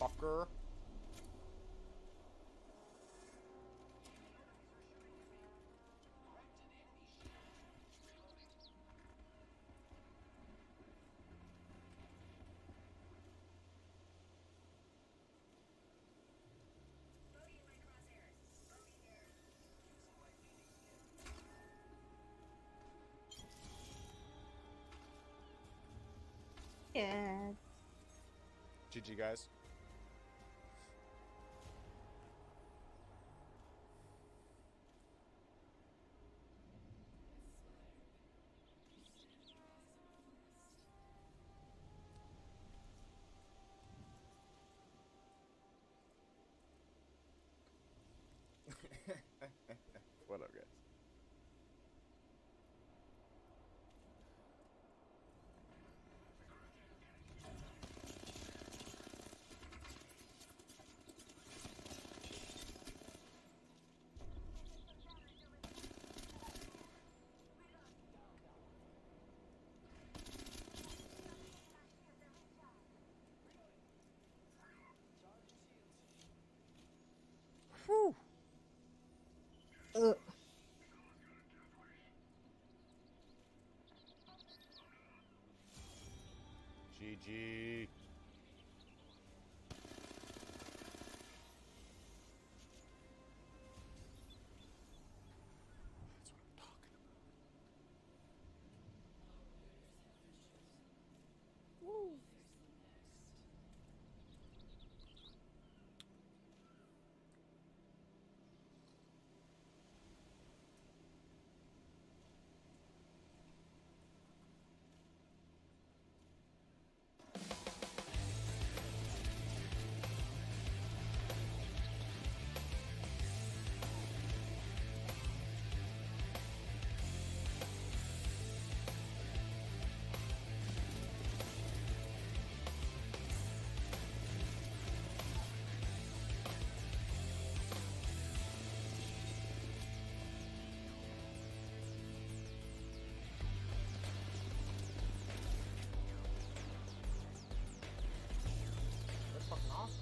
motherfucker. Yeah. GG, guys. What up, guys? Whew. GG. That's what I'm talking about. Woo. That's fucking awesome.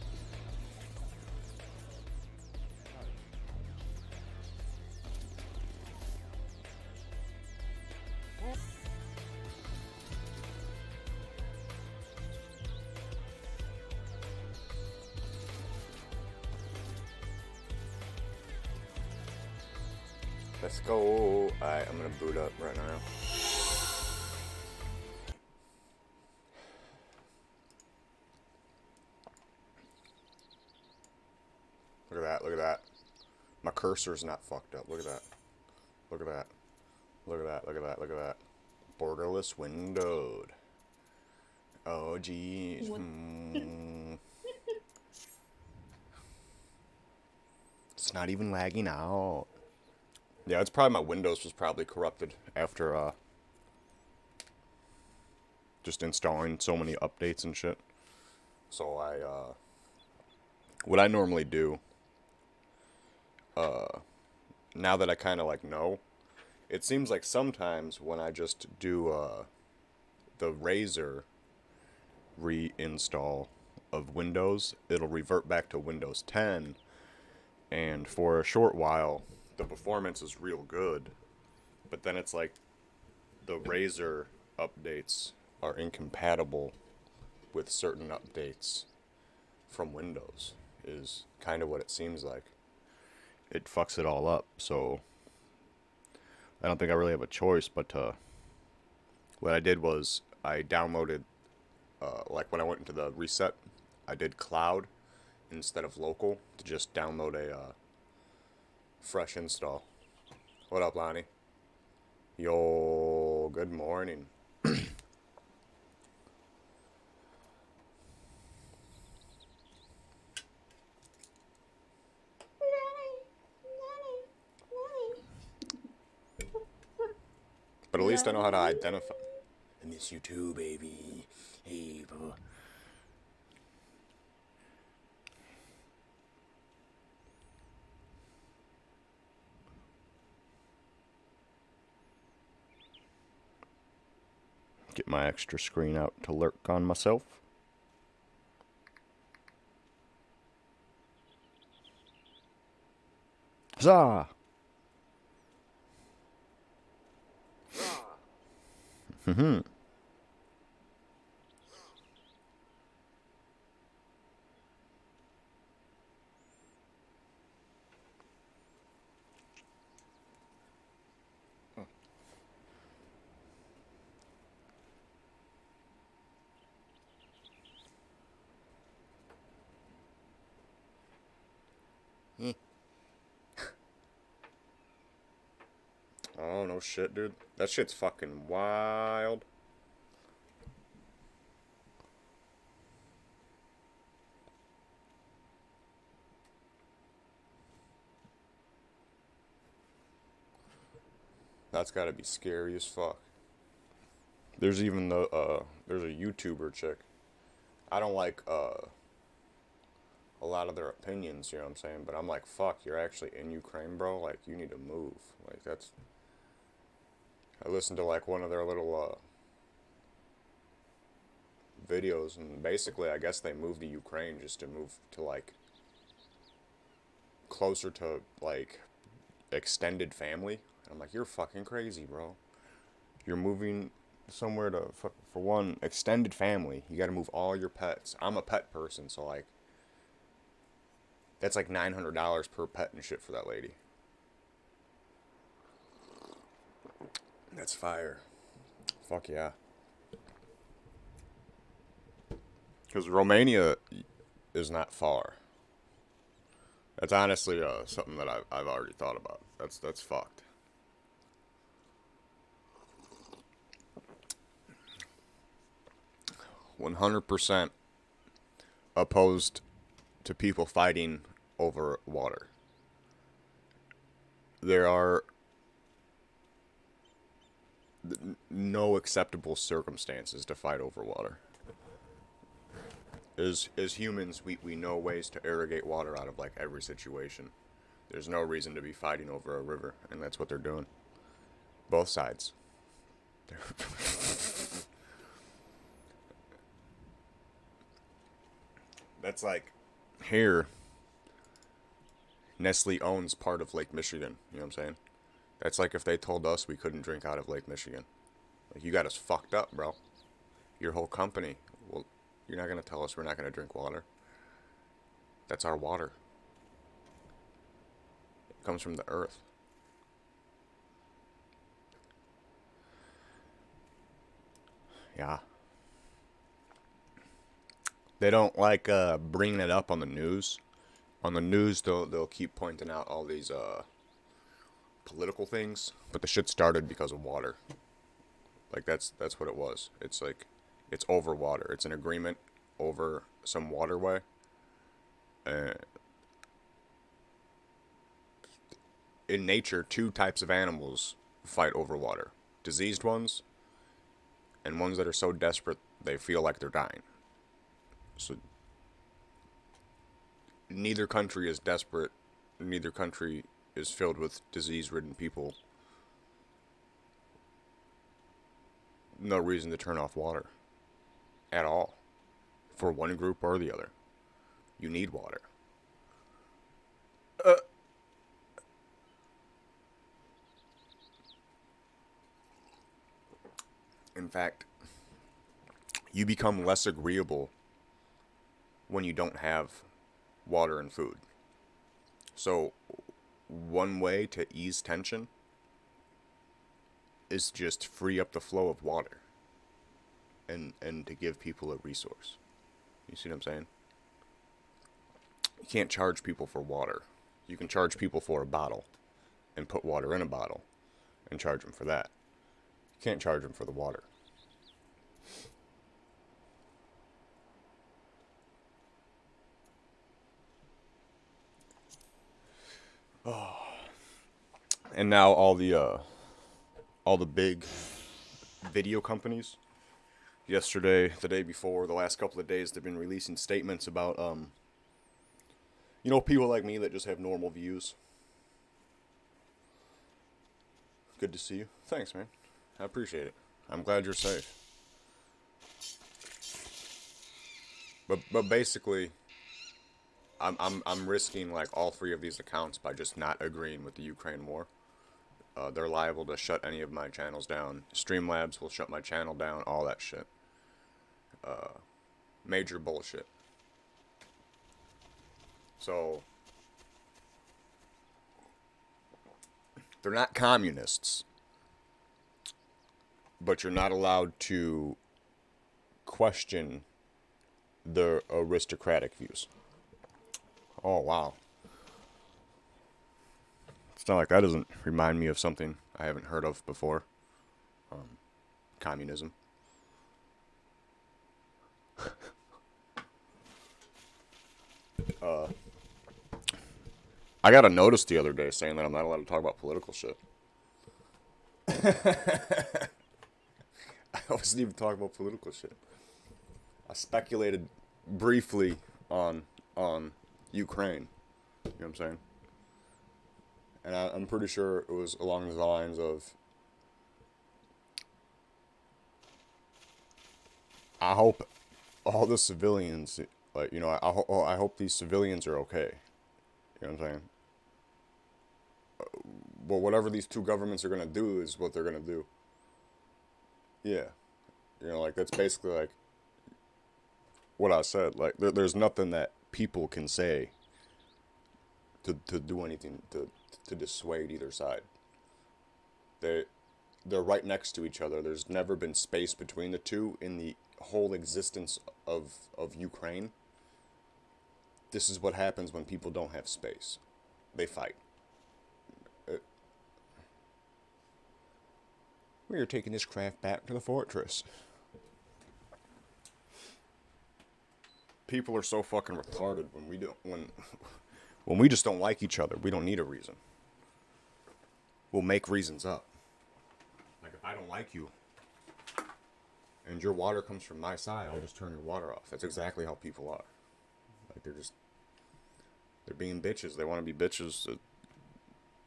Let's go. Alright, I'm gonna boot up right now. Look at that, look at that. My cursor's not fucked up. Look at that. Look at that. Look at that, look at that, look at that. Borderless windowed. Oh, geez. It's not even lagging out. Yeah, it's probably my Windows was probably corrupted after just installing so many updates and shit. So what I normally do, now that I kind of like know, it seems like sometimes when I just do the Razer reinstall of Windows, it'll revert back to Windows 10, and for a short while the performance is real good, but then it's like the Razer updates are incompatible with certain updates from Windows, is kind of what it seems like. It fucks it all up, so I don't think I really have a choice, but what I did was I downloaded, like when I went into the reset, I did cloud instead of local to just download a fresh install. What up, Lonnie? Yo, good morning. But at least I know how to identify. I miss you too, baby. Hey, boo. Get my extra screen out to lurk on myself. Huzzah! Hmm. Oh, no shit, dude. That shit's fucking wild. That's gotta be scary as fuck. There's even there's a YouTuber chick. I don't like, a lot of their opinions, you know what I'm saying? But I'm like, fuck, you're actually in Ukraine, bro? Like, you need to move. Like, that's... I listened to, like, one of their little, videos, and basically, I guess they moved to Ukraine just to move to, like, closer to, like, extended family. And I'm like, you're fucking crazy, bro. You're moving somewhere to, for one, extended family. You gotta move all your pets. I'm a pet person, so, like, that's like $900 per pet and shit for that lady. That's fire. Fuck yeah. Because Romania is not far. That's honestly something that I've already thought about. That's fucked. 100% opposed to people fighting over water. There are no acceptable circumstances to fight over water. As humans, we know ways to irrigate water out of like every situation. There's no reason to be fighting over a river, and that's what they're doing. Both sides. That's like here. Nestle owns part of Lake Michigan. You know what I'm saying? That's like if they told us we couldn't drink out of Lake Michigan. Like, you got us fucked up, bro. Your whole company. Well, you're not gonna tell us we're not gonna drink water. That's our water. It comes from the earth. Yeah. They don't like bringing it up on the news. On the news, they'll keep pointing out all these political things, but the shit started because of water. Like, that's what it was. It's like, it's over water. It's an agreement over some waterway. Uh, in nature, two types of animals fight over water: diseased ones, and ones that are so desperate they feel like they're dying. So neither country is desperate. Neither country is filled with disease-ridden people. No reason to turn off water at all, for one group or the other. You need water. In fact, you become less agreeable when you don't have water and food. So, one way to ease tension is just free up the flow of water and to give people a resource. You see what I'm saying? You can't charge people for water. You can charge people for a bottle and put water in a bottle and charge them for that. You can't charge them for the water. And now all the big video companies, yesterday, the day before, the last couple of days, they've been releasing statements about people like me that just have normal views. Good to see you. Thanks, man. I appreciate it. I'm glad you're safe. But basically, I'm risking like all 3 of these accounts by just not agreeing with the Ukraine war. They're liable to shut any of my channels down. Streamlabs will shut my channel down. All that shit. Major bullshit. So they're not communists, but you're not allowed to question their aristocratic views. Oh, wow. It's not like that doesn't remind me of something I haven't heard of before. Communism. I got a notice the other day saying that I'm not allowed to talk about political shit. I wasn't even talking about political shit. I speculated briefly on Ukraine. You know what I'm saying? And I'm pretty sure it was along the lines of, I hope all the civilians, like, you know, I hope these civilians are okay. You know what I'm saying? Well, whatever these 2 governments are going to do is what they're going to do. Yeah. You know, like, that's basically, like, what I said. Like, there's nothing that people can say to do anything to dissuade either side. They're right next to each other. There's never been space between the 2 in the whole existence of Ukraine. This is what happens when people don't have space. They fight. We are taking this craft back to the fortress. People are so fucking retarded when we just don't like each other. We don't need a reason. We'll make reasons up. Like, if I don't like you and your water comes from my side, I'll just turn your water off. That's exactly how people are. Like, they're being bitches. They want to be bitches.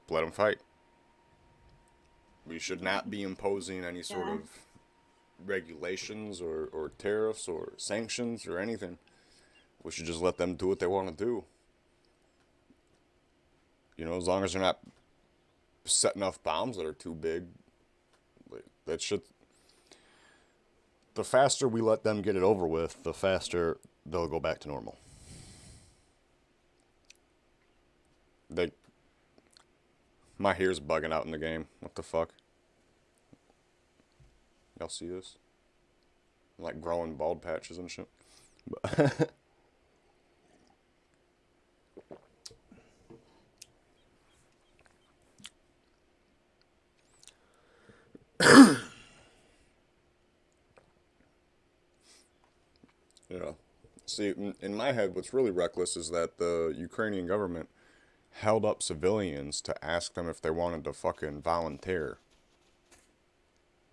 Let them fight. We should not be imposing any sort of regulations or tariffs or sanctions or anything. We should just let them do what they want to do. You know, as long as they're not setting off bombs that are too big. Like, that shit. The faster we let them get it over with, the faster they'll go back to normal. My hair's bugging out in the game. What the fuck? Y'all see this? Like growing bald patches and shit. Yeah. See, in my head, what's really reckless is that the Ukrainian government held up civilians to ask them if they wanted to fucking volunteer.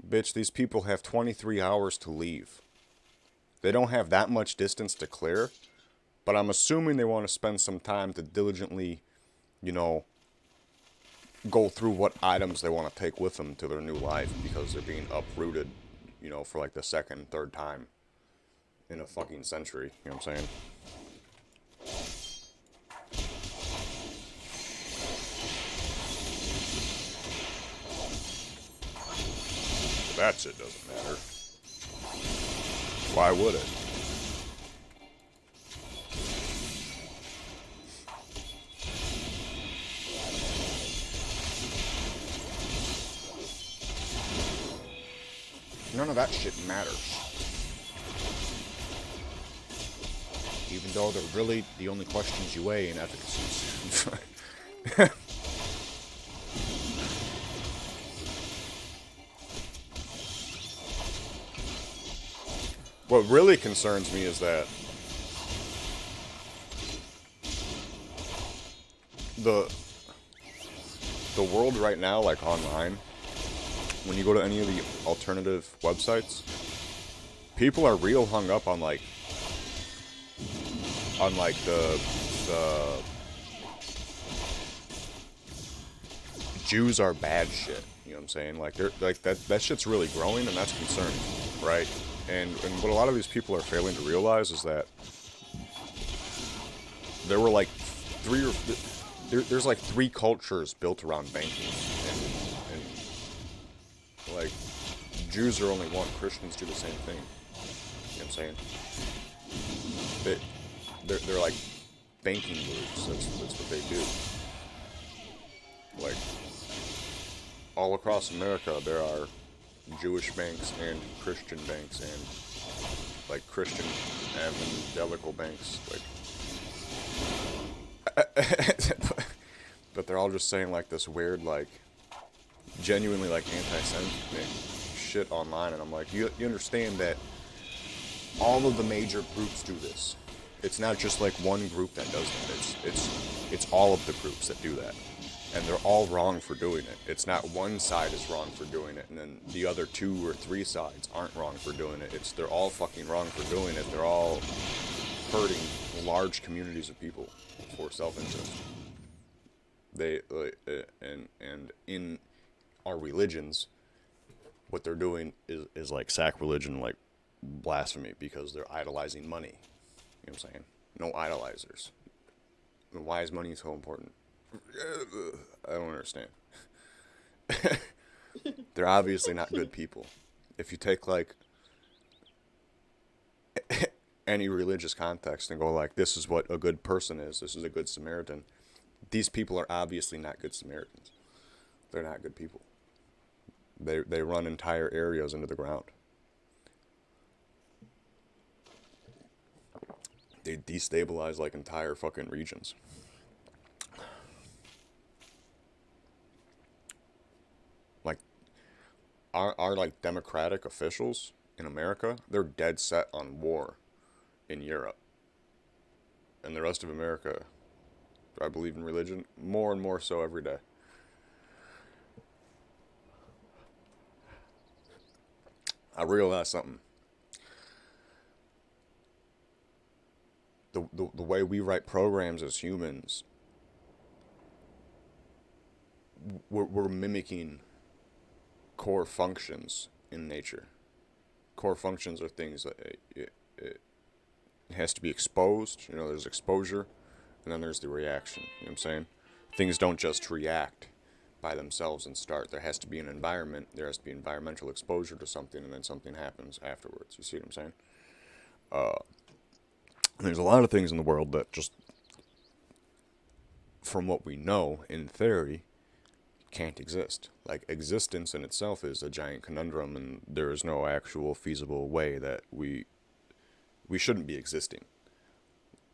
Bitch, these people have 23 hours to leave. They don't have that much distance to clear, but I'm assuming they want to spend some time to diligently, you know, go through what items they want to take with them to their new life because they're being uprooted, you know, for like the 2nd, 3rd time in a fucking century. You know what I'm saying? That shit doesn't matter. Why would it? None of that shit matters. Even though they're really the only questions you weigh in efficacies. What really concerns me is that the world right now, like online, when you go to any of the alternative websites, people are real hung up on like the Jews are bad shit. You know what I'm saying? Like they're like that shit's really growing, and that's concerning, right? And what a lot of these people are failing to realize is that there were like there's like 3 cultures built around banking, and like Jews are only one, Christians do the same thing. You know what I'm saying? They're like banking groups. That's what they do. Like all across America, there are Jewish banks and Christian banks and like Christian evangelical banks. Like, but they're all just saying like this weird, like genuinely like anti-Semitic shit online, and I'm like, you understand that all of the major groups do this. It's not just like one group that does that. It's all of the groups that do that, and they're all wrong for doing it. It's not one side is wrong for doing it, and then the other 2 or 3 sides aren't wrong for doing it. They're all fucking wrong for doing it. They're all hurting large communities of people for self-interest. They and in our religions, what they're doing is like sacrilege, like blasphemy, because they're idolizing money. You know what I'm saying? No idolizers. Why is money so important? I don't understand. They're obviously not good people. If you take like any religious context and go like, this is what a good person is, this is a good Samaritan, these people are obviously not good Samaritans. They're not good people. They run entire areas into the ground. They destabilize like entire fucking regions. Like our like democratic officials in America, they're dead set on war in Europe. And the rest of America, I believe in religion more and more so every day. I realized something. The way we write programs as humans, we're mimicking core functions in nature. Core functions are things that it has to be exposed. You know, there's exposure, and then there's the reaction. You know what I'm saying? Things don't just react by themselves and start. There has to be an environment. There has to be environmental exposure to something, and then something happens afterwards. You see what I'm saying? There's a lot of things in the world that just, from what we know, in theory, can't exist. Like, existence in itself is a giant conundrum, and there is no actual feasible way that we shouldn't be existing.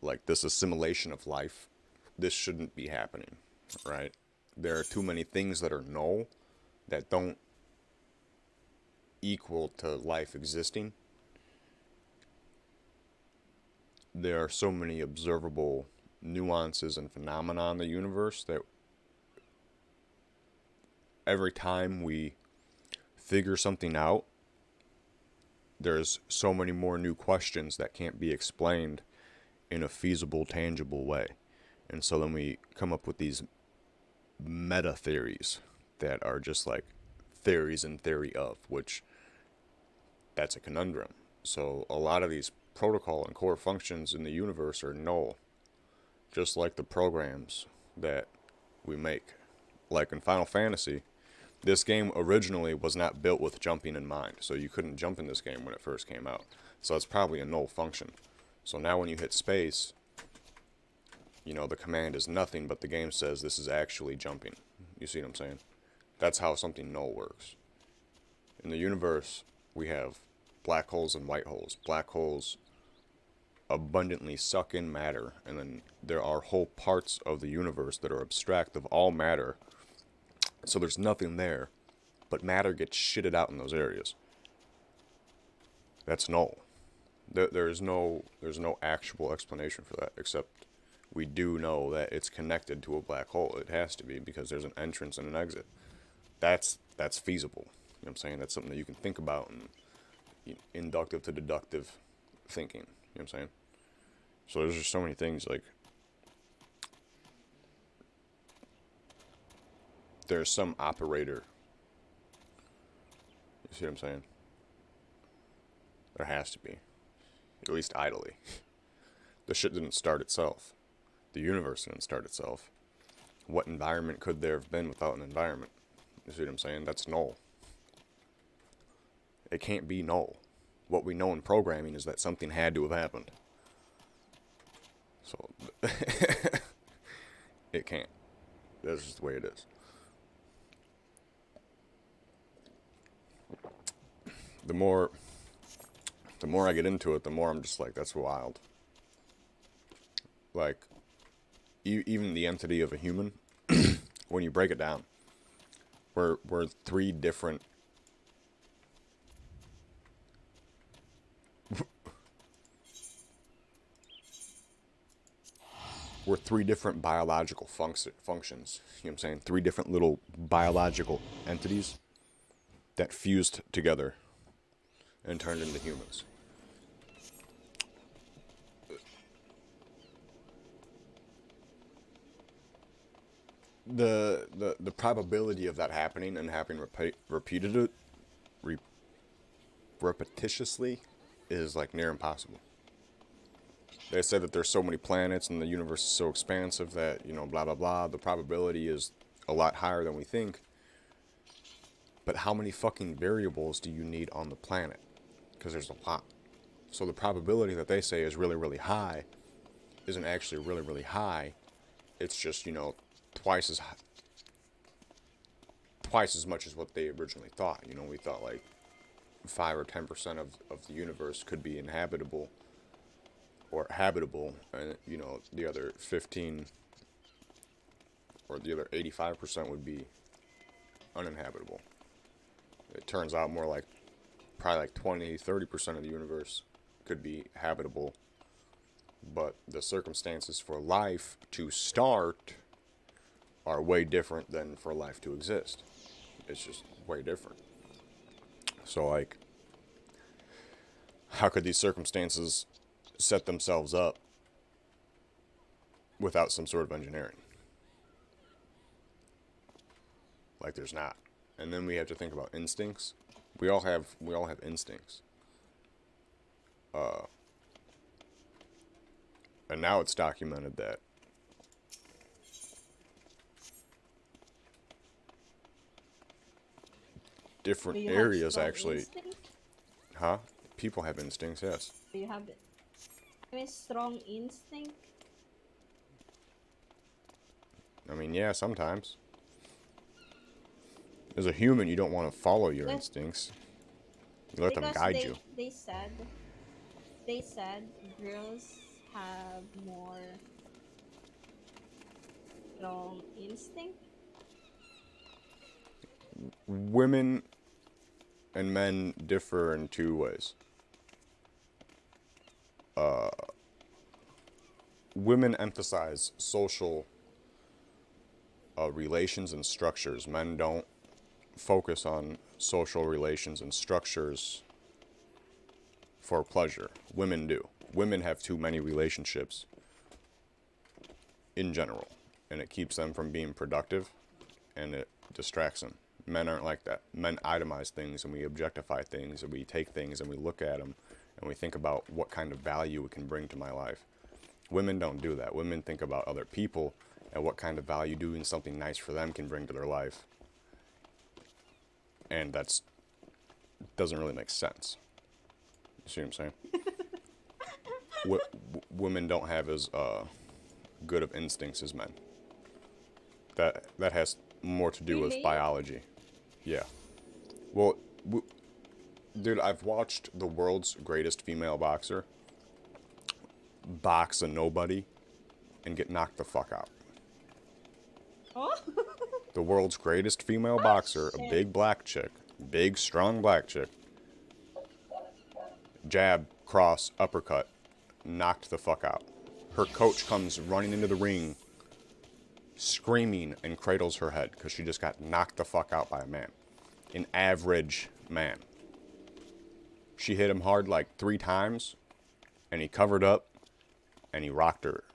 Like, this assimilation of life, this shouldn't be happening, right? There are too many things that are null that don't equal to life existing. There are so many observable nuances and phenomena in the universe that every time we figure something out, there's so many more new questions that can't be explained in a feasible, tangible way. And so then we come up with these meta theories that are just like theories in theory of, which that's a conundrum. So a lot of these protocol and core functions in the universe are null, just like the programs that we make. Like in Final Fantasy, this game originally was not built with jumping in mind, so you couldn't jump in this game when it first came out. So it's probably a null function. So now when you hit space, you know, the command is nothing, but the game says this is actually jumping. You see what I'm saying? That's how something null works. In the universe, we have black holes and white holes. Black holes abundantly suck in matter, and then there are whole parts of the universe that are abstract of all matter, so there's nothing there, but matter gets shitted out in those areas. That's null. There's no actual explanation for that, except we do know that it's connected to a black hole. It has to be, because there's an entrance and an exit. That's feasible. You know what I'm saying? That's something that you can think about, and inductive to deductive thinking. You know what I'm saying? So there's just so many things, like, there's some operator. You see what I'm saying? There has to be. At least idly. The shit didn't start itself. The universe didn't start itself. What environment could there have been without an environment? You see what I'm saying? That's null. It can't be null. What we know in programming is that something had to have happened. So, it can't. That's just the way it is. The more I get into it, the more I'm just like, that's wild. Like, even the entity of a human, when you break it down, we're three different biological functions. You know what I'm saying? Three different little biological entities that fused together and turned into humans. The probability of that happening and happening repetitiously is like near impossible. They said that there's so many planets and the universe is so expansive that, you know, blah, blah, blah. The probability is a lot higher than we think. But how many fucking variables do you need on the planet? Because there's a lot. So the probability that they say is really, really high isn't actually really, really high. It's just, you know, twice as much as what they originally thought. You know, we thought like 5 or 10% of the universe could be inhabitable or habitable, and you know, the other 15 or the other 85% would be uninhabitable. It turns out more like probably like 20-30% of the universe could be habitable, but the circumstances for life to start are way different than for life to exist. It's just way different. So like, how could these circumstances set themselves up without some sort of engineering? Like, there's not. And then we have to think about instincts. We all have instincts. And now it's documented that different areas actually instinct? Huh? People have instincts, yes. Do you have a strong instinct? I mean, yeah, sometimes. As a human, you don't want to follow your instincts. You let them guide you. They said girls have more strong instinct. Women and men differ in two ways. Women emphasize social relations and structures. Men don't focus on social relations and structures for pleasure. Women do. Women have too many relationships in general, and it keeps them from being productive, and it distracts them. Men aren't like that. Men itemize things, and we objectify things, and we take things and we look at them, and we think about what kind of value it can bring to my life. Women don't do that. Women think about other people and what kind of value doing something nice for them can bring to their life. And that's doesn't really make sense. You see what I'm saying? Women don't have as good of instincts as men. That has more to do with biology. Yeah. Well, dude, I've watched the world's greatest female boxer box a nobody and get knocked the fuck out. Oh. The world's greatest female boxer, a big black chick, big strong black chick, jab, cross, uppercut, knocked the fuck out. Her coach comes running into the ring, screaming, and cradles her head because she just got knocked the fuck out by a man. An average man. She hit him hard like 3 times, and he covered up, and he rocked her.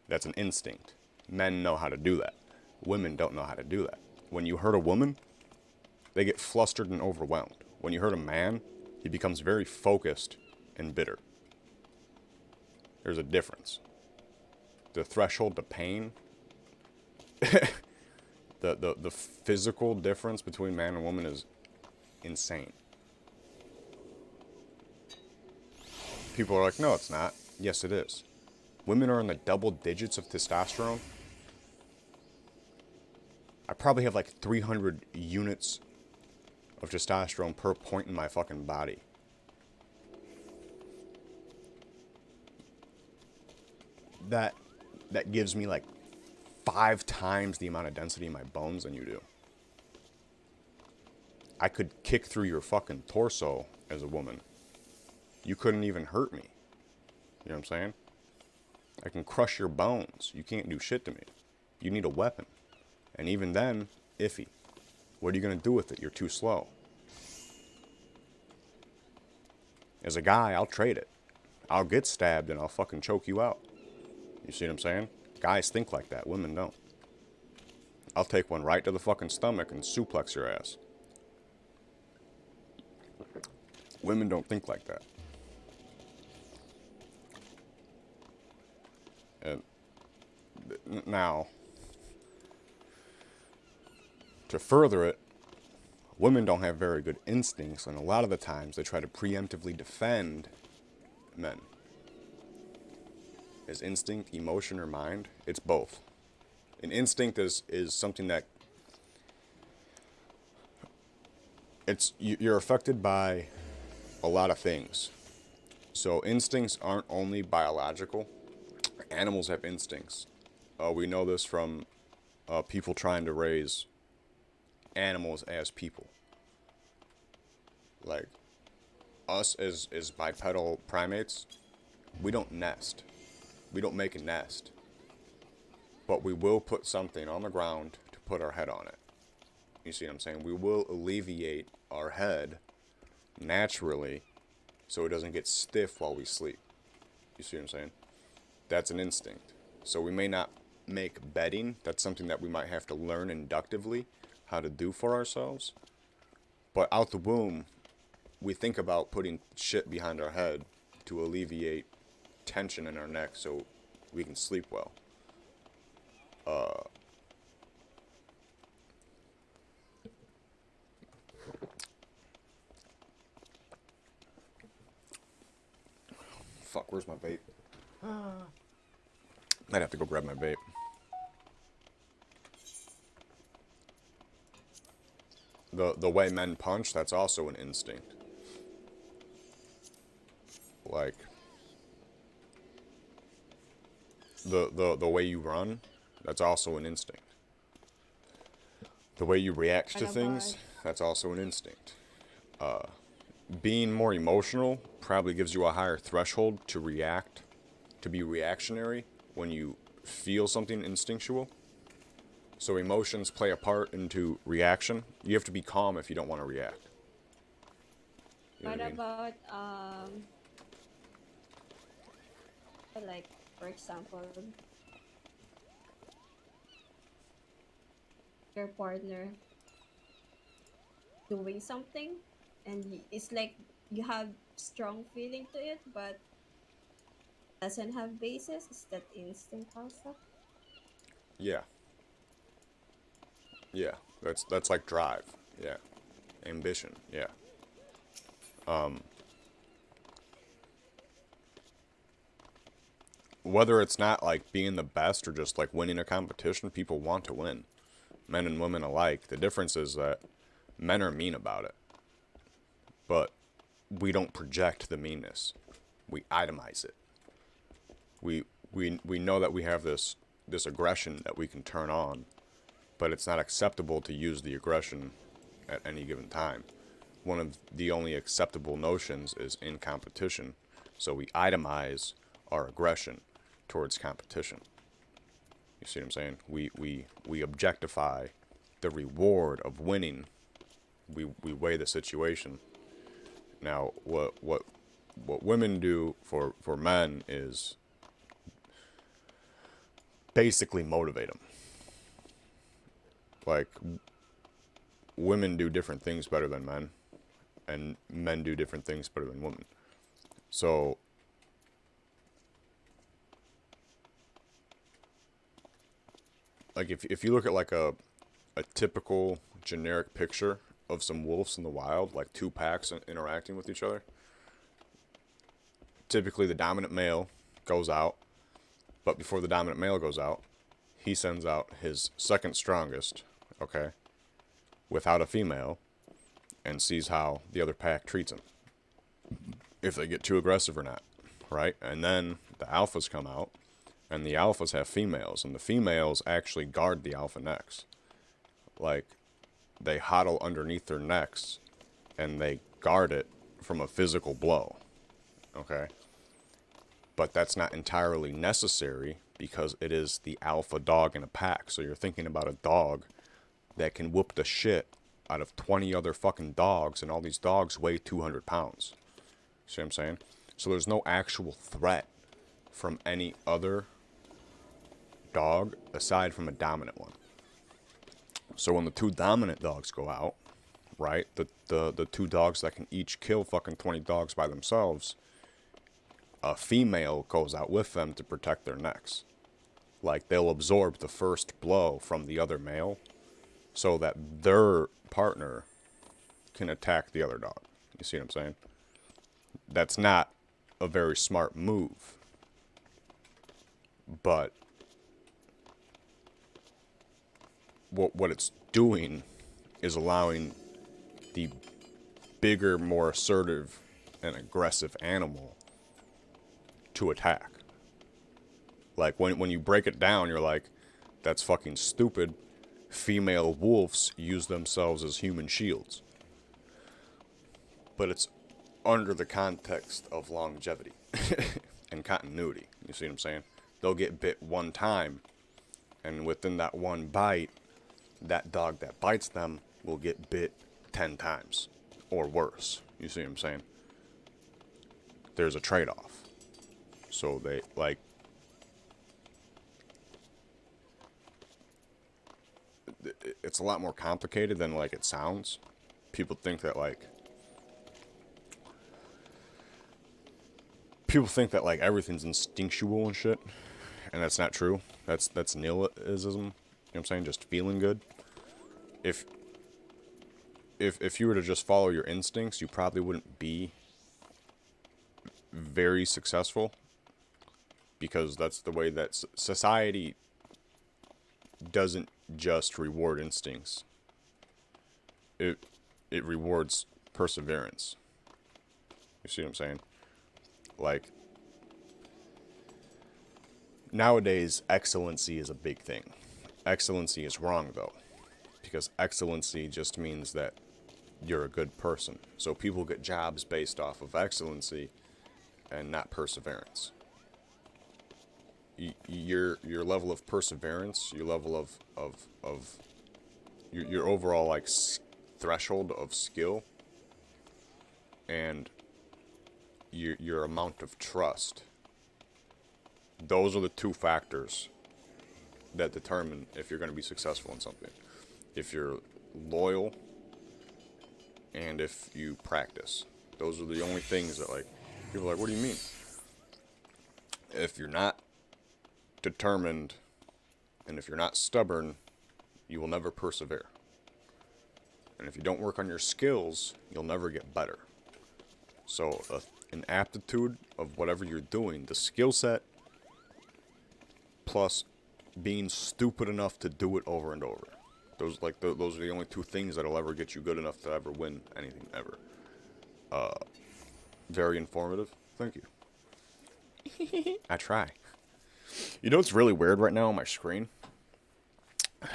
That's an instinct. Men know how to do that. Women don't know how to do that. When you hurt a woman, they get flustered and overwhelmed. When you hurt a man, he becomes very focused and bitter. There's a difference. the threshold to pain, the physical difference between man and woman is insane. People are like, no, it's not. Yes, it is. Women are in the double digits of testosterone. I probably have like 300 units of testosterone per point in my fucking body. That gives me like 5 times the amount of density in my bones than you do. I could kick through your fucking torso as a woman. You couldn't even hurt me. You know what I'm saying? I can crush your bones. You can't do shit to me. You need a weapon. And even then, iffy. What are you going to do with it? You're too slow. As a guy, I'll trade it. I'll get stabbed and I'll fucking choke you out. You see what I'm saying? Guys think like that. Women don't. I'll take one right to the fucking stomach and suplex your ass. Women don't think like that. And now, to further it, women don't have very good instincts, and a lot of the times they try to preemptively defend men. Is instinct emotion or mind? It's both. An instinct is something that you're affected by a lot of things. So instincts aren't only biological. Animals have instincts. We know this from people trying to raise animals as people. Like us as bipedal primates, we don't nest. We don't make a nest. But we will put something on the ground to put our head on it. You see what I'm saying? We will alleviate our head naturally so it doesn't get stiff while we sleep. You see what I'm saying? That's an instinct. So we may not make bedding. That's something that we might have to learn inductively how to do for ourselves. But out the womb, we think about putting shit behind our head to alleviate tension in our neck so we can sleep well. Fuck, where's my vape? I'd have to go grab my vape. The way men punch, that's also an instinct. Like the way you run, that's also an instinct. The way you react to things, that's also an instinct. Being more emotional probably gives you a higher threshold to react, to be reactionary when you feel something instinctual. So emotions play a part into reaction. You have to be calm if you don't want to react. You know What what I mean? about like, for example, your partner doing something and it's like you have strong feeling to it but doesn't have basis? Is that instinct also? Yeah. Yeah. That's like drive. Yeah. Ambition. Yeah. Whether it's not like being the best or just like winning a competition, people want to win. Men and women alike. The difference is that men are mean about it. But we don't project the meanness. We itemize it. We know that we have this aggression that we can turn on, but it's not acceptable to use the aggression at any given time. One of the only acceptable notions is in competition, so we itemize our aggression towards competition. You see what I'm saying? We objectify the reward of winning. We weigh the situation. Now, what women do for men is basically motivate them. Like, women do different things better than men, and men do different things better than women. So like if you look at like a typical generic picture of some wolves in the wild, like two packs interacting with each other, typically the dominant male goes out, but before the dominant male goes out, he sends out his second strongest, okay, without a female, and sees how the other pack treats him, if they get too aggressive or not, right? And then the alphas come out, and the alphas have females, and the females actually guard the alpha necks. Like, they huddle underneath their necks, and they guard it from a physical blow, okay? But that's not entirely necessary, because it is the alpha dog in a pack. So you're thinking about a dog that can whoop the shit out of 20 other fucking dogs, and all these dogs weigh 200 pounds. See what I'm saying? So there's no actual threat from any other dog aside from a dominant one. So when the two dominant dogs go out, right, the two dogs that can each kill fucking 20 dogs by themselves, a female goes out with them to protect their necks. Like, they'll absorb the first blow from the other male so that their partner can attack the other dog. You see what I'm saying? That's not a very smart move. But what it's doing is allowing the bigger, more assertive and aggressive animal to attack. Like, when you break it down, you're like, that's fucking stupid. Female wolves use themselves as human shields. But it's under the context of longevity and continuity. You see what I'm saying? They'll get bit one time, and within that one bite, that dog that bites them will get bit 10 times or worse. You see what I'm saying? There's a trade-off. So they, like, it's a lot more complicated than, like, it sounds. People think that, like, everything's instinctual and shit, and that's not true. That's nihilism. You know what I'm saying? Just feeling good. If you were to just follow your instincts, you probably wouldn't be very successful, because that's the way that society doesn't just reward instincts. It rewards perseverance. You see what I'm saying? Like, nowadays, excellency is a big thing. Excellency is wrong, though, because excellency just means that you're a good person. So people get jobs based off of excellency and not perseverance. Your level of perseverance, your level of your overall, like, threshold of skill, and your amount of trust. Those are the two factors that determine if you're going to be successful in something. If you're loyal and if you practice. Those are the only things that, like, people are like, what do you mean? If you're not determined and if you're not stubborn, you will never persevere. And if you don't work on your skills, you'll never get better. So an aptitude of whatever you're doing, the skill set plus being stupid enough to do it over and over. Those are the only two things that'll ever get you good enough to ever win anything ever. Very informative. Thank you. I try. You know what's really weird right now on my screen?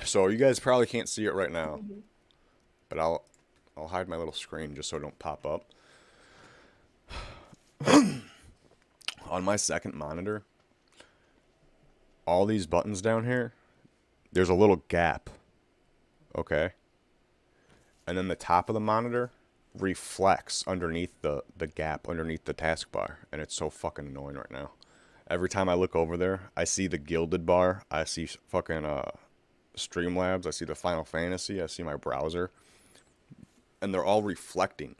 So you guys probably can't see it right now, but I'll hide my little screen just so it don't pop up. On my second monitor, all these buttons down here, there's a little gap, okay? And then the top of the monitor reflects underneath the gap underneath the taskbar, and it's so fucking annoying right now. Every time I look over there, I see the gilded bar, I see fucking Streamlabs, I see the Final Fantasy, I see my browser, and they're all reflecting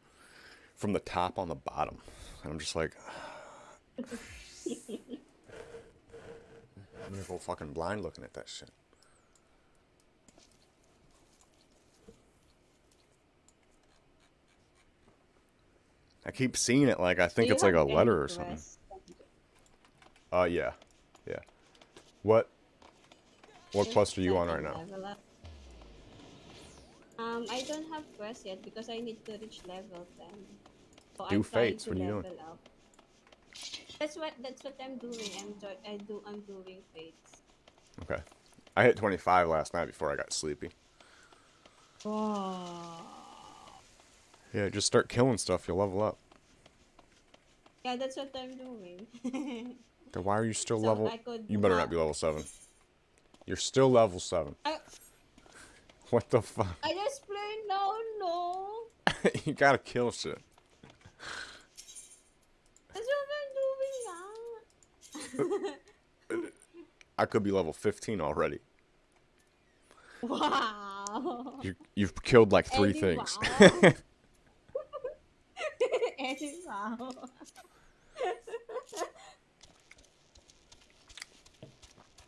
from the top on the bottom. And I'm just like, I'm gonna go fucking blind looking at that shit. I keep seeing it like I Do think you it's like have a any letter or something. quests? Yeah. Yeah. What Just quest are you on right setting now? level up. I don't have quests yet because I need to reach level 10. So Do I'm trying fates. to What are you doing? level up. That's what I'm doing. I'm doing fates. Okay. I hit 25 last night before I got sleepy. Wow. Yeah, just start killing stuff. You'll level up. Yeah, that's what I'm doing. Then why are you still So level? I could You better not be level 7. You're still level 7. I What the fuck? I just play now, no. You gotta kill shit. That's what I'm doing now. I could be level 15 already. Wow. You've killed like 3 Eddie, things. wow. Eddie, wow.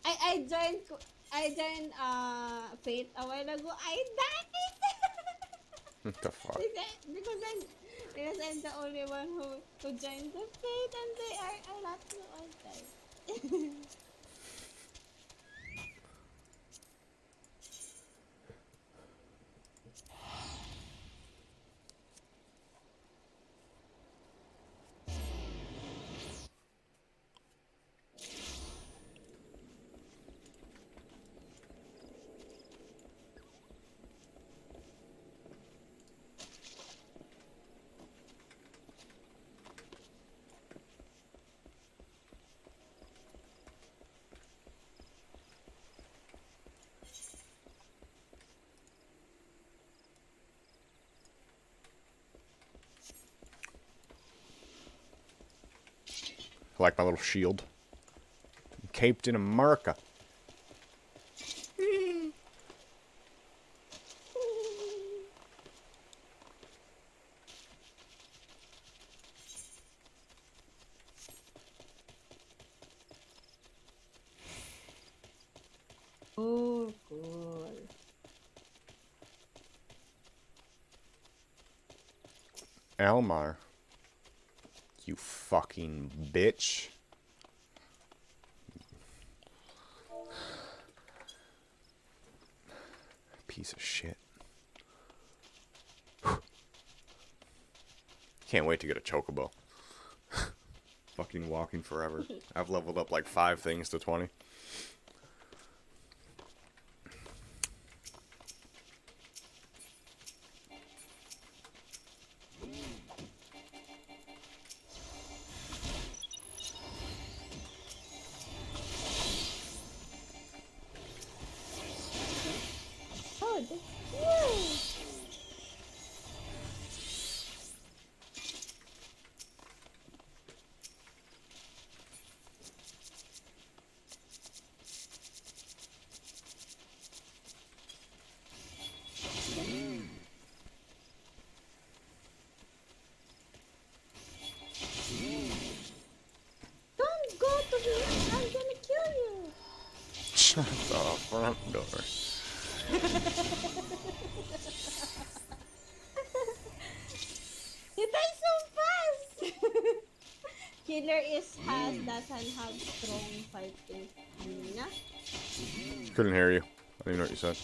I joined Fate a while ago. I died. What the fuck? Because I'm the only one who joined the Fate and they are a lot who all died. I like my little shield. I'm caped in America. Oh, cool. Elmar. You fucking bitch. Piece of shit. Can't wait to get a chocobo. Fucking walking forever. I've leveled up like 5 things to 20. Oh, that's you. Don't go to me. I'm gonna kill you. Shut the front door. You die so fast. Killer doesn't have strong fighting stamina. Couldn't hear you. I don't even know what you said.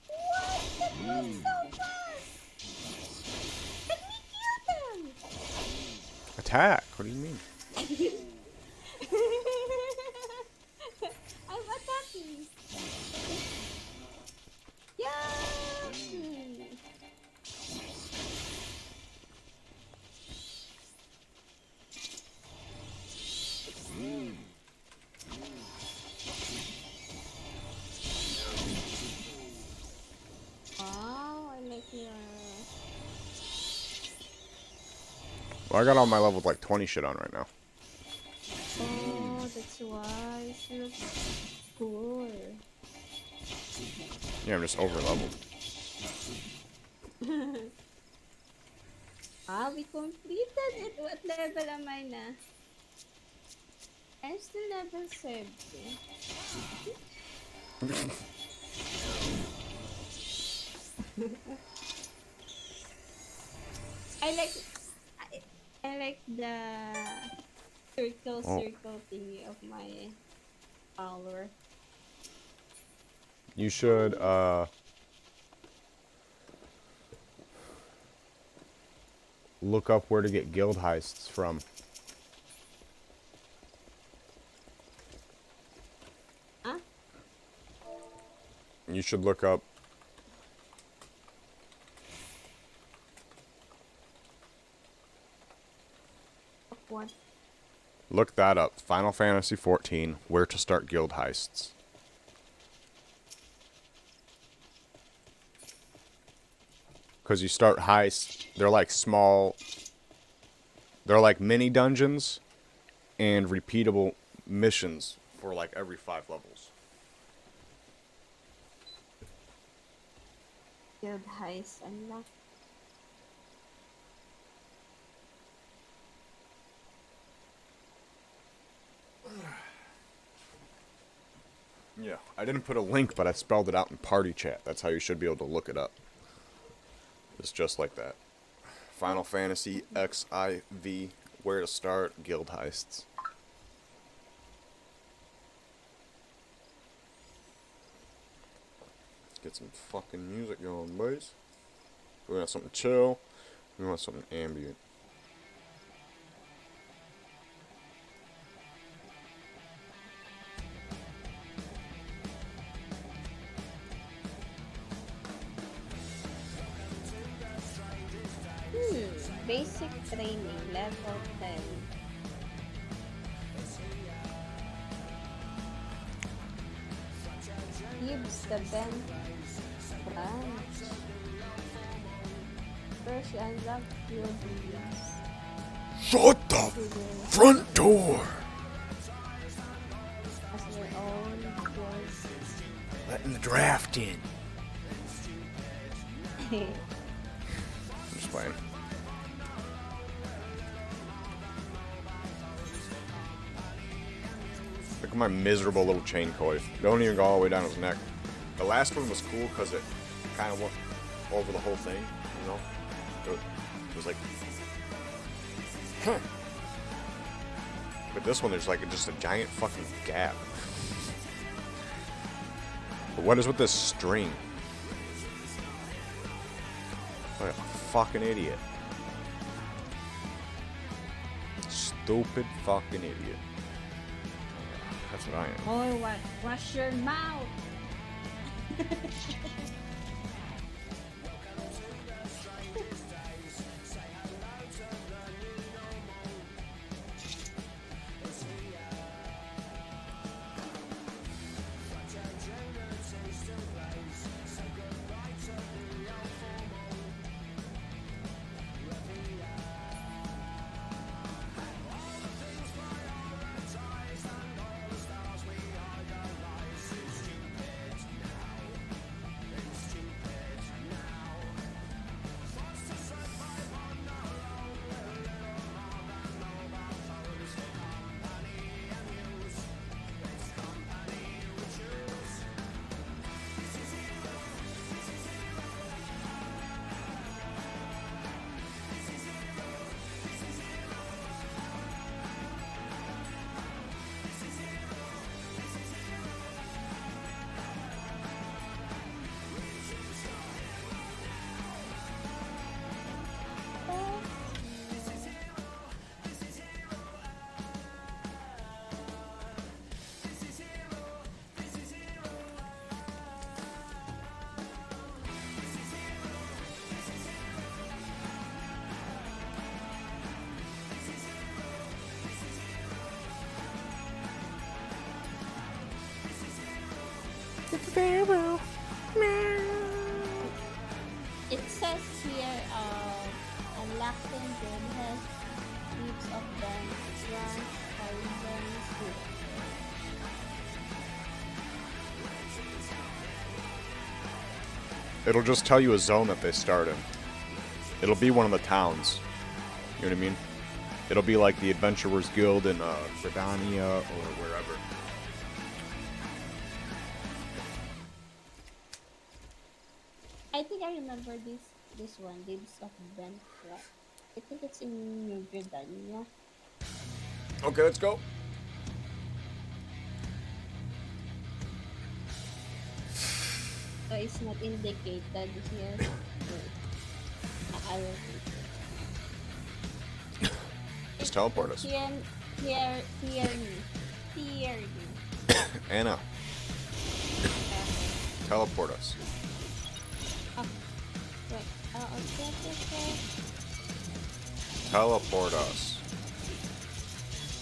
What? That was so fast. Let me kill Attack. What do you mean? them. I'm attacking. Yeah. Wow, I like your. Well, I got all my levels like 20 shit on right now. Oh, that's why it looks cool. Yeah, I'm just over leveled. Ah, we completed it. What level am I na? I still never saved it. I like I, I like the Oh, circle thingy of my follower. you should look up where to get guild heists from. Huh? You should look up. What? Look that up. Final Fantasy 14. Where to start guild heists. Because you start heists, they're like small. They're like mini dungeons and repeatable missions for like every 5 levels. Guild heist unlocked. Yeah, I didn't put a link, but I spelled it out in party chat. That's how you should be able to look it up. It's just like that. Final Fantasy XIV, where to start guild heists. Get some fucking music going, boys. We want something chill. We want something ambient. Basic training level 10. Gives the bend branch. First you unlock your beams. Shut the front door! As your own voice. Letting the draft in. I'm just playing. Look at my miserable little chain coif. Don't even go all the way down his neck. The last one was cool because it kind of went over the whole thing, you know? It was like... Huh. But this one, there's like just a giant fucking gap. But what is with this string? Like a fucking idiot. Stupid fucking idiot. That's what I am. Oh, what? Wash your mouth! It says here, unlocking goodness, leaves of them, branch, horizons, It'll just tell you a zone that they start in. It'll be one of the towns. You know what I mean? It'll be like the Adventurers Guild in Redania or wherever. I think I remember this one, Lives of Ben. Right? I think it's in New Britannia. Okay, let's go. So it's not indicated here. Wait, I will take it. Just teleport us. Hear me. Hear me. Anna, Okay. teleport us. Oh, wait. Okay. Teleport us.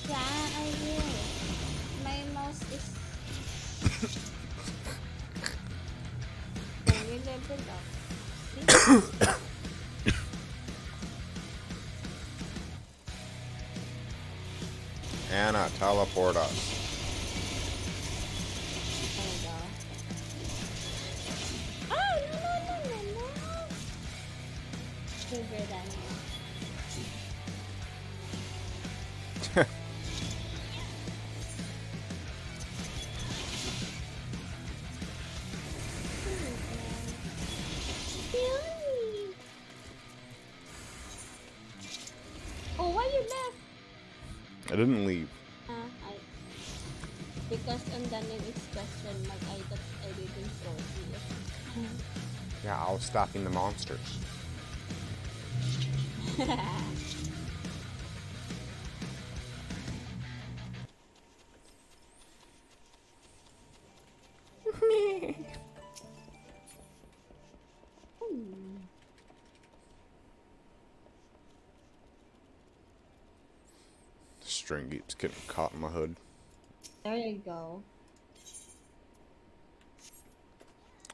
Yeah, I will. My mouse is. Can we level up? See? Anna, teleport us. There we go. Oh, no. Sugar than Oh, why you left? I didn't leave. I because on the name it's question mark. I thought I didn't throw you. Yeah, I was stopping the monsters. String keeps getting caught in my hood. There you go.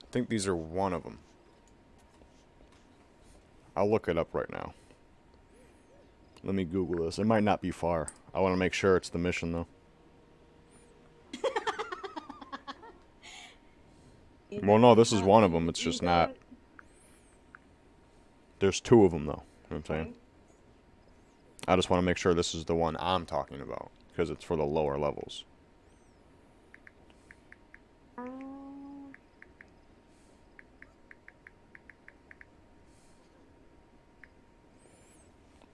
I think these are one of them. I'll look it up right now. Let me Google this. It might not be far. I want to make sure it's the mission, though. Well, no, this is one of them. It's just not. There's two of them, though. You know what I'm saying? I just want to make sure this is the one I'm talking about, because it's for the lower levels.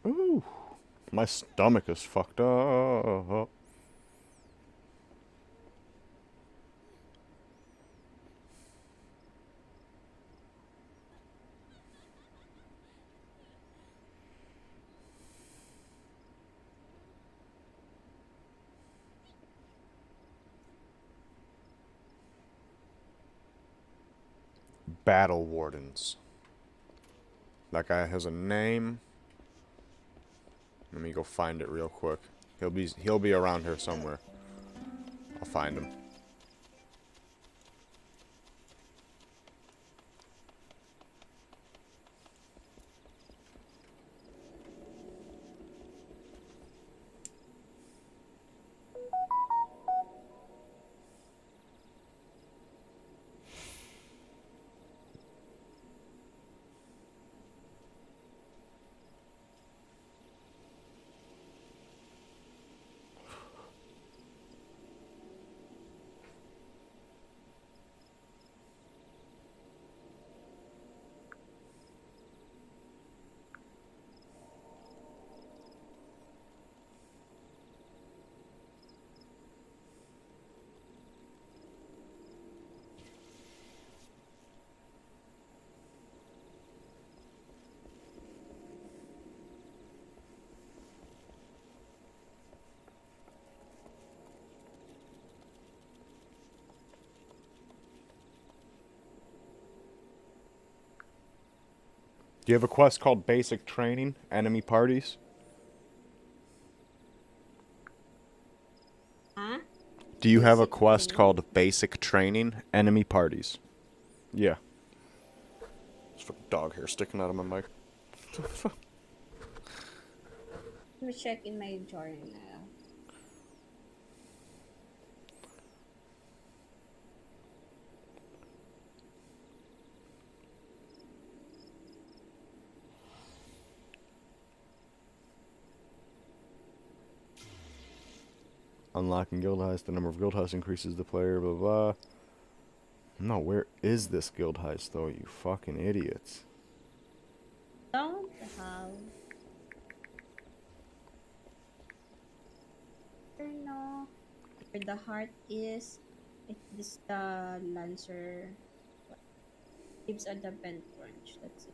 Ooh, my stomach is fucked up. Battle Wardens. That guy has a name. Let me go find it real quick. He'll be around here somewhere. I'll find him. Do you have a quest called Basic Training, Enemy Parties? Huh? Do you have a Basic quest training? called Basic Training, Enemy Parties? Yeah. There's fucking dog hair sticking out of my mic. Let me check in my journal now. Unlocking guild heist. The number of guild heists increases the player. Blah blah. No, where is this guild heist though? You fucking idiots. Don't have. I don't know where the heart is. It is the Lancer. Lives at the vent branch. That's it.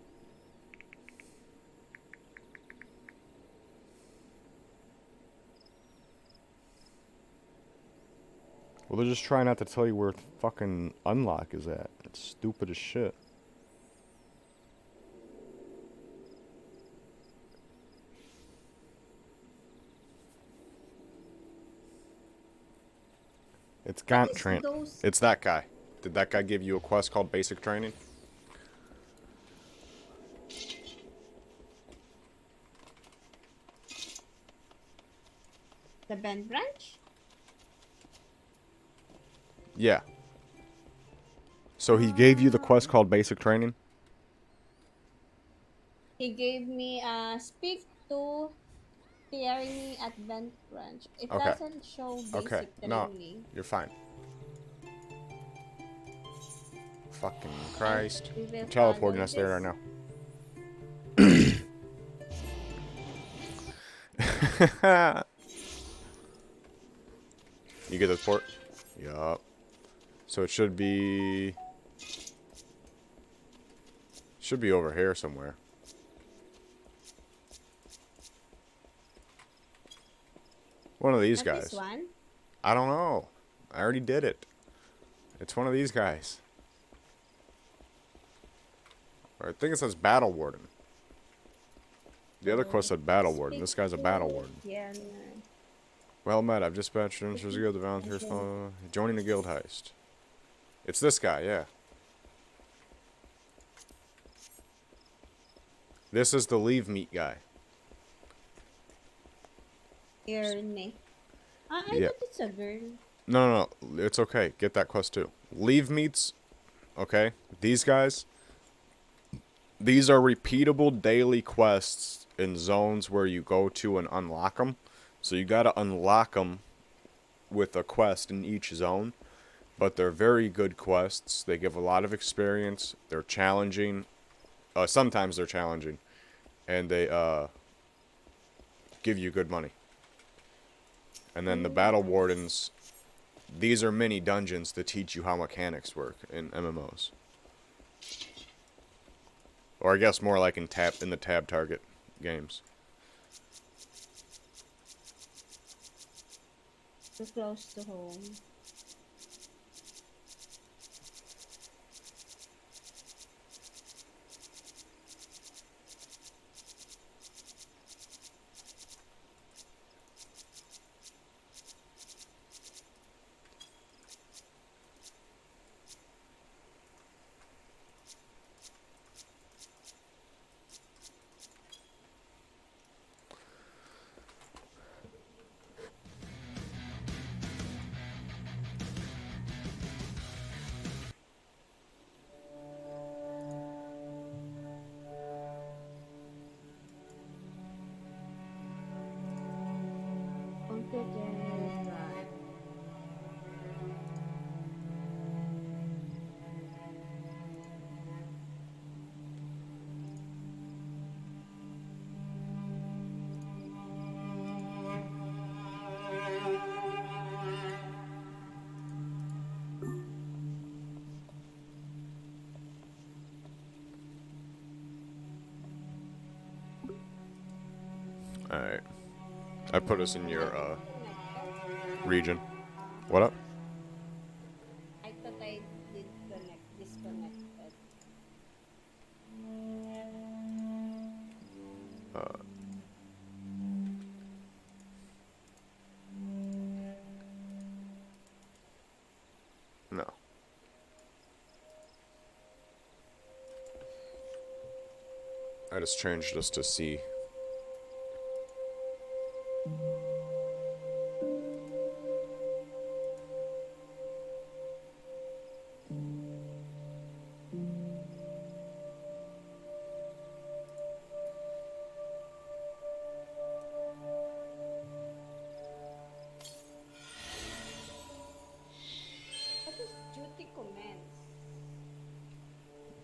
Well, they're just trying not to tell you where the fucking unlock is at. It's stupid as shit. It's Gant Is Train. those It's that guy. Did that guy give you a quest called Basic Training? the vent branch? Yeah. So he gave you the quest called Basic Training? He gave me a speak to Tierney at vent branch. It Okay. doesn't show Okay. basic No, training. you're fine. Fucking Christ. We will You're teleporting follow us there right this. now. You get the port? Yup. So it should be over here somewhere. One of these Not guys. this one. I don't know. I already did it. It's one of these guys. Or I think it says Battle Warden. The other quest said Battle Warden. This guy's a Battle Warden. Yeah. Well met, I've dispatched Rangers Guild, the volunteers joining the guild heist. It's this guy, yeah. This is the leave meat guy. Tierney. I Yeah. thought it's a girl. No, it's okay. Get that quest too. Leave meats, okay? These guys, these are repeatable daily quests in zones where you go to and unlock them. So you gotta unlock them with a quest in each zone. But they're very good quests. They give a lot of experience. They're challenging. Sometimes they're challenging. And they give you good money. And then the Battle Wardens, these are mini dungeons to teach you how mechanics work in MMOs. Or I guess more like in the tab target games. Too close to home. Alright. I put us in your region. What up? I thought I did disconnected. No. I just changed us to C.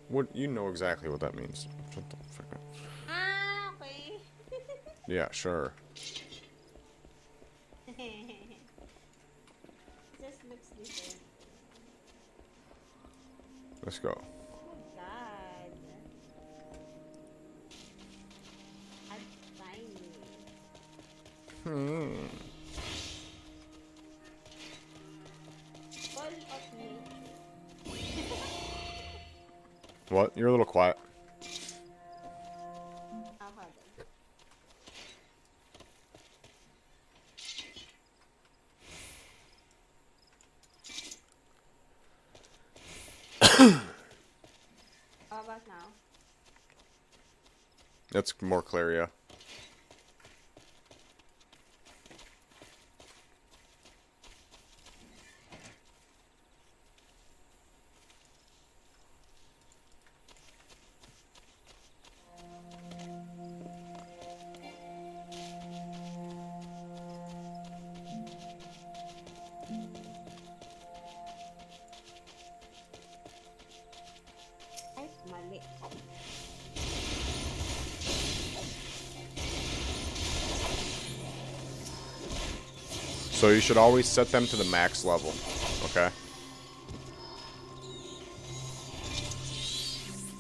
What, you know exactly what that means. Shut the fuck up. Ah, okay. Yeah, sure. Just looks different. Let's go. Oh God, that's tiny. Call of nature. What? You're a little quiet. Okay. How about now? That's more clear, yeah. Ay, mali. So you should always set them to the max level, okay?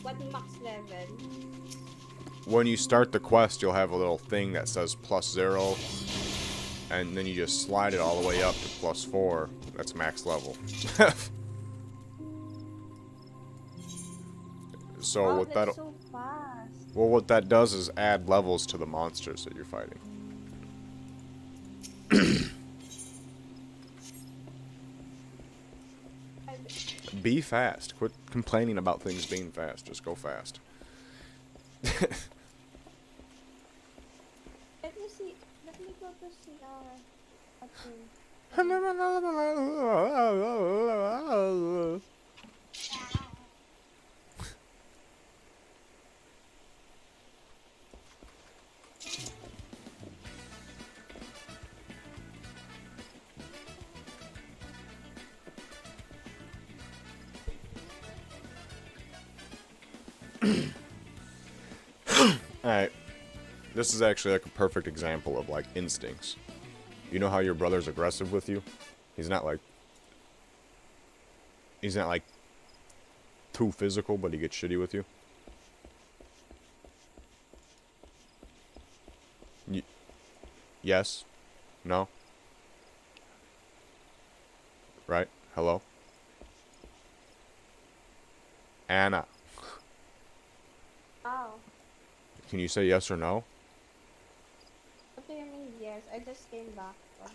What max level? When you start the quest, you'll have a little thing that says +0, and then you just slide it all the way up to +4. That's max level. So Oh, what that's that, so fast. well, what that does is add levels to the monsters that you're fighting. I, Be fast. Quit complaining about things being fast. Just go fast. let me see. Let me go to see our thing. Alright. This is actually like a perfect example of like instincts. You know how your brother's aggressive with you? He's not like too physical, but he gets shitty with you. Yes? No? Right? Hello? Anna. Oh, Can you say yes or no? what do you mean? Yes, I just came back. Oh,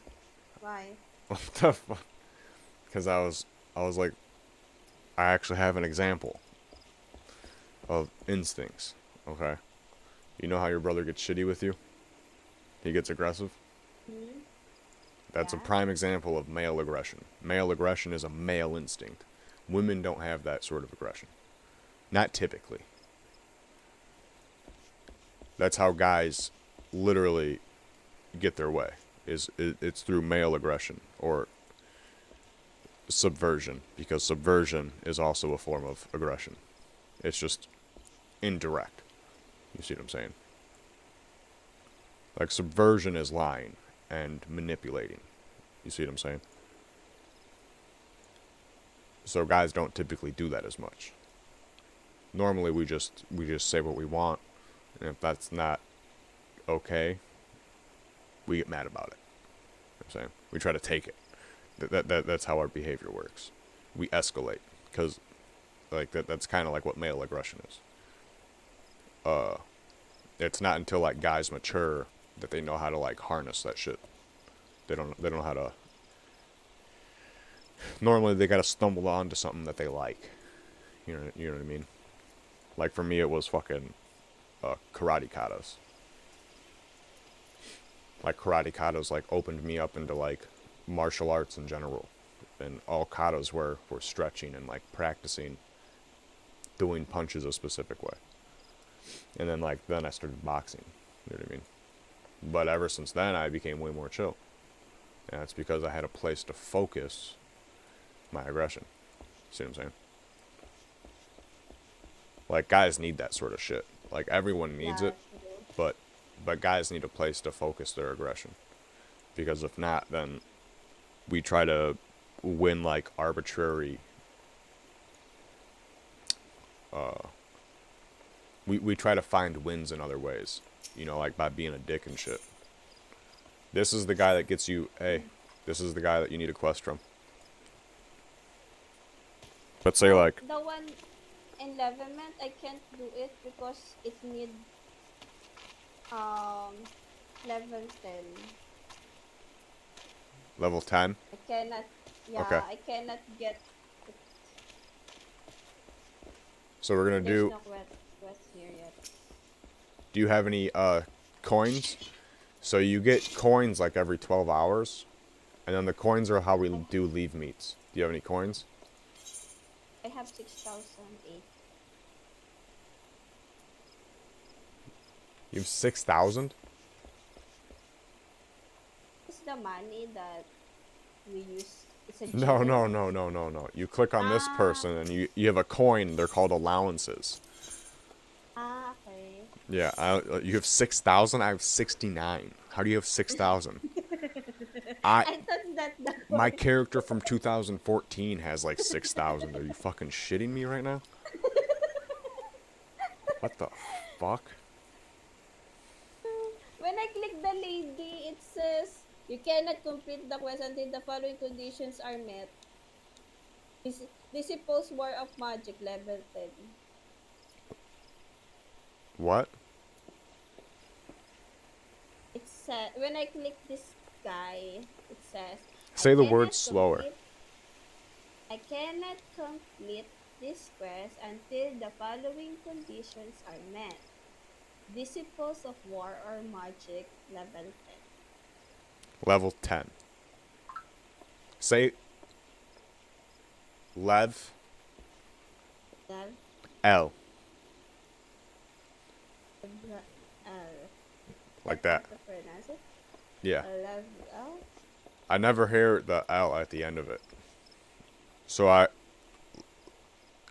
why? What the fuck? Because I was like, I actually have an example of instincts. Okay? You know how your brother gets shitty with you? He gets aggressive? Hmm? That's a Yeah. prime example of male aggression. Male aggression is a male instinct. Women don't have that sort of aggression. Not typically. That's how guys literally get their way. It's through male aggression or subversion, because subversion is also a form of aggression. It's just indirect. You see what I'm saying? Like subversion is lying and manipulating. You see what I'm saying? So guys don't typically do that as much. Normally we just say what we want, and if that's not okay, we get mad about it. You know what I'm saying? We try to take it. That's how our behavior works. We escalate, because like that's kind of like what male aggression is. It's not until like guys mature that they know how to like harness that shit. They don't know how to. Normally they gotta stumble onto something that they like. You know what I mean? Like for me, it was fucking karate katas. Like karate katas like opened me up into like martial arts in general, and all katas were stretching and like practicing doing punches a specific way. And then then I started boxing. You know what I mean? But ever since then, I became way more chill. And it's because I had a place to focus my aggression. See what I'm saying? Like, guys need that sort of shit. Like, everyone needs Yeah, it, true. but guys need a place to focus their aggression. Because if not, then we try to win, like, arbitrary... We try to find wins in other ways. You know, like by being a dick and shit. This is the guy that gets you... Hey, this is the guy that you need a quest from. But say, Oh, like... the one in Levelment, I can't do it because it need um level 10. Level 10? I cannot, Okay. yeah, I cannot get it. So we're gonna There's do... no quest here yet. Do you have any, coins? So you get coins, like, every 12 hours. And then the coins are how we do leave meets. Do you have any coins? I have 6,008. You have 6,000? It's the money that we use. It's a No, gem. no, no, no, no, no. You click on this Ah, person and you have a coin. They're called allowances. okay. Yeah, you have 6,000. I have 69. How do you have 6,000? I I thought that the My coin. character from 2014 has like 6,000. Are you fucking shitting me right now? What the fuck? When I click the lady, it says you cannot complete the quest until the following conditions are met. Disciples War of Magic level 10. What? It says when I click this guy, it says I Say the word cannot slower. complete I cannot complete this quest until the following conditions are met. Disciples of War or Magic level 10. Level 10. Say Lev Level L. L. Like That's how that. to pronounce it. Yeah. Level. I never hear the L at the end of it. So I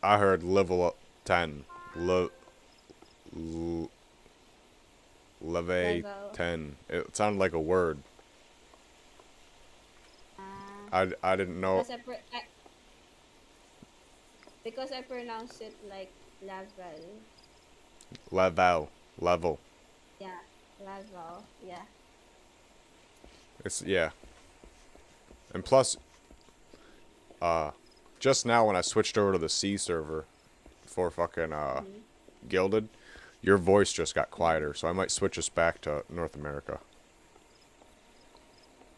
heard level up 10. Leve Level. 10. It sounded like a word. I didn't know. Because I pronounce it like level. Level. Yeah, level. Yeah. It's, yeah. And plus, just now when I switched over to the C server for fucking, Mm-hmm. Gilded, your voice just got quieter, so I might switch us back to North America.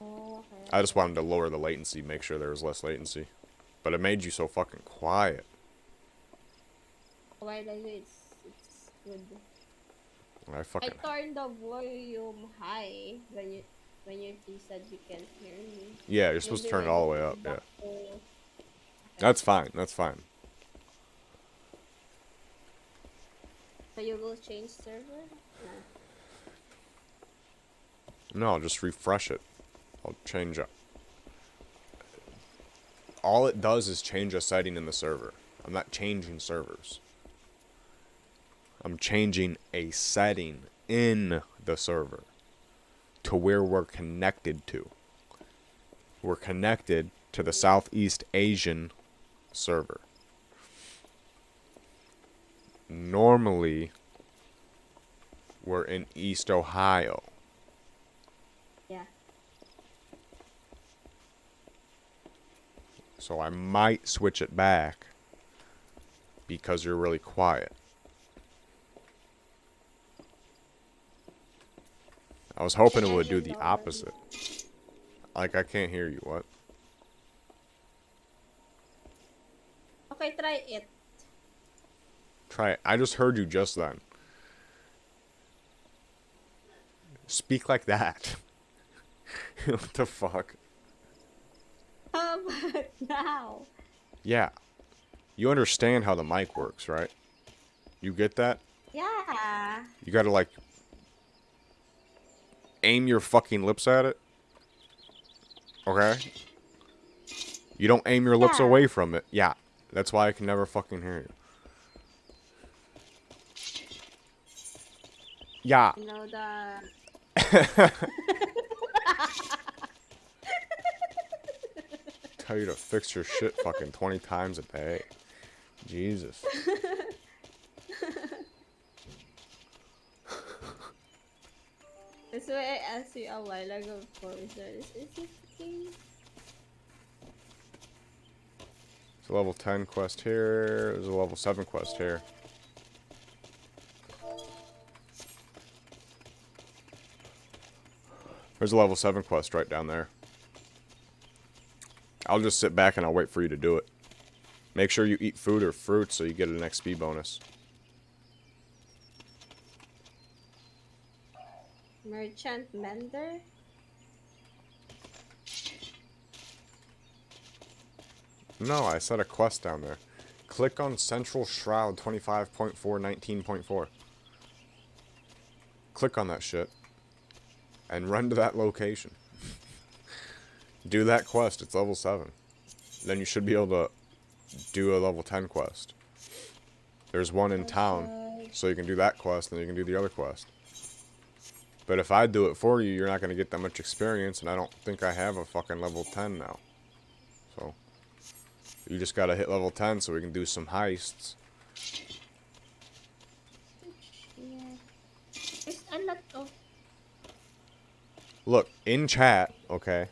Oh, okay, I just okay. wanted to lower the latency, make sure there was less latency. But it made you so fucking quiet. While I do it's good. I I fucking... turned the volume high when you said you can't hear me. Yeah, you're supposed to Maybe turn it when all you the way go up, yeah. back to okay. That's fine, that's fine. So you will change server? No. No, I'll just refresh it. I'll change it. All it does is change a setting in the server. I'm not changing servers. I'm changing a setting in the server to where we're connected to. We're connected to the Southeast Asian server. Normally, we're in East Ohio. Yeah. So I might switch it back because you're really quiet. I was hoping it Can would you do the lower opposite. Like, I can't hear you. What? Okay, try it. Try it. I just heard you just then. Speak like that. What the fuck? How about now? Yeah. You understand how the mic works, right? You get that? Yeah. You gotta, like, aim your fucking lips at it. Okay? You don't aim your lips Yeah. away from it. Yeah. That's why I can never fucking hear you. Yeah. You know the Tell you to fix your shit fucking 20 times a day. Jesus. That's why I asked you a while ago before we started. Is it fucking There's a level 10 quest here. There's a level 7 quest here. There's a level 7 quest right down there. I'll just sit back and I'll wait for you to do it. Make sure you eat food or fruit so you get an XP bonus. merchant mender? No, I said a quest down there. Click on Central Shroud 25.419.4. Click on that shit. And run to that location. Do that quest, it's level 7. Then you should be able to do a level 10 quest. There's one in town, so you can do that quest, and then you can do the other quest. But if I do it for you, you're not going to get that much experience, and I don't think I have a fucking level 10 now. So, you just gotta hit level 10 so we can do some heists. Yeah. There's a lot of Look, in chat, okay?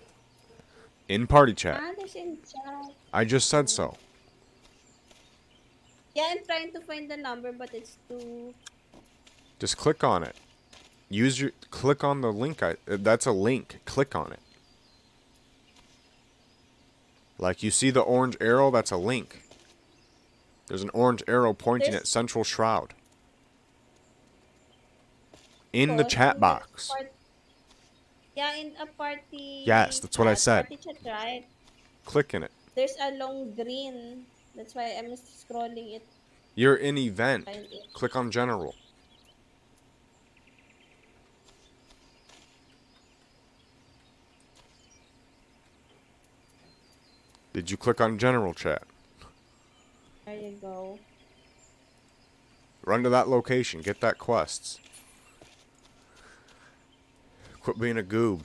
In party chat. there's in chat. I just said so. Yeah, I'm trying to find the number, but it's too. Just click on it. Click on the link. That's a link. Click on it. Like, you see the orange arrow? That's a link. There's an orange arrow pointing at Central Shroud. In the chat box. Yeah, in a party. Yes, that's what I said. Party chat, right? Click in it. There's a long green. That's why I'm scrolling it. You're in event. Find it. Click on general. Did you click on general chat? There you go. Run to that location. Get that quests. Quit being a goob.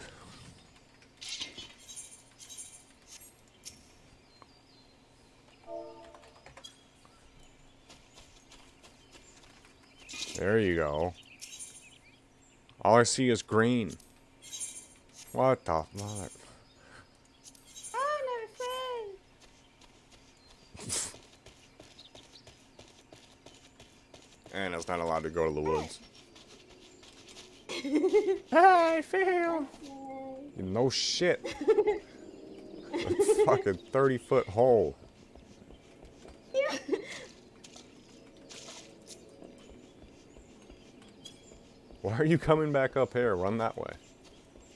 There you go. All I see is green. What the fuck? Oh, never failed. And it's not allowed to go to the woods. I fail. No shit. A fucking 30-foot hole. Yeah. Why are you coming back up here? Run that way.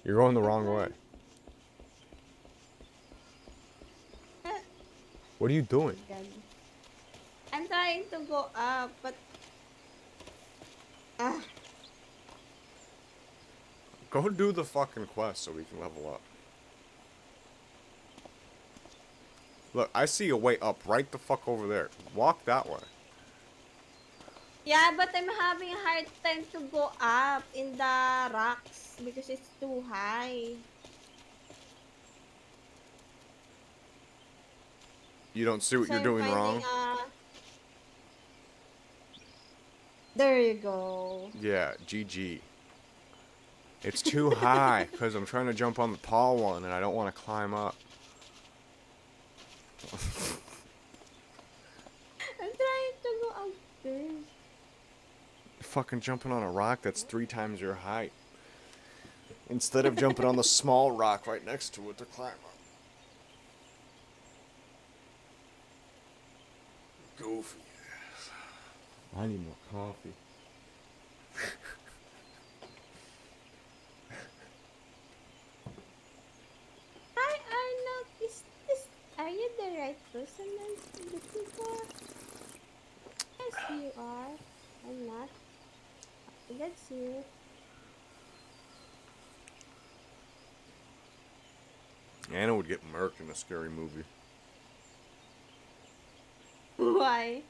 You're going the wrong way. What are you doing? I'm trying to go up, but Go do the fucking quest so we can level up. Look, I see a way up right the fuck over there. Walk that way. yeah, but I'm having a hard time to go up in the rocks because it's too high. You don't see what So you're doing wrong? There you go. Yeah, GG. It's too high because I'm trying to jump on the tall one and I don't want to climb up. I'm trying to go up there. You're fucking jumping on a rock that's 3 times your height. Instead of jumping on the small rock right next to it to climb up. Goofy ass. I need more coffee. Hi Arnold, are you the right person I'm looking for? Yes, you are. I'm not. That's you. Anna would get murked in a scary movie. Why?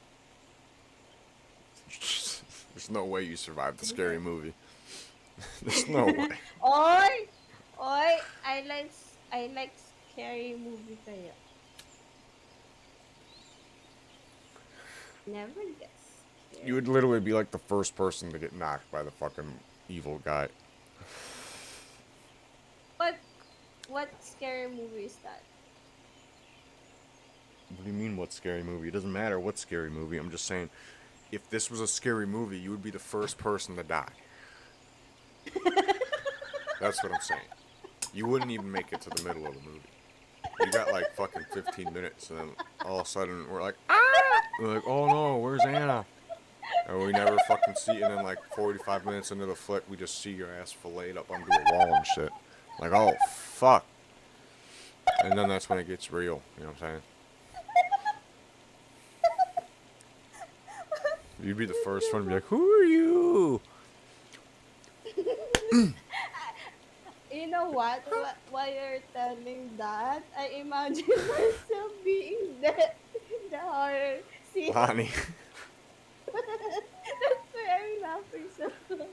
There's no way you survived the scary movie. There's no way. Or, or I like scary movie kaya. Never get You scared. would literally be like the first person to get knocked by the fucking evil guy. What what scary movie is that? What do you mean, what scary movie? It doesn't matter what scary movie. I'm just saying, if this was a scary movie, you would be the first person to die. That's what I'm saying. You wouldn't even make it to the middle of the movie. You got like fucking 15 minutes, and then all of a sudden we're like, ah! We're like, oh no, where's Anna? And we never fucking see. And then like 45 minutes into the flick, we just see your ass filleted up onto a wall and shit. Like, oh fuck. And then that's when it gets real. You know what I'm saying? You'd be the first one to be like, who are you? You know what? While you're telling that, I imagine myself being the horror scene. Lonnie. That's why I'm laughing so much.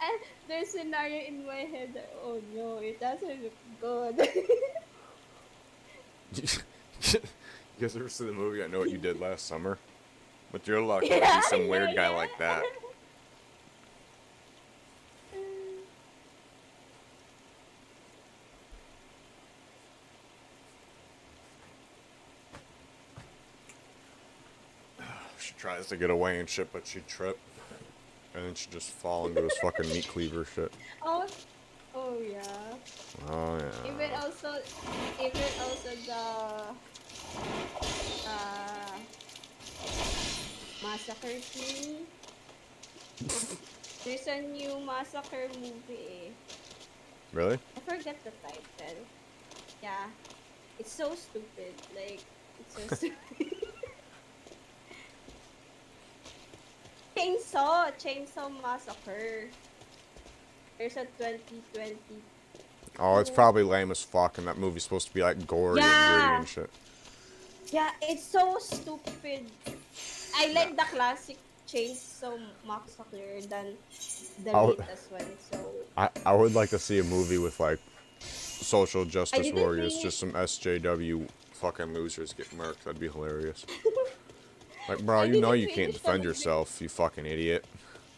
And there's a scenario in my head that, oh no, it doesn't look good. You guys ever see the movie I Know What You Did Last Summer? With your luck, it would Yeah, be some yeah, weird guy yeah. like that. She tries to get away and shit, but she'd trip. And then she'd just fall into his fucking meat cleaver shit. Oh, oh yeah. Oh, yeah. Even also the uh massacre scene. There's a new massacre movie. Really? I forget the title. Yeah, it's so stupid. Like, it's so stupid. Chainsaw Massacre. There's a 2020. Oh, it's probably lame as fuck, and that movie's supposed to be like gory and gritty Yeah, and shit. yeah, it's so stupid. I No. like the classic Chainsaw Massacre than the I would, latest one. So I would like to see a movie with like social I justice didn't warriors, finish. just some SJW fucking losers get murked. That'd be hilarious. Like, bro, I you know didn't you can't finish the defend movie. yourself, you fucking idiot.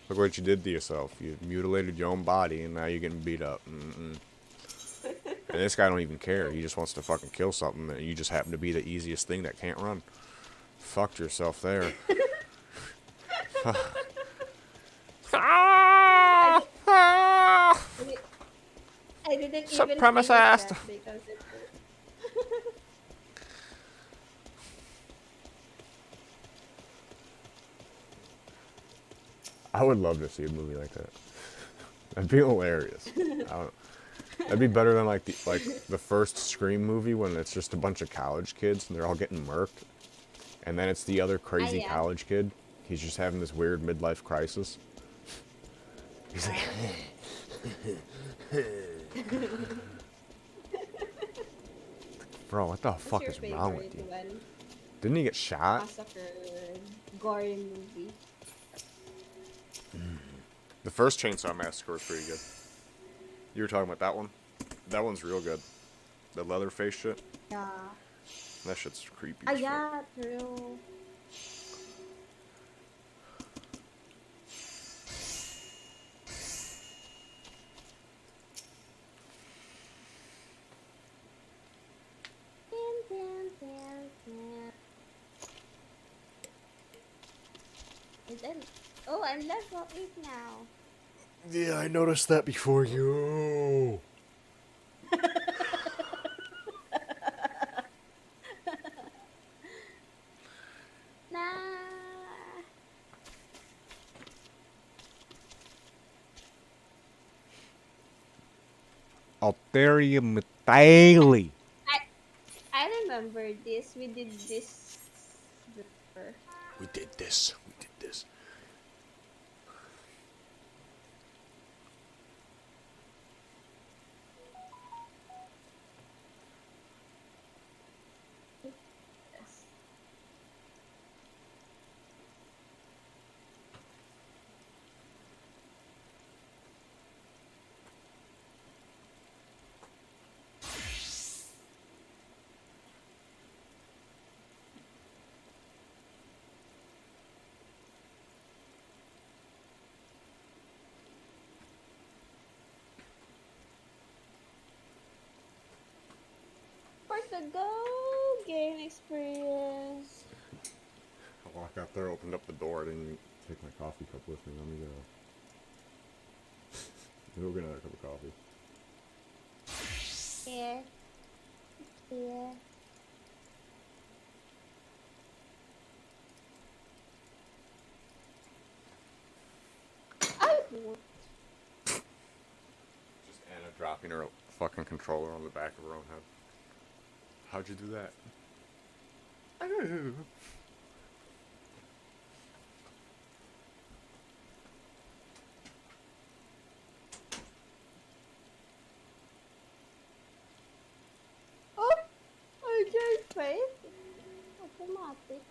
Look what you did to yourself. You mutilated your own body, and now you're getting beat up. Mm-mm. And this guy don't even care. He just wants to fucking kill something, and you just happen to be the easiest thing that can't run. Fucked yourself there. I Ah! did. Ah! I, did, I didn't even finish Supremacist. that because it. I would love to see a movie like that. That'd be hilarious. I don't, that'd be better than like the first Scream movie when it's just a bunch of college kids and they're all getting murked, and then it's the other Ah, crazy yeah. college kid. He's just having this weird midlife crisis. He's like, bro, what the What's fuck your is wrong with favorite you? one? Didn't he get shot? Massacre, gory movie. The first Chainsaw Massacre was pretty good. You were talking about that one? That one's real good. The Leatherface shit. Yeah. That shit's creepy Ah, as fuck. yeah, true. And then, oh, I'm level 8 now. Yeah, I noticed that before you. Nah. Alterium Daily. I I remember this. We did this before. We did this. We did this. Yes. to go. Gain experience. I walk out there, opened up the door, I didn't even take my coffee cup with me. Let me go get another cup of coffee. Here. Here. I would. Just Anna dropping her fucking controller on the back of her own head. How'd you do that? I don't know. Oh! I can't faith. Automatic.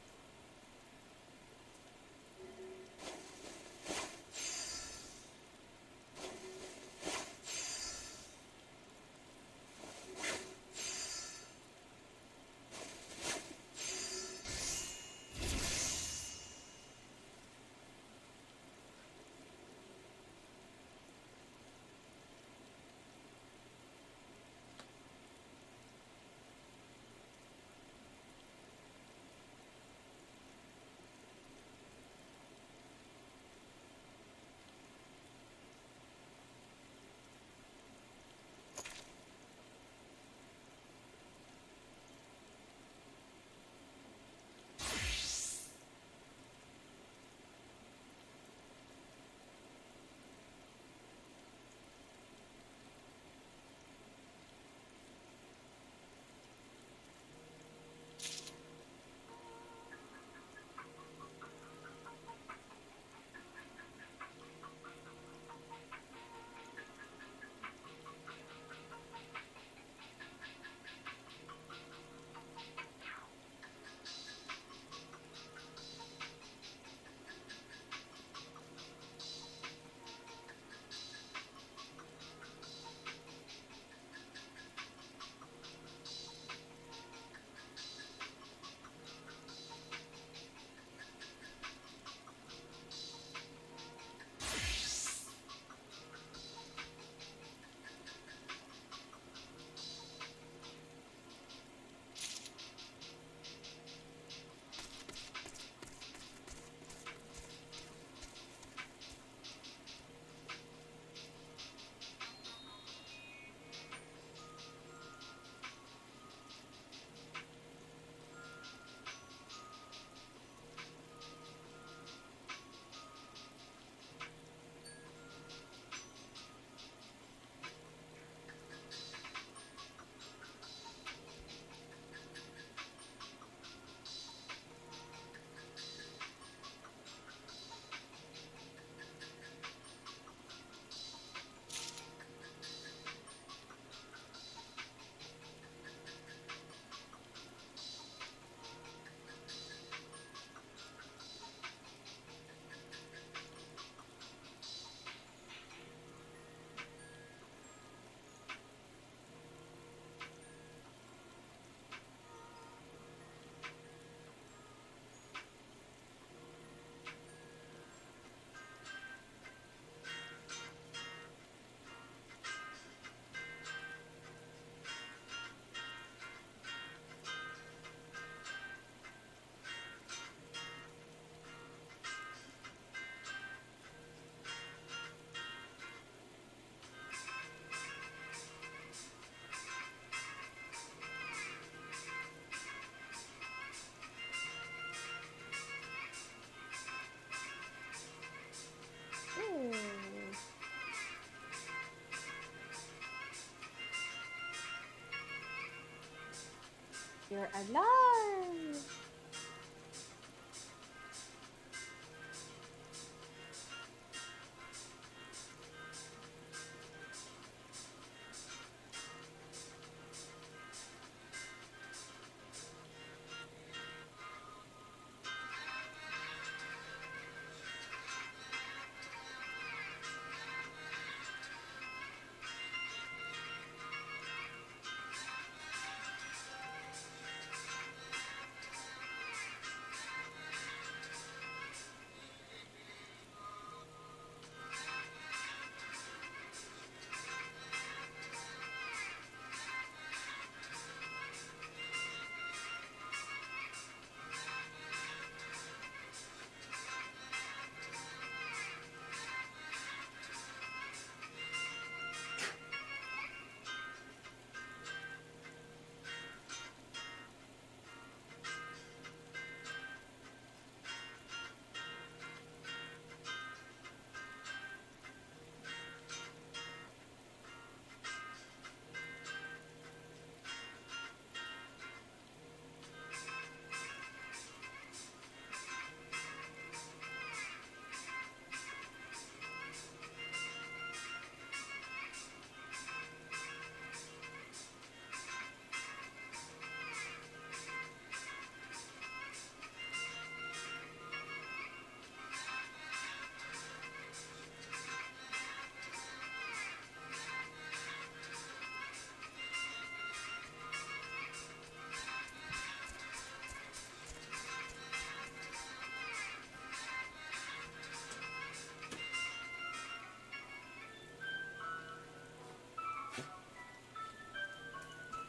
You're alive!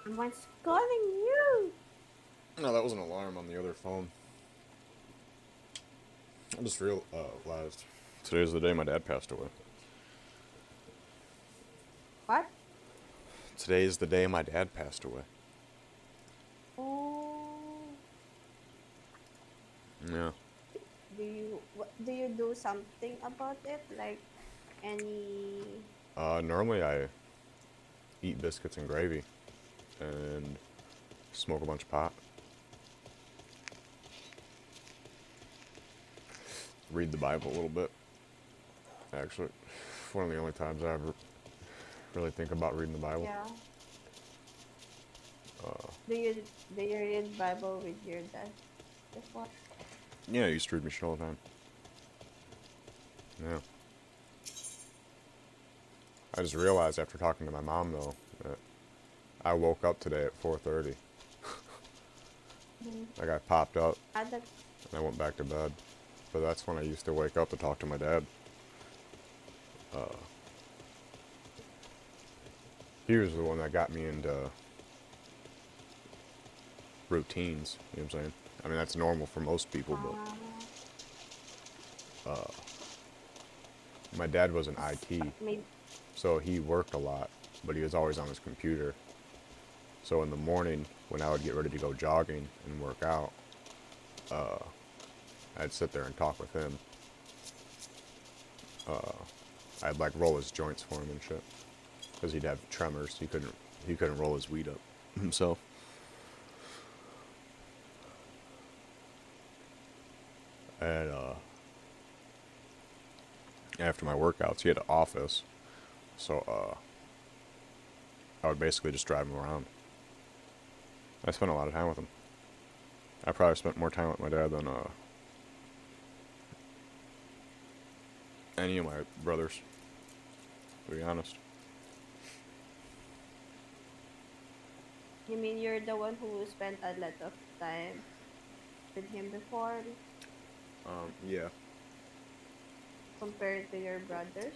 Someone's calling you. No, that was an alarm on the other phone. I just realized today's the day my dad passed away. What? Today is the day my dad passed away. Oh. Yeah. Do you do something about it? Like any? Normally I eat biscuits and gravy and smoke a bunch of pot. Read the Bible a little bit. Actually, one of the only times I ever really think about reading the Bible. Yeah. Do you read Bible with your dad before? Yeah, I used to read Michelle all the time. Yeah. I just realized after talking to my mom though that I woke up today at 4:30. Mm-hmm. Like I popped up That and I went back to bed. But that's when I used to wake up to talk to my dad. He was the one that got me into routines, you know what I'm saying? I mean, that's normal for most people, but my dad was in IT, maybe. so he worked a lot, but he was always on his computer. So in the morning, when I would get ready to go jogging and work out, I'd sit there and talk with him. I'd like roll his joints for him and shit, because he'd have tremors. He couldn't roll his weed up himself. And after my workouts, he had an office, so I would basically just drive him around. I spent a lot of time with him. I probably spent more time with my dad than any of my brothers, to be honest. You mean you're the one who spent a lot of time with him before Yeah. compared to your brothers?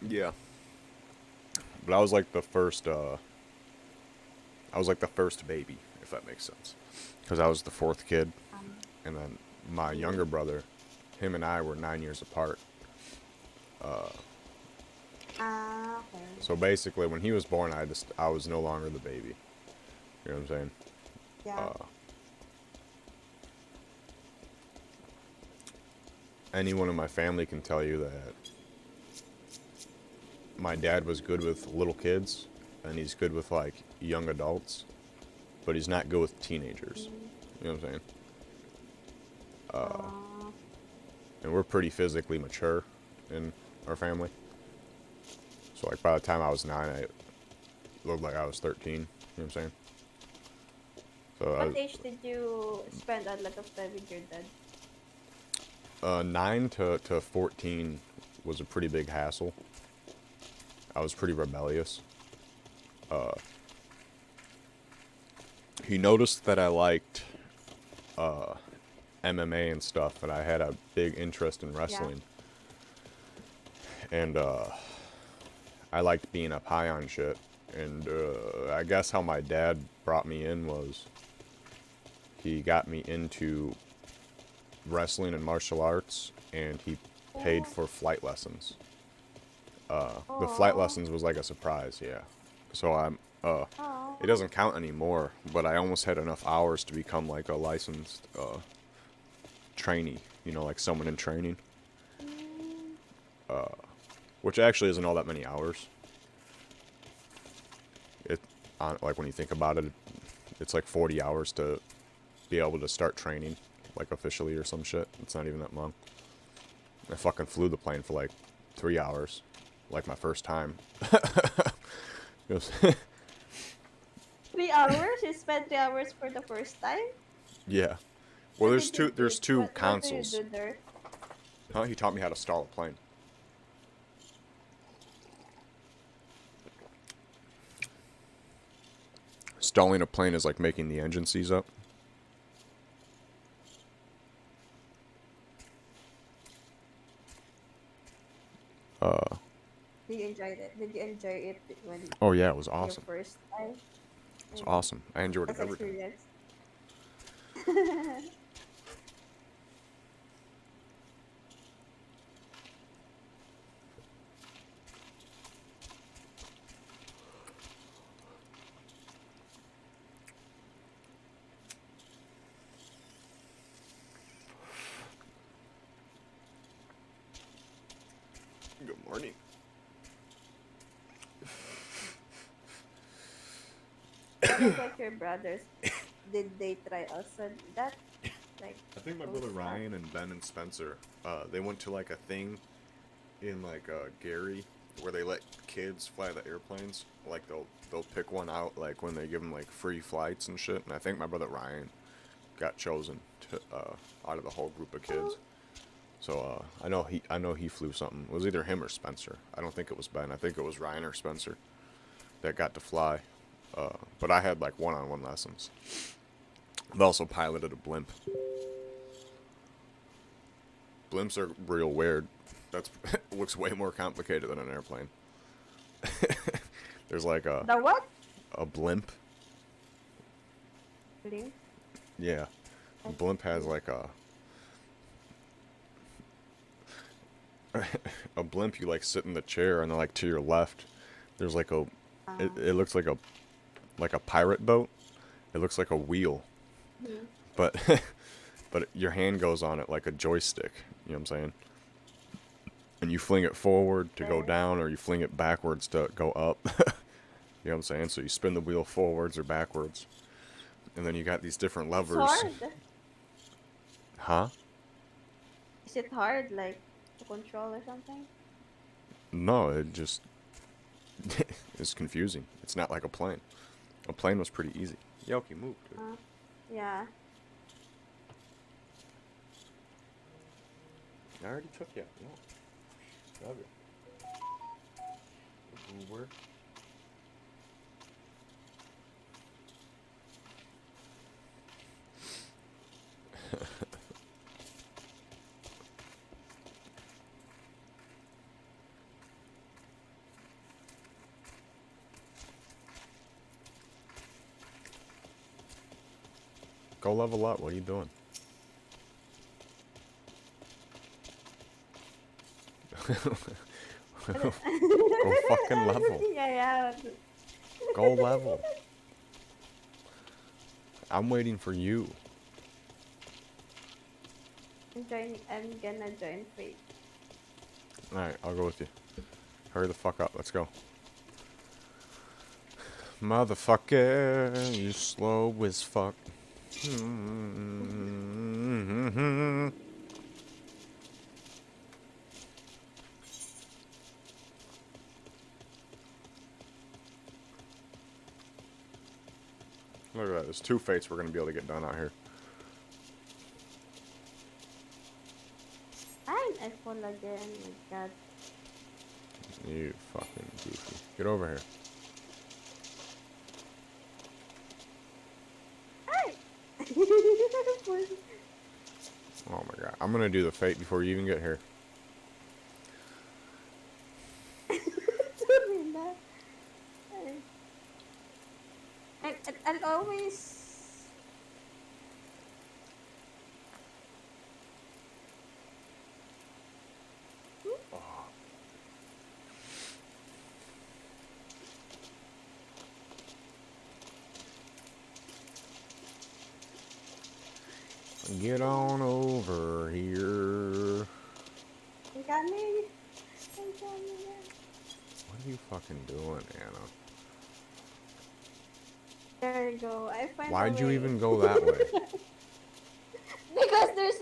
Yeah. But I was like the first, baby, if that makes sense. Because I was the fourth kid, and then my younger brother, him and I were 9 years apart. Okay. So basically, when he was born, I was no longer the baby. You know what I'm saying? Yeah. Anyone in my family can tell you that my dad was good with little kids, and he's good with like young adults, but he's not good with teenagers. You know what I'm saying? And we're pretty physically mature in our family. So like by the time I was 9, I looked like I was 13. You know what I'm saying? So What age did you spend a lot of time with your dad? 9 to 14 was a pretty big hassle. I was pretty rebellious. He noticed that I liked MMA and stuff, and I had a big interest in wrestling. And I liked being up high on shit. And I guess how my dad brought me in was he got me into wrestling and martial arts, and he paid for flight lessons. The flight lessons was like a surprise, yeah. So it doesn't count anymore, but I almost had enough hours to become like a licensed trainee, you know, like someone in training. Which actually isn't all that many hours. Like when you think about it, it's like 40 hours to be able to start training, like officially or some shit. It's not even that long. I fucking flew the plane for like 3 hours, like my first time. 3 hours? You spent 3 hours for the first time? Yeah. Well, What did you there's do? two What do you consoles. do there? Huh? He taught me how to stall a plane. Stalling a plane is like making the engine seize up. Did you enjoy it? Did you enjoy it when Oh yeah, it was your awesome. first time? It's awesome. I enjoyed it As every time. experience. Good morning. What about your brothers? Did they try also that? Like I think my those brother stuff? Ryan and Ben and Spencer, they went to like a thing in like Gary where they let kids fly the airplanes. Like they'll pick one out like when they give them like free flights and shit. And I think my brother Ryan got chosen to out of the whole group of kids. Oh, So I know he flew something. It was either him or Spencer. I don't think it was Ben. I think it was Ryan or Spencer that got to fly. But I had like one-on-one lessons. I've also piloted a blimp. Blimps are real weird. That's looks way more complicated than an airplane. There's like the what? a blimp. Blink. Yeah, a blimp has like a blimp. You like sit in the chair and then like to your left, there's like a. It looks like a pirate boat. It looks like a wheel, Mhm. but but your hand goes on it like a joystick. You know what I'm saying? And you fling it forward to go Okay. down, or you fling it backwards to go up. You know what I'm saying? So you spin the wheel forwards or backwards, and then you got these different It's levers. hard. Huh? Is it hard, like to control or something? No, it just is confusing. It's not like a plane. A plane was pretty easy. Yoki, move, dude. Yeah. I already took you. No. Love you. Where? Go level up. What are you doing? Go fucking level. Yeah, yeah. Go level. I'm waiting for you. I'm gonna join Fate. Alright, I'll go with you. Hurry the fuck up. Let's go. Motherfucker, you slow as fuck. Look at that. There's 2 fates we're going to be able to get done out here. I fall again. My God. You fucking goofy. Get over here. Oh my god. I'm going to do the fate before you even get here. I'll always. Get on over here. I'm coming. I'm coming. What are you fucking doing, Anna? There you go. I find Why'd a you way. even go that way? Because there's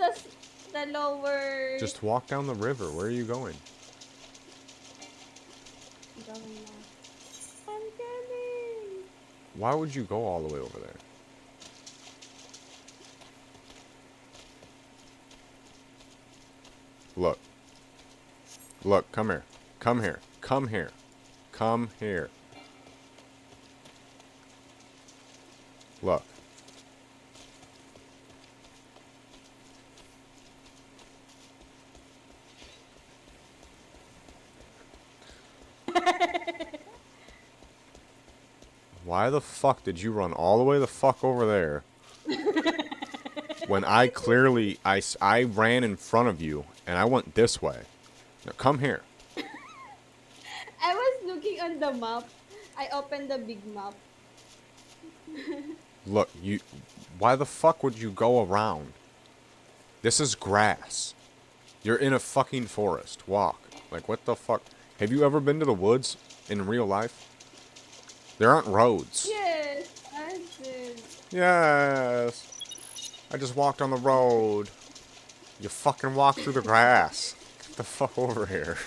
the lower. Just walk down the river. Where are you going? Going now. I'm coming. Why would you go all the way over there? Look. Look, come here. Come here. Come here. Come here. Look. Why the fuck did you run all the way the fuck over there? When I clearly, I ran in front of you, and I went this way. Now come here. I was looking on the map. I opened the big map. Look, why the fuck would you go around? This is grass. You're in a fucking forest. Walk. Like, what the fuck? Have you ever been to the woods in real life? There aren't roads. Yes, I did. Yes. I just walked on the road. You fucking walked through the grass. Get the fuck over here.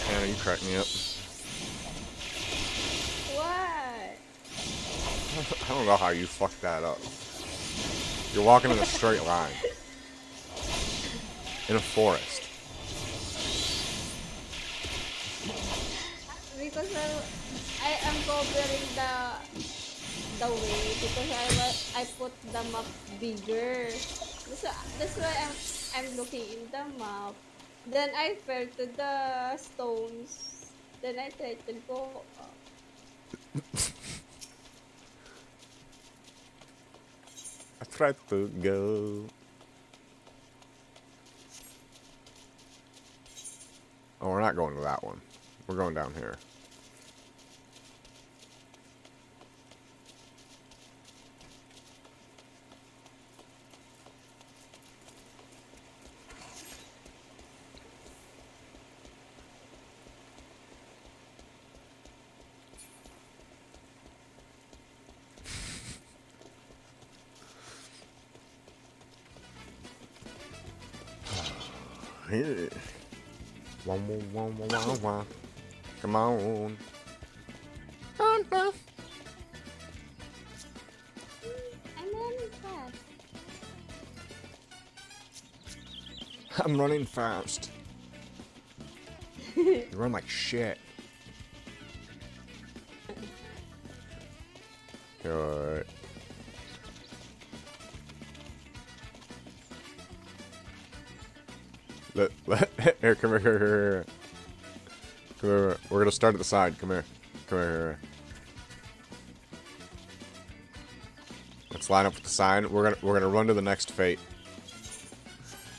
Hannah, you crack me up. What? I don't know how you fucked that up. You're walking in a straight line. In a forest. Because I am covering the way because I put the map bigger. That's why I'm looking in the map. Then I fell to the stones. Then I tried to go up. I tried to go. Oh, we're not going to that one. We're going down here. Here. Wah, wah, wah, wah, wah, wah. Come on. I'm running fast. I'm running fast. You run like shit. Alright. Here, come here. Come here. We're gonna start at the side. Come here. Come here. Let's line up with the sign. We're gonna run to the next fate.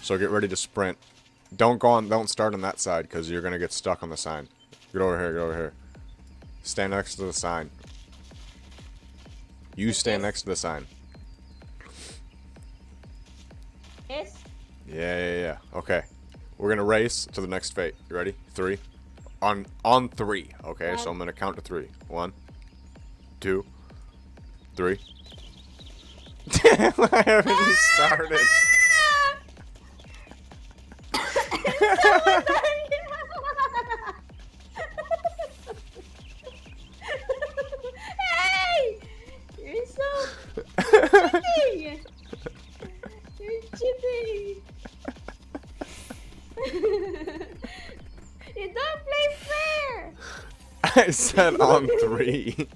So get ready to sprint. Don't start on that side because you're gonna get stuck on the sign. Get over here. Get over here. Stand next to the sign. You stand next to the sign. Yes. Yeah. Okay. We're gonna race to the next fate. You ready? 3. On 3. Okay, so I'm gonna count to 3. 1, 2, 3. Damn, I haven't even started. Hey! You're so cheating! You're cheating! You don't play fair! I said on 3.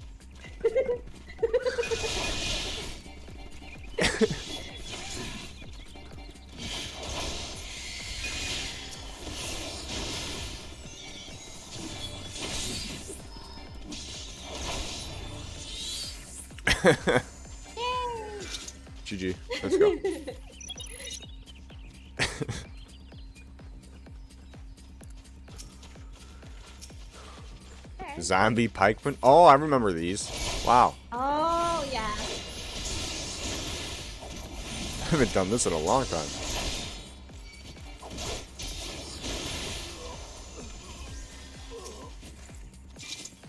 GG. Let's go. Zombie pikemen? Oh, I remember these. Wow. Oh, yeah. I haven't done this in a long time.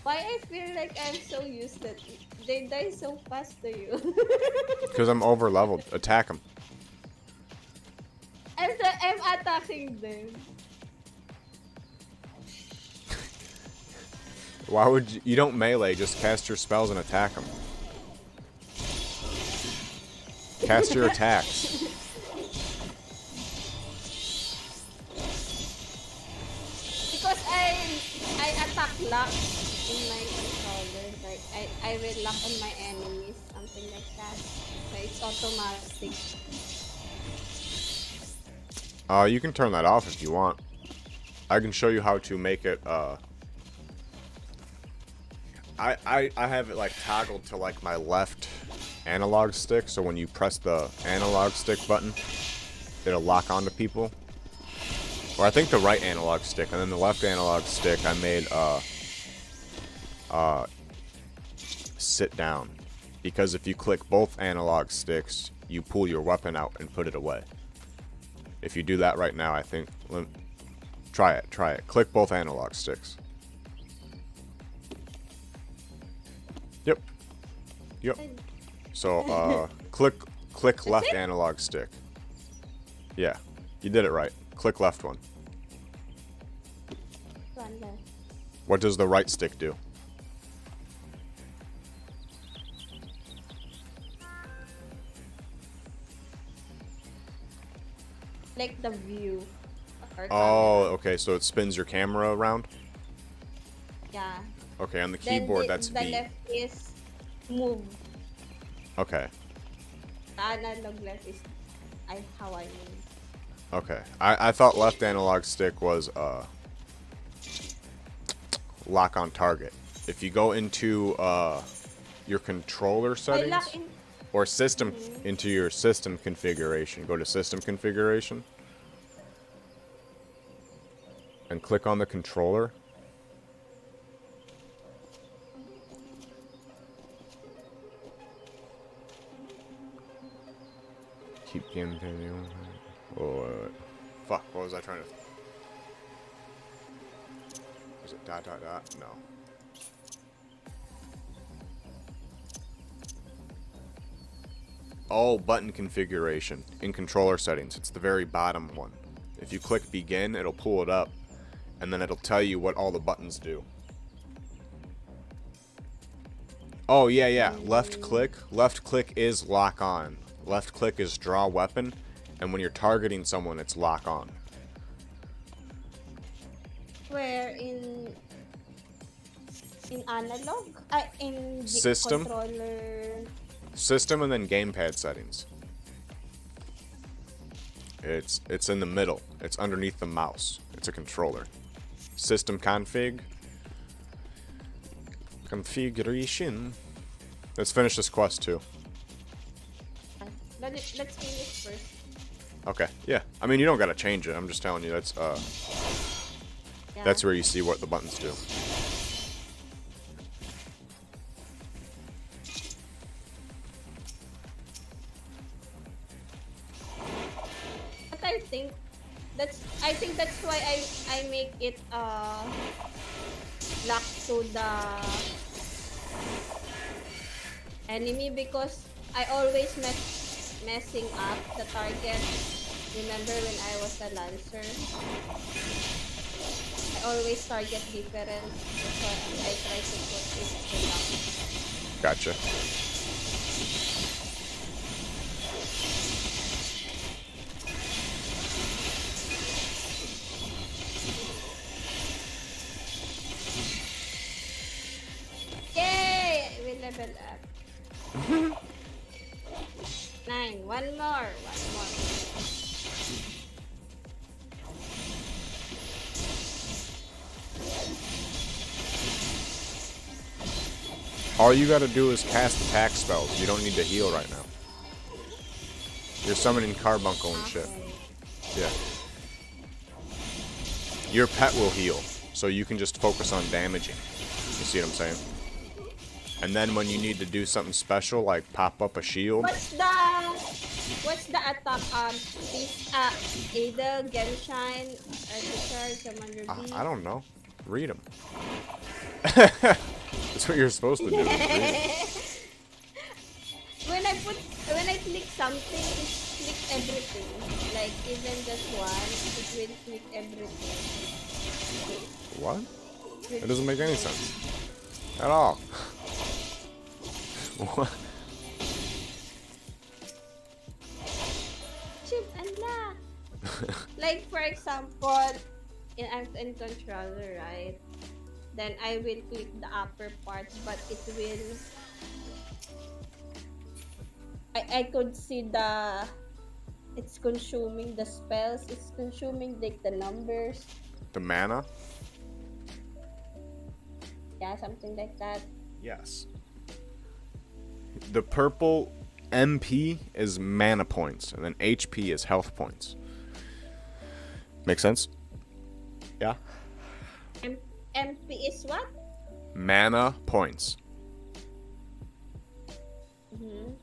Why I feel like I'm so useless. They die so fast to you. Because I'm over leveled. Attack them. I'm attacking them. Why would you don't melee, just cast your spells and attack them. Cast your attacks. Because I attack lock in my controller. Like I will lock on my enemies, something like that. So it's automatic. You can turn that off if you want. I can show you how to make it, I have it like toggled to like my left analog stick, so when you press the analog stick button, it'll lock onto people. Or I think the right analog stick, and then the left analog stick I made sit down. Because if you click both analog sticks, you pull your weapon out and put it away. If you do that right now, I think, try it. Click both analog sticks. Yep. So, click left analog stick. Yeah, you did it right. Click left one. What does the right stick do? Like the view. Oh, okay, so it spins your camera around? Yeah. Okay, on the keyboard, that's the V. left is move. Okay. The analog left is how I move. Okay. I thought left analog stick was lock on target. If you go into your controller settings or system into your system configuration, go to system configuration and click on the controller. Keep continuing. Oh, fuck, what was I trying to... Was it dot? No. Oh, button configuration. In controller settings, it's the very bottom one. If you click begin, it'll pull it up, and then it'll tell you what all the buttons do. Oh, yeah. Left click is lock on. Left click is draw weapon, and when you're targeting someone, it's lock on. Where in analog? In System. Controller. System and then gamepad settings. It's in the middle. It's underneath the mouse. It's a controller. System config. Configuration. Let's finish this quest too. Let's finish first. Okay, yeah. I mean, you don't gotta change it. I'm just telling you that's Yeah. that's where you see what the buttons do. But I think that's why I make it lock to the enemy, because I always messing up the target. Remember when I was a lancer? I always target different. That's why I try to put it to lock. Gotcha. Yay! We level up. 9. One more. All you gotta do is cast attack spells. You don't need to heal right now. You're summoning carbuncle and shit. Yeah. Your pet will heal, so you can just focus on damaging. You see what I'm saying? And then when you need to do something special, like pop up a shield. What's the attack? Ada, Genshin, Artichar, Commander B. I don't know. Read them. That's what you're supposed to do. Is read 'em. When I click something, it clicks everything. Like even just one, it will click everything. What? It doesn't make any sense. At all. What? Like for example, in controller, right? Then I will click the upper parts, but it will. I could see the. It's consuming the spells. It's consuming like the numbers. The mana? Yeah, something like that. Yes. The purple MP is mana points, and then HP is health points. Make sense? Yeah. M- MP is what? Mana points. Mm-hmm.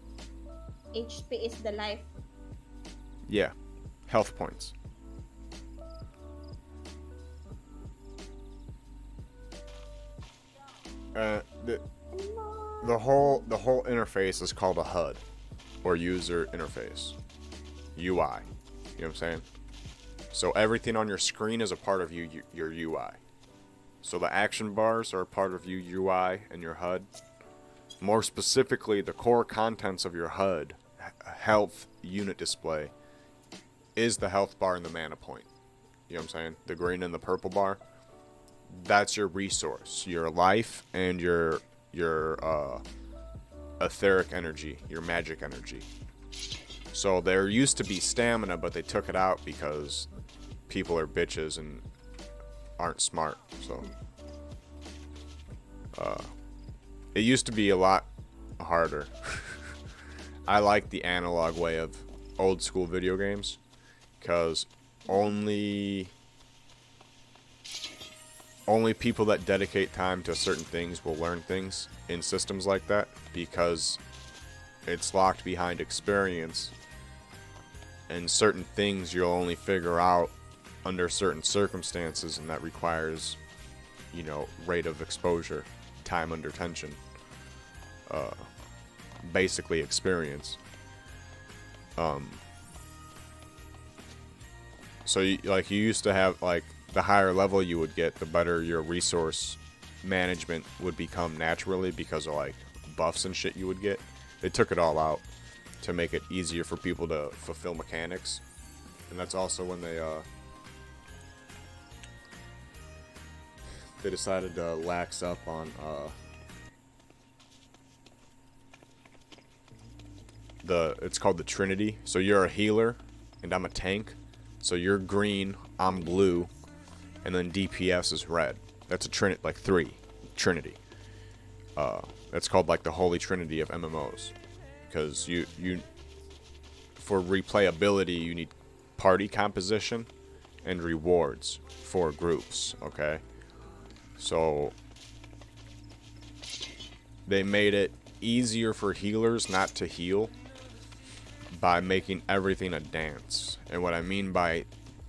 HP is the life. Yeah. Health points. The whole interface is called a HUD, or user interface. UI. You know what I'm saying? So everything on your screen is a part of your UI. So the action bars are a part of your UI and your HUD. More specifically, the core contents of your HUD, health unit display, is the health bar and the mana point. You know what I'm saying? The green and the purple bar. That's your resource, your life and your etheric energy, your magic energy. So there used to be stamina, but they took it out because people are bitches and aren't smart. So it used to be a lot harder. I like the analog way of old school video games because only people that dedicate time to certain things will learn things in systems like that, because it's locked behind experience, and certain things you'll only figure out under certain circumstances, and that requires, you know, rate of exposure, time under tension, basically experience. So you used to have, like, the higher level you would get, the better your resource management would become naturally because of, like, buffs and shit you would get. They took it all out to make it easier for people to fulfill mechanics. And that's also when they decided to lax up on it's called the Trinity. So you're a healer and I'm a tank. So you're green, I'm blue, and then DPS is red. That's a Trinity, like 3 Trinity. That's called like the Holy Trinity of MMOs, because you for replayability you need party composition and rewards for groups. Okay, so they made it easier for healers not to heal by making everything a dance. And what I mean by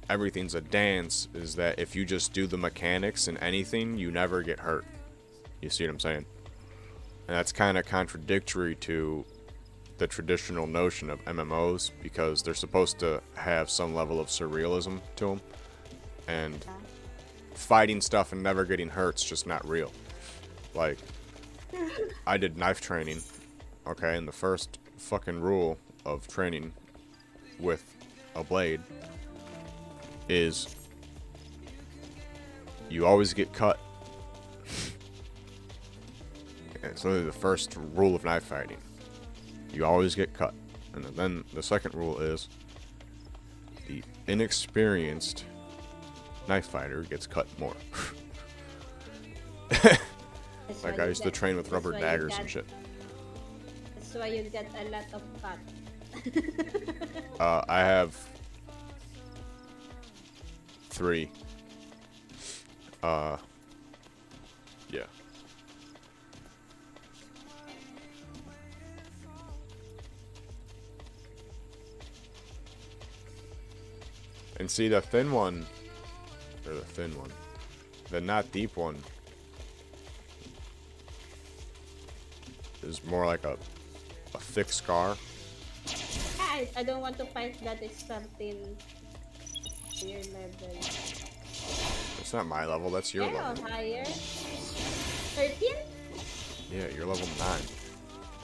everything's a dance is that if you just do the mechanics in anything, you never get hurt. You see what I'm saying? And that's kind of contradictory to the traditional notion of MMOs, because they're supposed to have some level of surrealism to them. And fighting stuff and never getting hurt's just not real. Like, I did knife training, okay, and the first fucking rule of training with a blade is you always get cut. It's literally the first rule of knife fighting. You always get cut. And then the second rule is the inexperienced knife fighter gets cut more. Like, I used to train with rubber daggers and shit. That's why you get a lot of cut. I have 3. Yeah. And see, the thin one, or the not deep one, is more like a thick scar. I don't want to fight that. It's something your level. It's not my level, that's your level. Higher. 13? Yeah, you're level 9.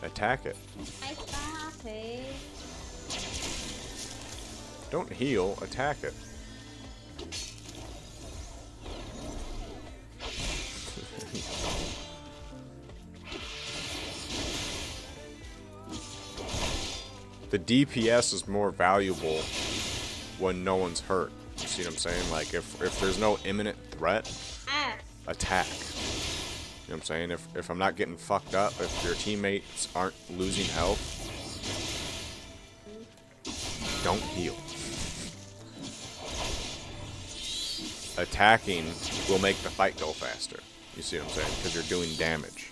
Attack it. Okay. Don't heal, attack it. The DPS is more valuable when no one's hurt. You see what I'm saying? Like, if there's no imminent threat, attack. You know what I'm saying? If I'm not getting fucked up, if your teammates aren't losing health, don't heal. Attacking will make the fight go faster. You see what I'm saying? Because you're doing damage.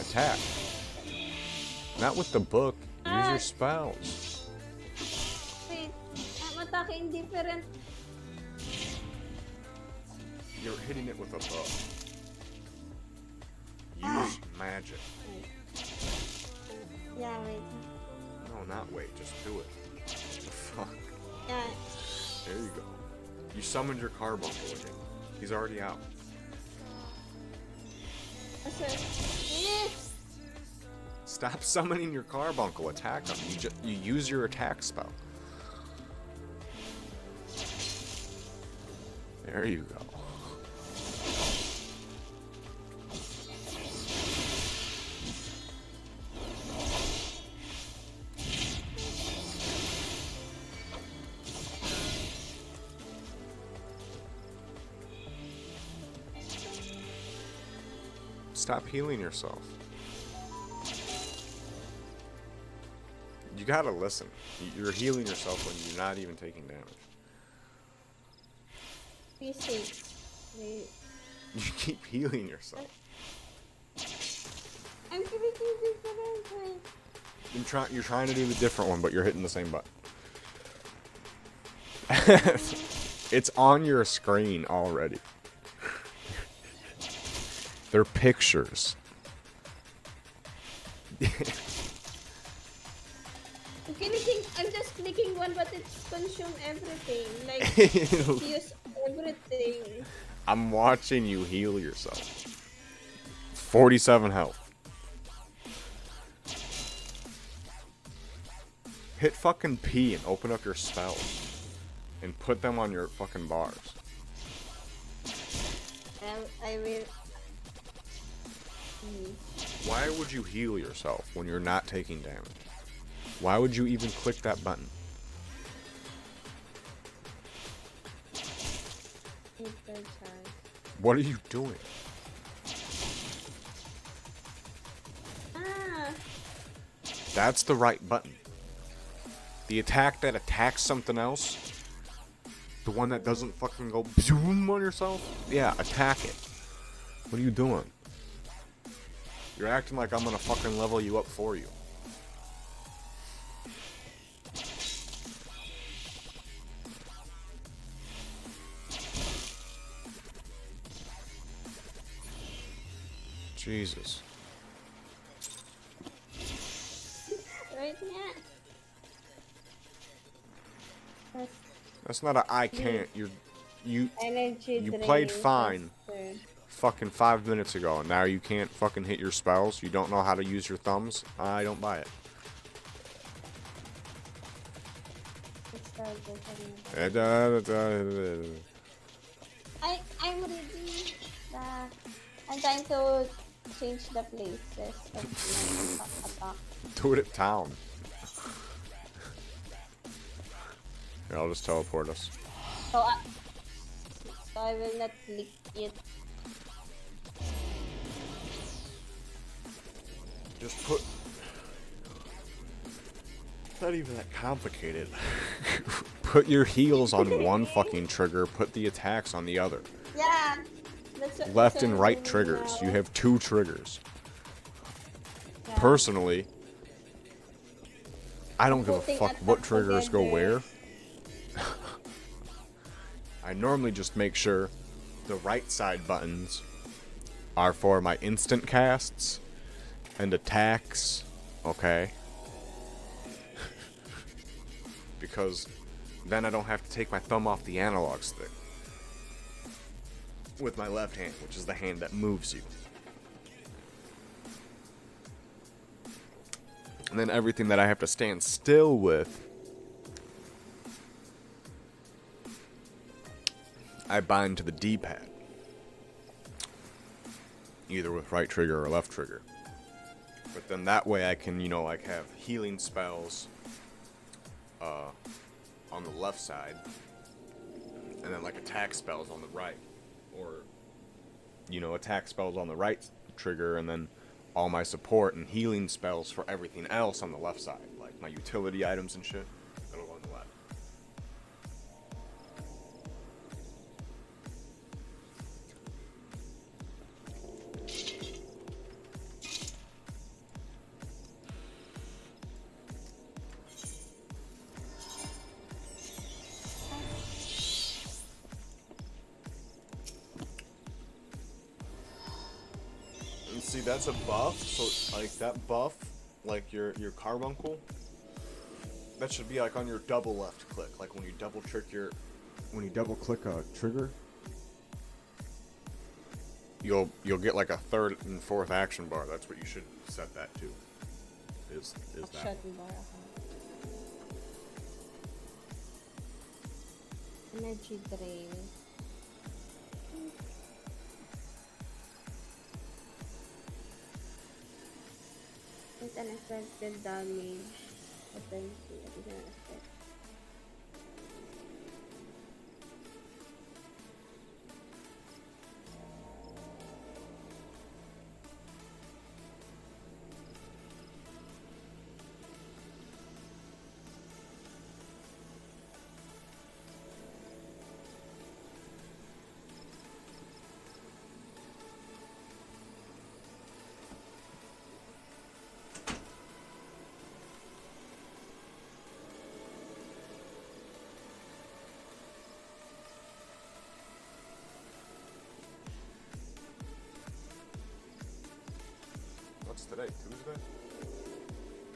Attack. Not with the book. Use your spells. Wait, I'm attacking different. You're hitting it with a bow. Use magic. Yeah, wait. No, not wait. Just do it. What the fuck? Yeah. There you go. You summoned your carbuncle again. He's already out. Stop summoning your carbuncle. Attack him. You use your attack spell. There you go. Stop healing yourself. You gotta listen. You're healing yourself when you're not even taking damage. Wait. You keep healing yourself. I'm clicking different. You're trying to do the different one, but you're hitting the same button. It's on your screen already. They're pictures. I'm just clicking one, but it's consume everything. Like, use everything. I'm watching you heal yourself. 47 health. Hit fucking P and open up your spells. And put them on your fucking bars. I will. Why would you heal yourself when you're not taking damage? Why would you even click that button? What are you doing? That's the right button. The attack that attacks something else, the one that doesn't fucking go zoom on yourself, yeah, attack it. What are you doing? You're acting like I'm gonna fucking level you up for you. Jesus. Right now. That's not a I can't. You Energy played fine fucking 5 minutes ago, and now you can't fucking hit your spells. You don't know how to use your thumbs. I don't buy it. I'm ready. I'm trying to change the places of my attack. Do it at town. Here, I'll just teleport us. So I will not click it. Just put... It's not even that complicated. Put your heals on one fucking trigger, put the attacks on the other. Yeah. Left and right triggers. You have 2 triggers. Yeah. Personally, I don't give a fuck what triggers go where. I normally just make sure the right side buttons are for my instant casts and attacks, okay? Because then I don't have to take my thumb off the analog stick with my left hand, which is the hand that moves you. And then everything that I have to stand still with, I bind to the D-pad. Either with right trigger or left trigger. But then that way I can, like have healing spells on the left side. And then like attack spells on the right. Or, attack spells on the right trigger and then all my support and healing spells for everything else on the left side. Like my utility items and shit. That'll go on the left. See, that's a buff, so like that buff, like your carbuncle, that should be like on your double left click, like when you double click a trigger, you'll get like a third and fourth action bar. That's what you should set that to. Is that? Action bar. Energy drain. With unexpected damage potential. What's today? Tuesday?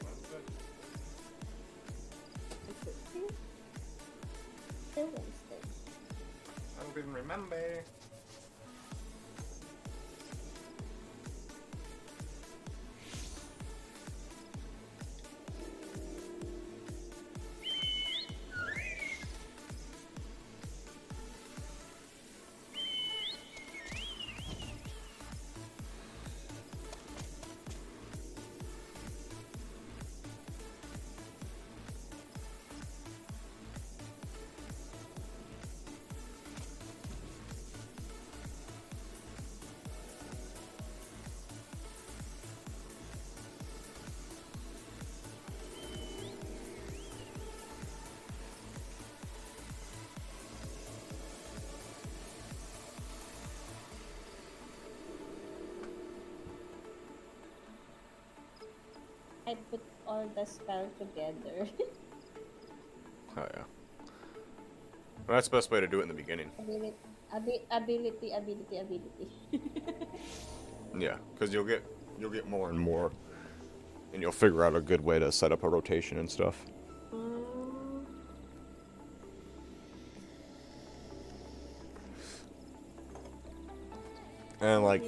Wednesday? Still Wednesday. I don't even remember. I put all the spell together. Oh yeah. Well, that's the best way to do it in the beginning. Ability. Yeah, because you'll get more and more, and you'll figure out a good way to set up a rotation and stuff. And like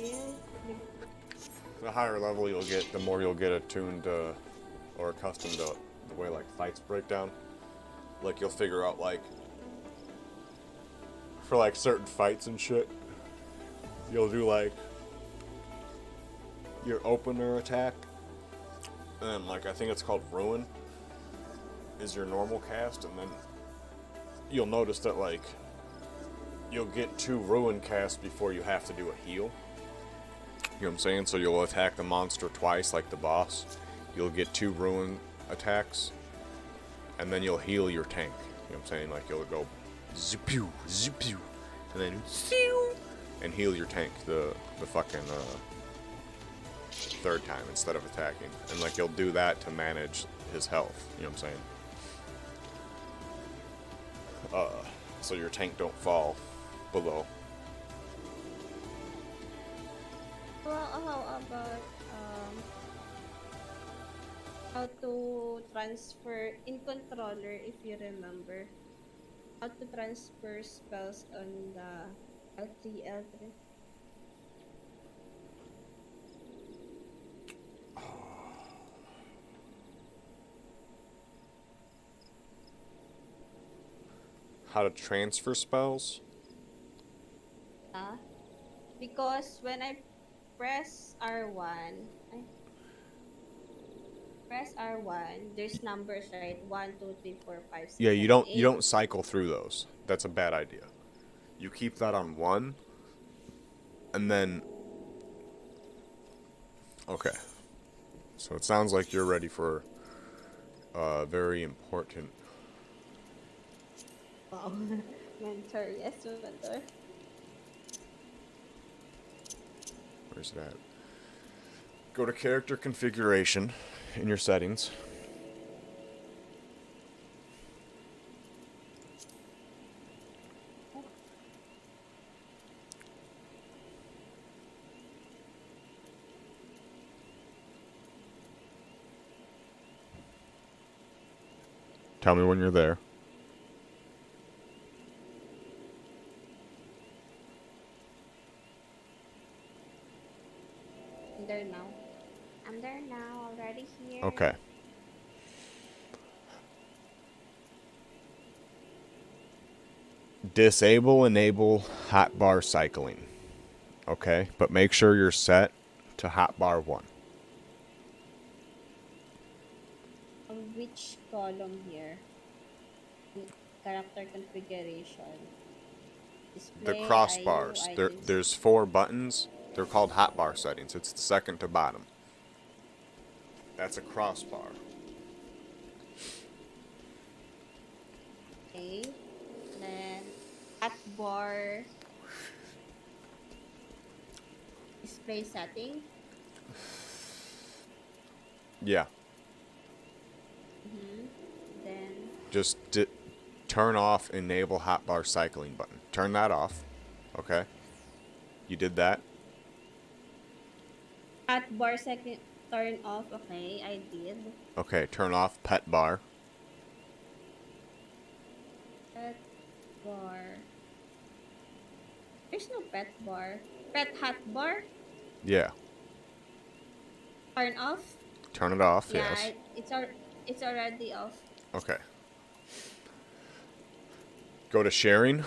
the higher level you'll get, the more you'll get attuned or accustomed to the way like fights break down. Like you'll figure out like for like certain fights and shit, you'll do like your opener attack, and like I think it's called Ruin is your normal cast, and then you'll notice that like you'll get 2 Ruin casts before you have to do a heal. You know what I'm saying? So you'll attack the monster twice like the boss. You'll get 2 Ruin attacks, and then you'll heal your tank. You know what I'm saying? Like you'll go zip-pew, zip-pew, and then and heal your tank the fucking third time instead of attacking. And like you'll do that to manage his health. You know what I'm saying? So your tank don't fall below. Well, how about how to transfer in controller, if you remember, how to transfer spells on the L3, L3? how to transfer spells? Uh, because when I press R1, I press R1, there's numbers, right? 1, 2, 3, 4, 5, Yeah, 6, 7, you 8. don't cycle through those. That's a bad idea. You keep that on 1, and then okay. So it sounds like you're ready for very important. Wow. Mentor, yes, mentor. Where's that? Go to character configuration in your settings. Tell me when you're there. I'm there now. I'm there now, already here. Okay. Disable enable hotbar cycling. Okay, but make sure you're set to hotbar 1. On which column here? Character configuration. The Display, IU, crossbars. items. There's 4 buttons. They're called hotbar settings. It's the second to bottom. That's a crossbar. Okay. Then, at bar, display setting. Yeah. Then, Just turn off enable hotbar cycling button. Turn that off. Okay. You did that. at bar second, turn off. Okay, I did. Okay, turn off pet bar. Pet bar. There's no pet bar. Pet hot bar? Yeah. Turn off? Turn it off, Yeah, yes. it's already off. Okay. Go to sharing.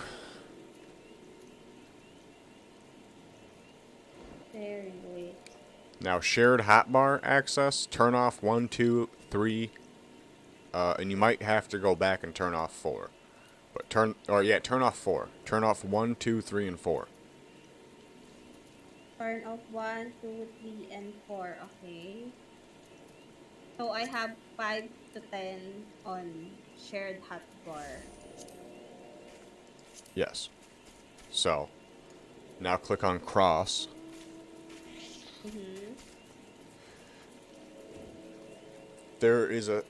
There, wait. Now shared hotbar access, turn off 1, 2, 3, and you might have to go back and turn off 4. But turn off 4. Turn off 1, 2, 3, and 4. Turn off 1, 2, 3, and 4. Okay. So I have 5 to 10 on shared hotbar. Yes. So, now click on cross. There is a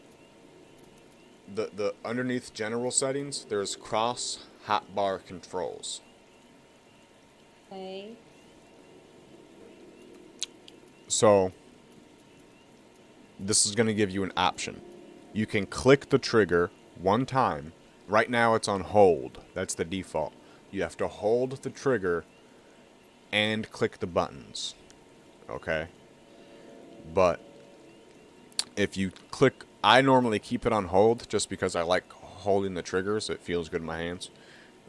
the underneath general settings, there's cross hotbar controls. Okay. So, this is going to give you an option. You can click the trigger one time. Right now it's on hold. That's the default. You have to hold the trigger and click the buttons. Okay? But if you click, I normally keep it on hold just because I like holding the triggers. It feels good in my hands.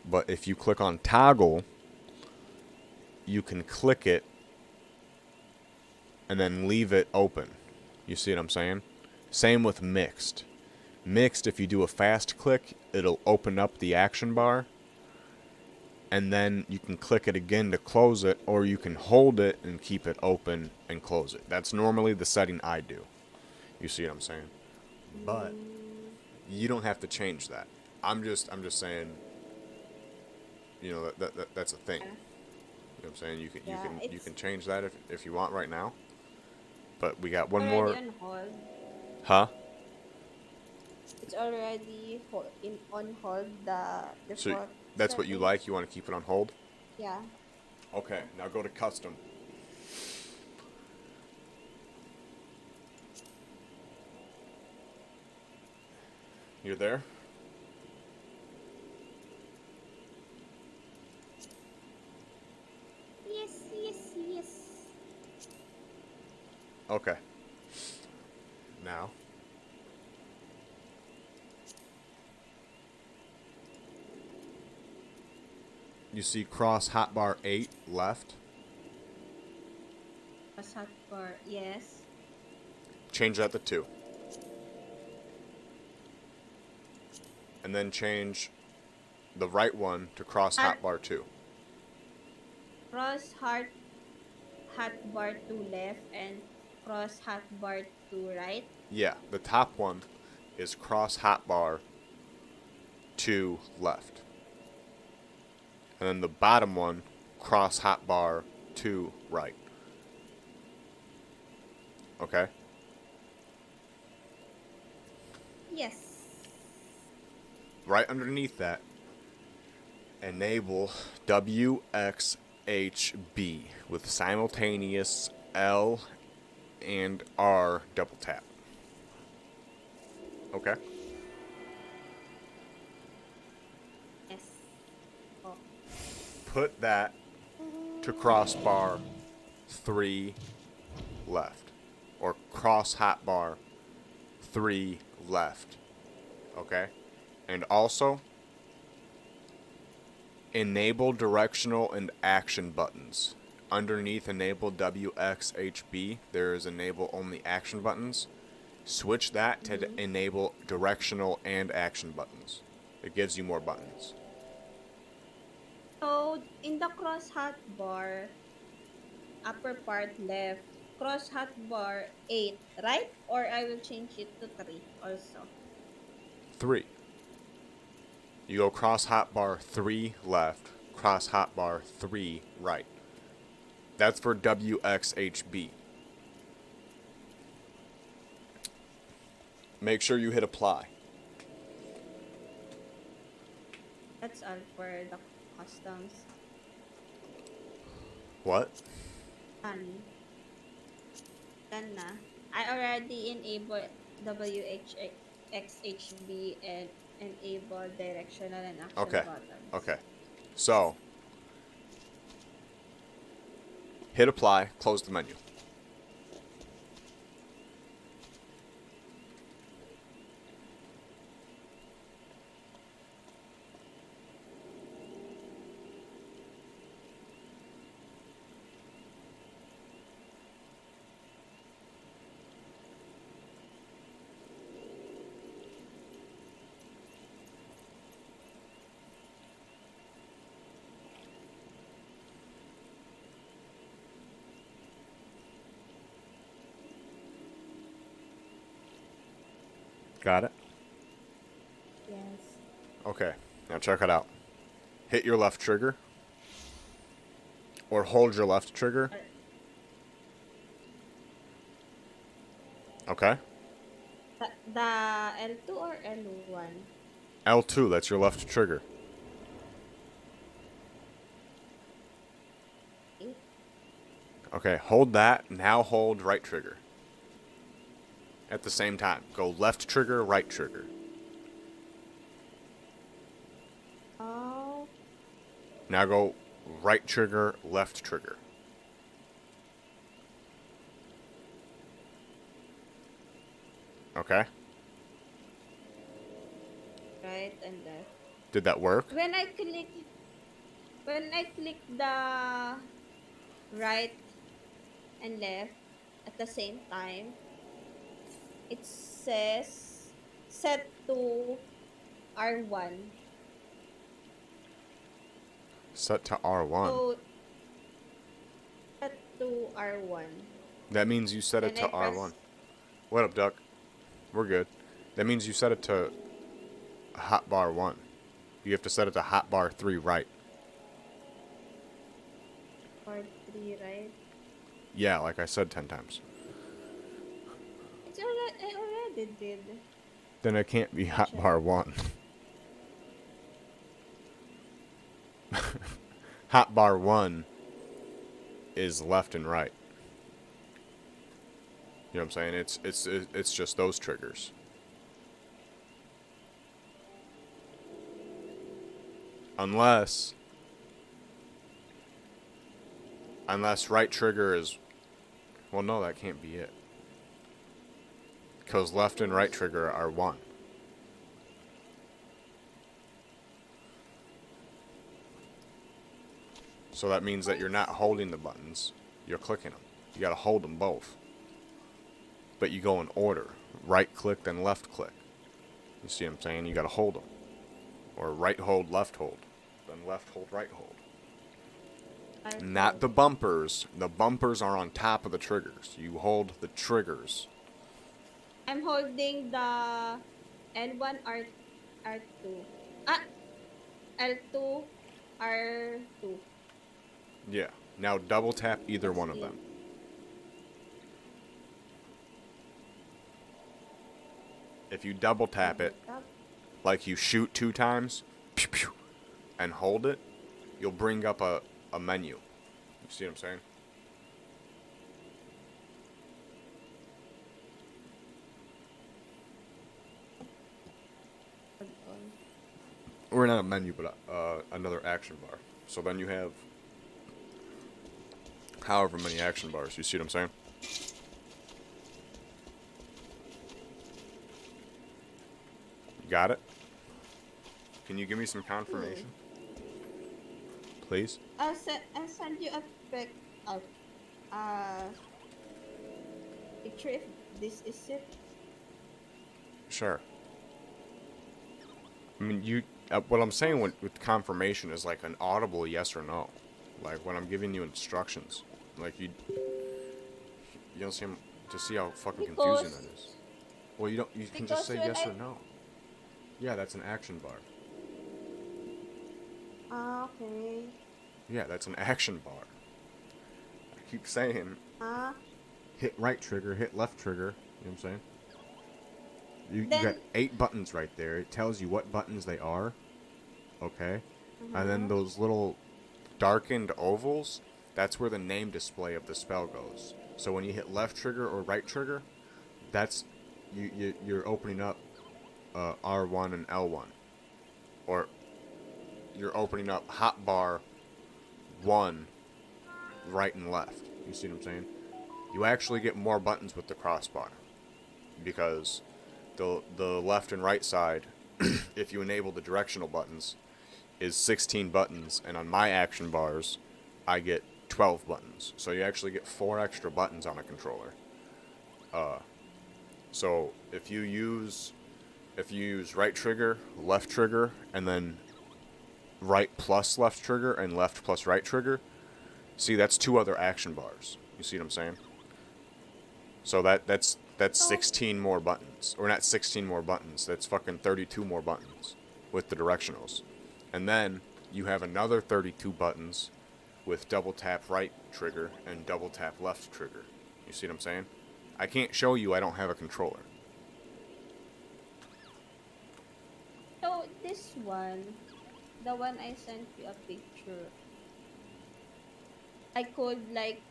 But if you click on toggle, you can click it and then leave it open. You see what I'm saying? Same with mixed. Mixed, if you do a fast click, it'll open up the action bar. And then you can click it again to close it, or you can hold it and keep it open and close it. That's normally the setting I do. You see what I'm saying? But you don't have to change that. I'm just saying, you know, that's a thing. You know what I'm saying? You can change that if you want right now. But we got one more. On hold. Huh? It's already on hold, the So default that's what you setting. like? You want to keep it on hold? Yeah. Okay, now go to custom. You're there? Yes. Okay. Now. You see cross hotbar 8 left. Cross hotbar, yes. Change that to 2. And then change the right one to cross Heart, hotbar 2. cross hotbar to left and cross hotbar to right. Yeah, the top one is cross hotbar 2 left. And then the bottom one, cross hotbar 2 right. Okay? Yes. Right underneath that, enable WXHB with simultaneous L and R double tap. Okay? Yes. Oh. Put that to crossbar 3 left. Or cross hotbar 3 left. Okay? And also, enable directional and action buttons. Underneath enable WXHB, there is enable only action buttons. Switch that to enable directional and action buttons. It gives you more buttons. So in the cross hotbar, upper part left, cross hotbar 8, right? Or I will change it to 3 also. 3. You go cross hotbar 3 left, cross hotbar 3 right. That's for WXHB. Make sure you hit apply. That's all for the customs. What? Done na. I already enabled WHXHB and enable directional and action Okay. buttons. Okay. So, hit apply, close the menu. Got it? Yes. Okay. Now check it out. Hit your left trigger. Or hold your left trigger. Okay. The L2 or L1? L2, that's your left trigger. Okay. Okay, hold that. Now hold right trigger. At the same time. Go left trigger, right trigger. Oh, Now go right trigger, left trigger. Okay? right and left. Did that work? When I click the right and left at the same time, it says set to R1. Set to R1. So set to R1. That means you set it Then to I press R1. What up, Duck? We're good. That means you set it to hotbar 1. You have to set it to hotbar 3 right. R3, right? Yeah, like I said 10 times. I already did. Then it can't be hotbar 1. Hotbar 1 is left and right. You know what I'm saying? It's just those triggers. Unless right trigger is, well, no, that can't be it. Because left and right trigger are 1. So that means that you're not holding the buttons, you're clicking them. You gotta hold them both. But you go in order. Right click, then left click. You see what I'm saying? You gotta hold them. Or right hold, left hold. Then left hold, right hold. Not the bumpers. The bumpers are on top of the triggers. You hold the triggers. I'm holding the L1 R2. Ah, L2 R2. Yeah. Now double tap either That's one of it. them. If you double tap it, Tap. like you shoot 2 times, pew, pew, and hold it, you'll bring up a menu. You see what I'm saying? Hold on. Or not a menu, but another action bar. So then you have however many action bars. You see what I'm saying? You got it? Can you give me some confirmation? Please? I'll send you a uh, uh, picture if this is it. Sure. I mean, you. What I'm saying with confirmation is like an audible yes or no. Like when I'm giving you instructions. Like you don't seem to see how fucking confusing Because that is. Well, you don't. You can just because say when yes or no. Yeah, that's an action bar. okay. Yeah, that's an action bar. I keep saying Ah, hit right trigger, hit left trigger. You know what I'm saying? You got then 8 buttons right there. It tells you what buttons they are. Okay? And then uh-huh. those little darkened ovals, that's where the name display of the spell goes. So when you hit left trigger or right trigger, that's you're opening up R1 and L1. Or you're opening up hotbar 1 right and left. You see what I'm saying? You actually get more buttons with the crossbar because the left and right side, if you enable the directional buttons, is 16 buttons, and on my action bars, I get 12 buttons. So you actually get 4 extra buttons on a controller. So if you use right trigger, left trigger, and then right plus left trigger and left plus right trigger, see that's 2 other action bars. You see what I'm saying? So that's So 16 more buttons. Or not 16 more buttons. That's fucking 32 more buttons with the directionals. And then you have another 32 buttons with double tap right trigger and double tap left trigger. You see what I'm saying? I can't show you, I don't have a controller. so this one, the one I sent you a picture, I could like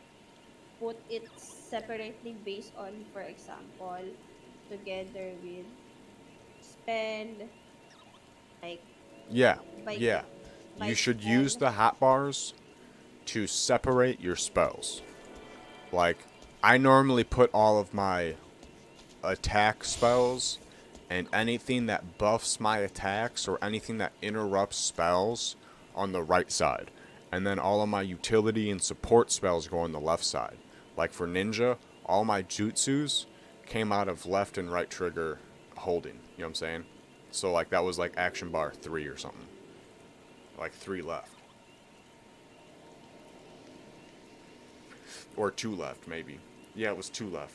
put it separately based on, for example, together with spend, like Yeah, by yeah. by You should use spend. the hotbars to separate your spells. Like, I normally put all of my attack spells and anything that buffs my attacks or anything that interrupts spells on the right side. And then all of my utility and support spells go on the left side. Like for ninja, all my jutsus came out of left and right trigger holding. You know what I'm saying? So like that was like action bar 3 or something. Like 3 left. Or 2 left maybe. Yeah, it was 2 left.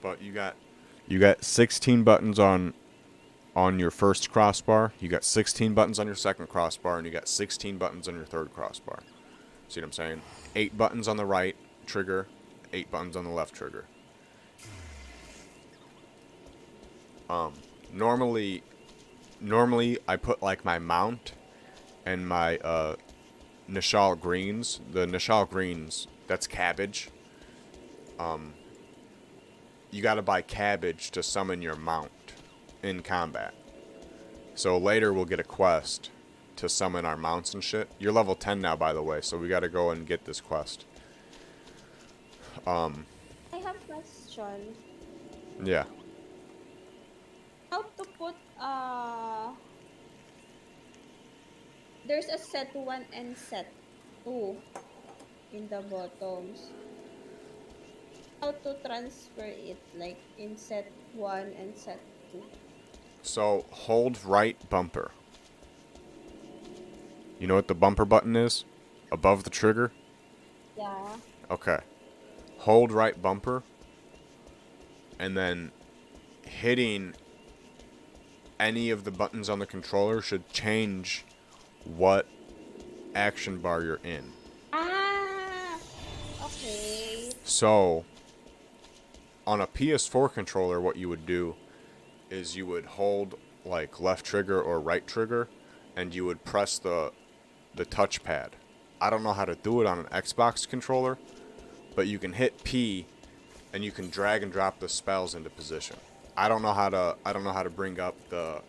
But you got 16 buttons on your first crossbar, you got 16 buttons on your second crossbar, and you got 16 buttons on your third crossbar. See what I'm saying? 8 buttons on the right trigger, 8 buttons on the left trigger. Normally I put like my mount and my Nishal greens. The Nishal greens, that's cabbage. You gotta buy cabbage to summon your mount in combat. So later we'll get a quest to summon our mounts and shit. You're level 10 now, by the way, so we gotta go and get this quest. I have question. Yeah. How to put there's a set 1 and set 2 in the bottoms. How to transfer it like in set 1 and set 2? So hold right bumper. You know what the bumper button is? Above the trigger? Yeah. Okay. Hold right bumper. And then hitting any of the buttons on the controller should change what action bar you're in. Ah, okay. So, on a PS4 controller, what you would do is you would hold like left trigger or right trigger, and you would press the touchpad. I don't know how to do it on an Xbox controller, but you can hit P, and you can drag and drop the spells into position. I don't know how to bring up the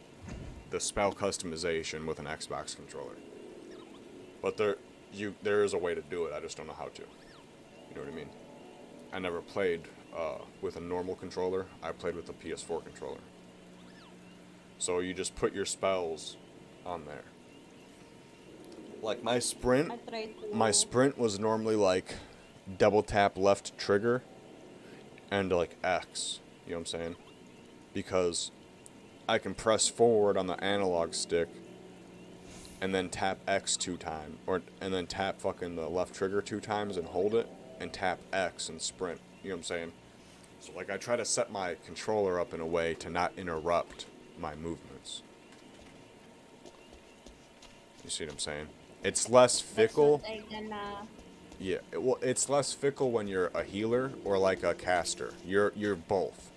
spell customization with an Xbox controller, but there is a way to do it. I just don't know how to. You know what I mean? I never played with a normal controller. I played with a PS4 controller. So you just put your spells on there. Like I try my to. sprint was normally like double tap left trigger and like X. You know what I'm saying? Because I can press forward on the analog stick and then tap X 2 times, and then tap fucking the left trigger 2 times and hold it, and tap X and sprint. You know what I'm saying? So like I try to set my controller up in a way to not interrupt my movements. You see what I'm saying? It's less That's what fickle. I gonna. Yeah, well, it's less fickle when you're a healer or like a caster. You're both.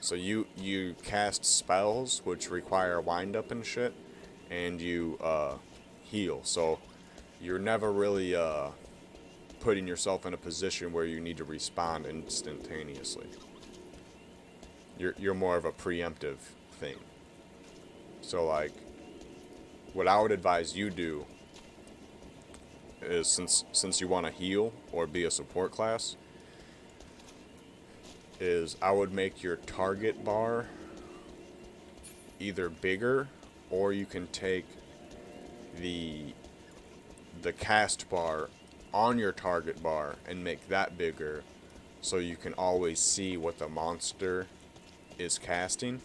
So you cast spells which require wind up and shit, and you heal. So you're never really putting yourself in a position where you need to respond instantaneously. You're more of a preemptive thing. So like, what I would advise you do is since you want to heal or be a support class, is I would make your target bar either bigger, or you can take the cast bar on your target bar and make that bigger, so you can always see what the monster is casting.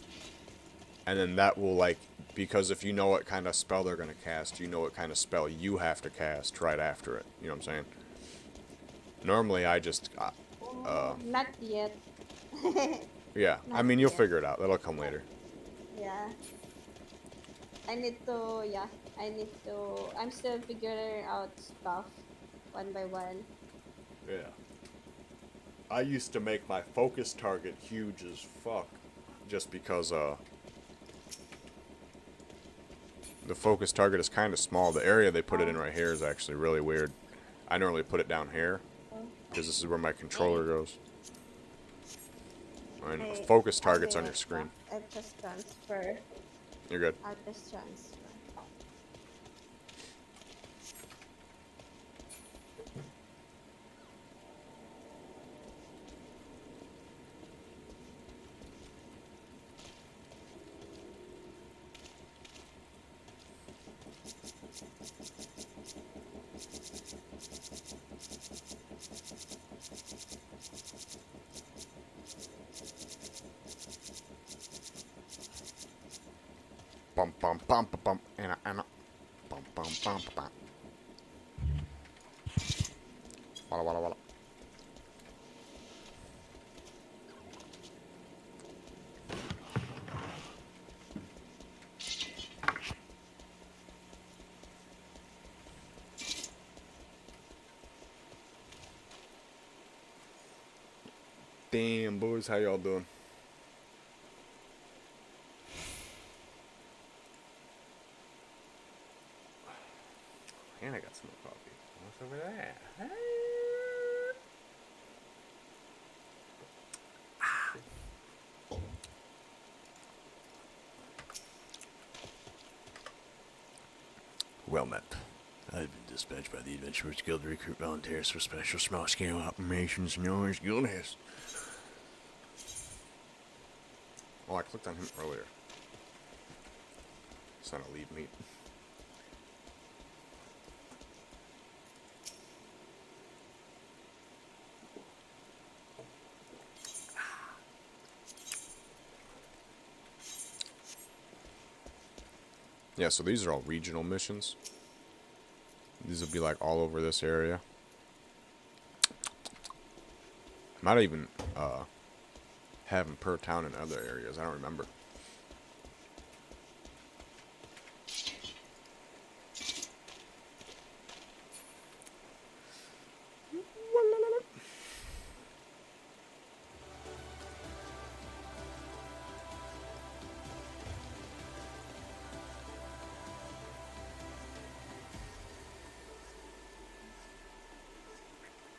And then that will, like, because if you know what kind of spell they're going to cast, you know what kind of spell you have to cast right after it. You know what I'm saying? Normally I just Not yet. yeah, I Not mean, you'll yet. figure it out. That'll come later. Yeah. I need to. Yeah. I need to. I'm still figuring out stuff one by one. Yeah. I used to make my focus target huge as fuck, just because the focus target is kind of small. The area they put it in Oh, right here is actually really weird. I normally put it down here oh, because this is where my I, controller goes. And a I, focus I'll target's do on your it. Yeah. screen. I just transfer. You're good. I'll just transfer. Bum bum bum bum bum and bum bum bum bum. Walla walla walla. Damn, boys, how y'all doing? And I got some more coffee. What's over there? Well met. I've been dispatched by the Adventurers Guild to recruit volunteers for special small-scale operations known as Guildness. Oh, I clicked on him earlier. It's not a lead meet. Yeah, so these are all regional missions. These will be like all over this area. Might even have them per town in other areas. I don't remember.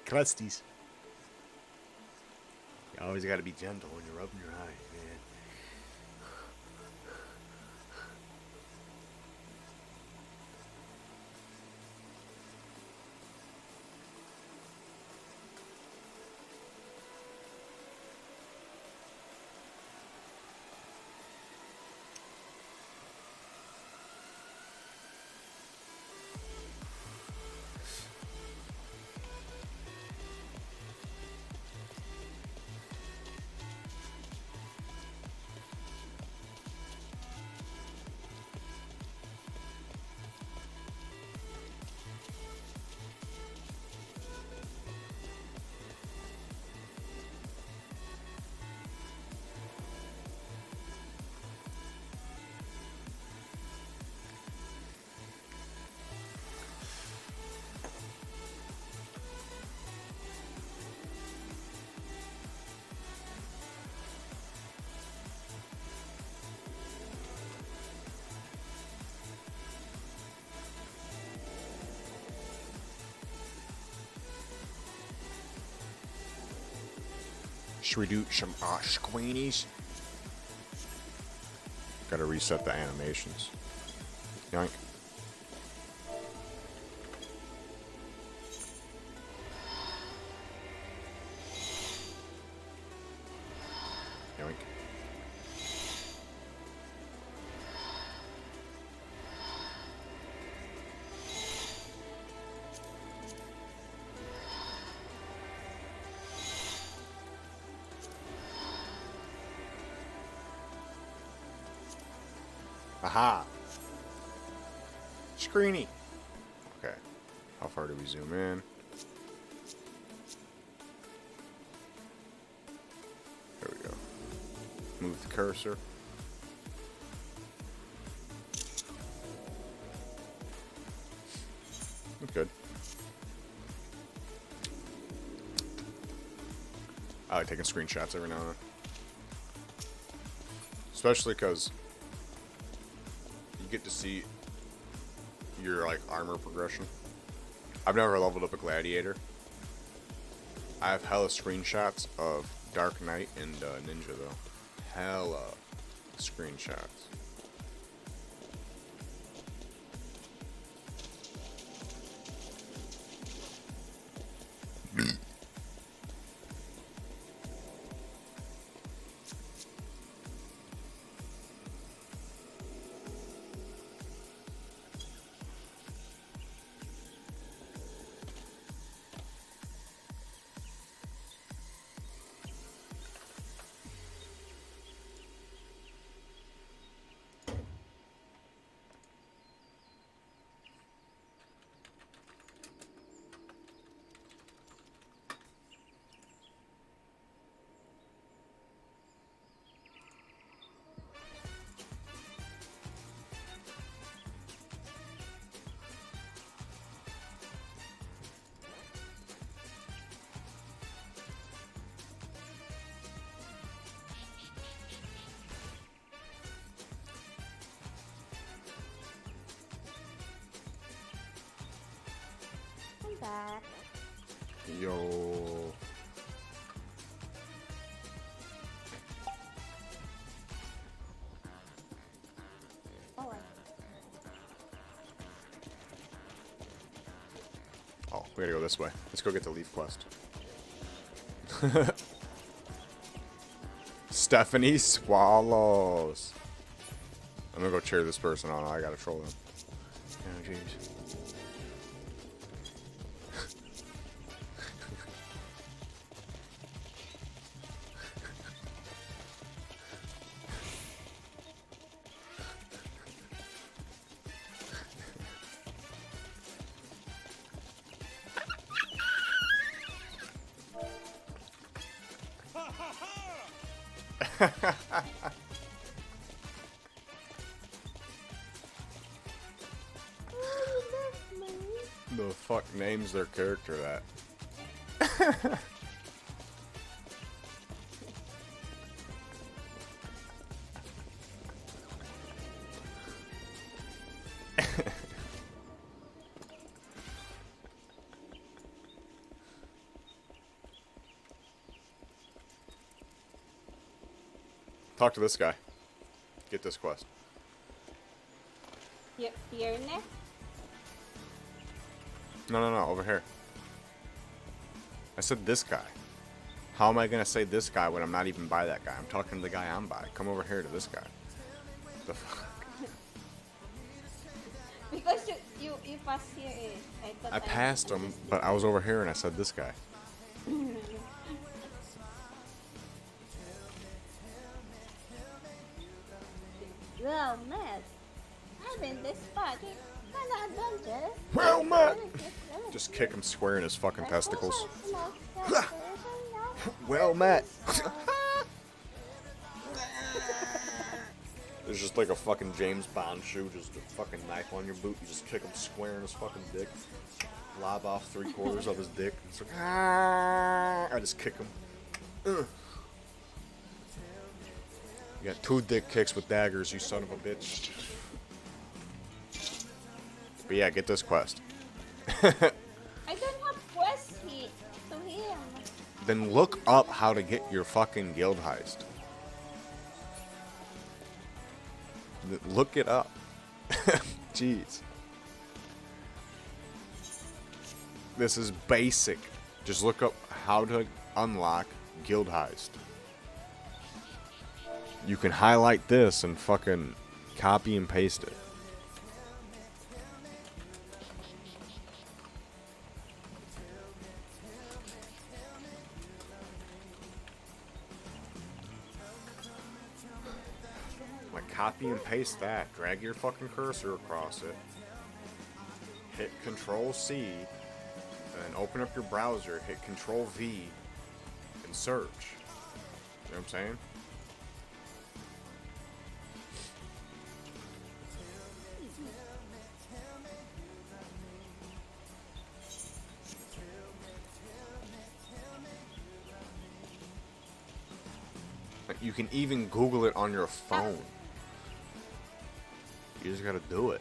Crusties. You always got to be gentle when you're rubbing your eyes, man. Should we do some squeenies? Gotta reset the animations. Yoink. Yoink. Aha! Screeny! Okay. How far do we zoom in? There we go. Move the cursor. Good. I like taking screenshots every now and then. Especially because you get to see your like armor progression. I've never leveled up a gladiator. I have hella screenshots of Dark Knight and Ninja though. Hella screenshots. I'm back. Yo. Oh, Oh, we gotta go this way. Let's go get the leaf quest. Stephanie Swallows. I'm gonna go cheer this person on. I gotta troll them. Oh, jeez. Oh, you left me. The fuck names their character that? Talk to this guy. Get this quest. Here next? No, over here. I said this guy. How am I gonna say this guy when I'm not even by that guy? I'm talking to the guy I'm by. Come over here to this guy. The fuck? Because you passed here eh. I passed him, but I was over here and I said this guy. Well, Matt, I'm in this spot. It's kinda adventurous. Well, Matt! Just kick him square in his fucking testicles. Well, Matt. There's just like a fucking James Bond shoe, just a fucking knife on your boot. You just kick him square in his fucking dick. Lob off 3/4 of his dick. It's like, I just kick him. You got 2 dick kicks with daggers, you son of a bitch. But yeah, get this quest. I don't have quest hit to him. Then look up how to get your fucking guild heist. Look it up. Jeez. This is basic. Just look up how to unlock guild heist. You can highlight this and fucking copy and paste it. Like copy and paste that. Drag your fucking cursor across it. Hit Control C. And then open up your browser. Hit Control V. And search. You know what I'm saying? You can even Google it on your phone. You just gotta do it.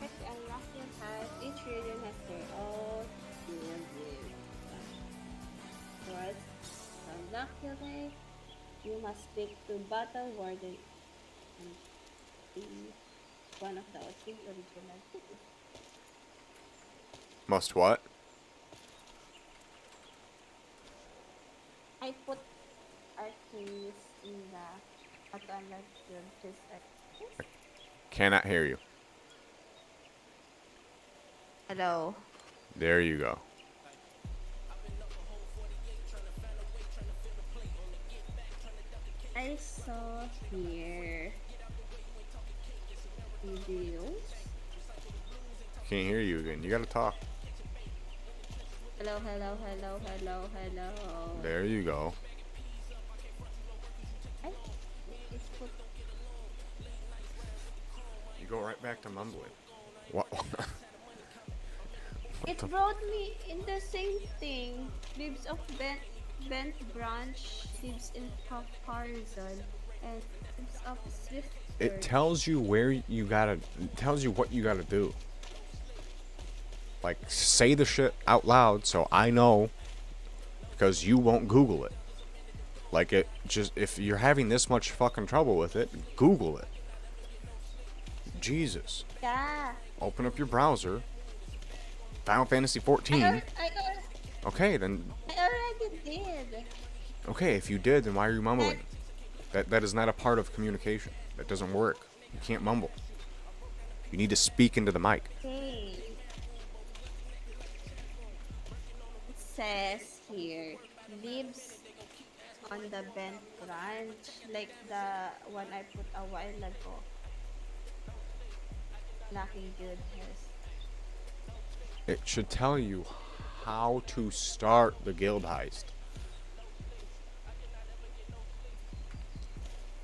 Unlock your house. Each region has their own guild view. First, to unlock your rank, you must speak to Battle Warden and be one of the three original cities. Must what? I put Arceus in the Battle Guild just like Cannot hear you. Hello. There you go. I saw here videos. Can't hear you again. You gotta talk. Hello. There you go. It's put You go right back to mumbling. What? It brought me in the same thing. Leaves of bent branch, leaves in comparison, and leaves of swift. It tells you where you gotta. It tells you what you gotta do. Like, say the shit out loud so I know, because you won't Google it. Like, it just, if you're having this much fucking trouble with it, Google it. Jesus. Yeah. Open up your browser. Final Fantasy 14. Okay, then. I already did. Okay, if you did, then why are you mumbling? That is not a part of communication. That doesn't work. You can't mumble. You need to speak into the mic. Okay. It says here, leaves on the bent branch, like the one I put a while ago. Lacking good hairs. It should tell you how to start the guild heist.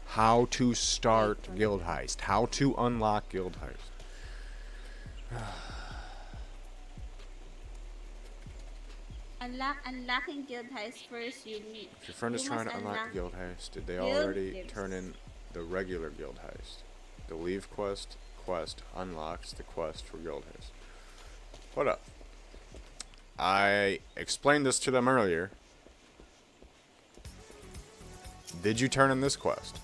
How to start Guild Heist. How to unlock Guild Heist. Unlocking guild heist first. If your friend is You trying must to unlock unlock the Guild Heist, did they guild already gifts. turn in the regular Guild Heist? The Leave quest unlocks the quest for Guild Heist. What up? I explained this to them earlier. Did you turn in this quest?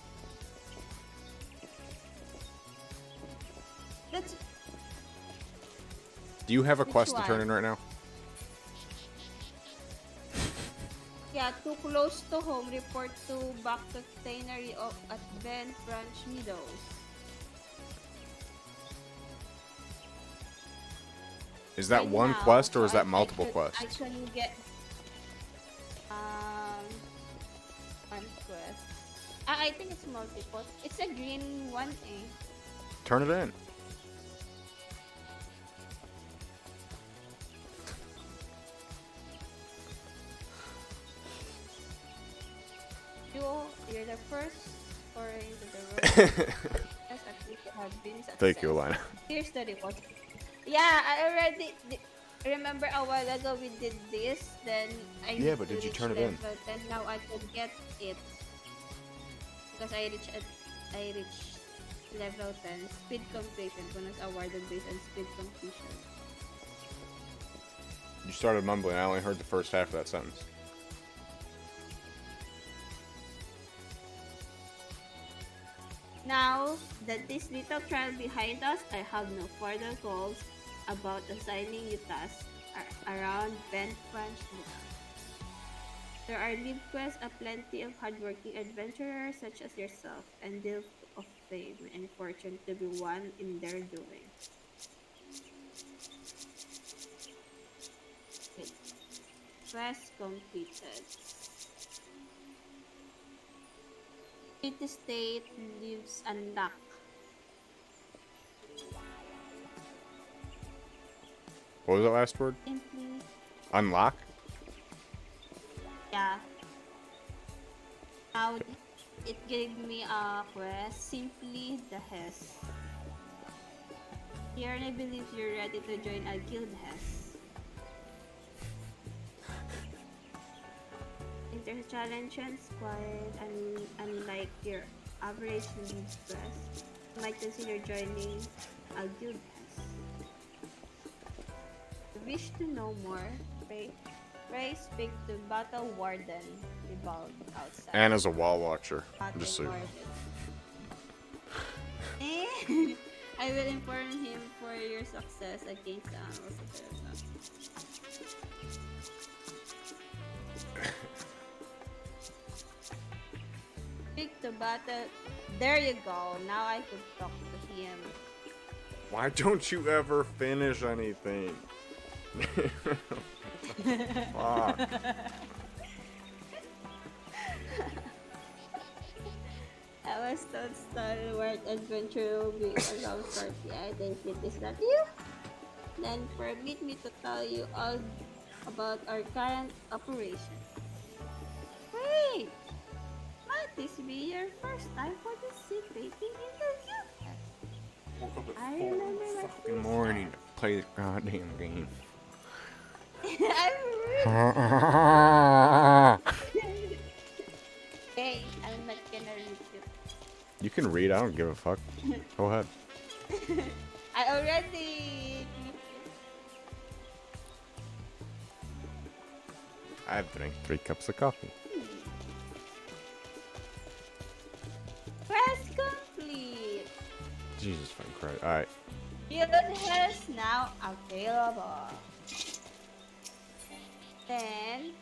That's Do you have a Which quest to turn one? in right now? Yeah, too close to home. Report to back to tannery of at Ben Branch Meadows. Is that Right one now, quest or so is that multiple I quests? can get um one quest. I think it's multiple. It's a green one, eh? Turn it in. You're the first foray into the road. Yes, at least you have been success. Thank you, Lolana. Here's the report. Yeah, I already remember a while ago we did this. Then I Yeah, need but to did you reach turn it in? level 10. Now I could get it because I reached level 10. Speed completion bonus awarded based on speed completion. You started mumbling. I only heard the first half of that sentence. Now that this little trial behind us, I have no further goals about assigning you tasks around Bent Branch. There are live quests of plenty of hardworking adventurers such as yourself, and deal of fame and fortune to be won in their doing. Okay. Quest completed. City State lives unlocked. What was that last word? Simply, Unlock? yeah. Now it gave me a quest. Simply the Hess. Here, I believe you're ready to join a guild Hess. Inter-challenge and squad, unlike your average lead quest, you might consider joining a guild Hess. Wish to know more? Pray speak to Battle Warden Revolve outside. Anna's a wall watcher. Battle Just so you know. Warden. I will inform him for your success against the animals of the Speak to Battle. There you go. Now I could talk to him. Why don't you ever finish anything? Fuck. I was told stalwart adventure will be around 40. I think it is that you. Then permit me to tell you all about our current operation. Wait! Might this be your first time participating in the guild? Woke up I at 4 remember in the my fucking morning to play this goddamn game. Hey, I'm not gonna read you. You can read. I don't give a fuck. Go ahead. I already. I've drank 3 cups of coffee. Quest complete. Jesus fucking Christ. Alright. Guild has now available. Then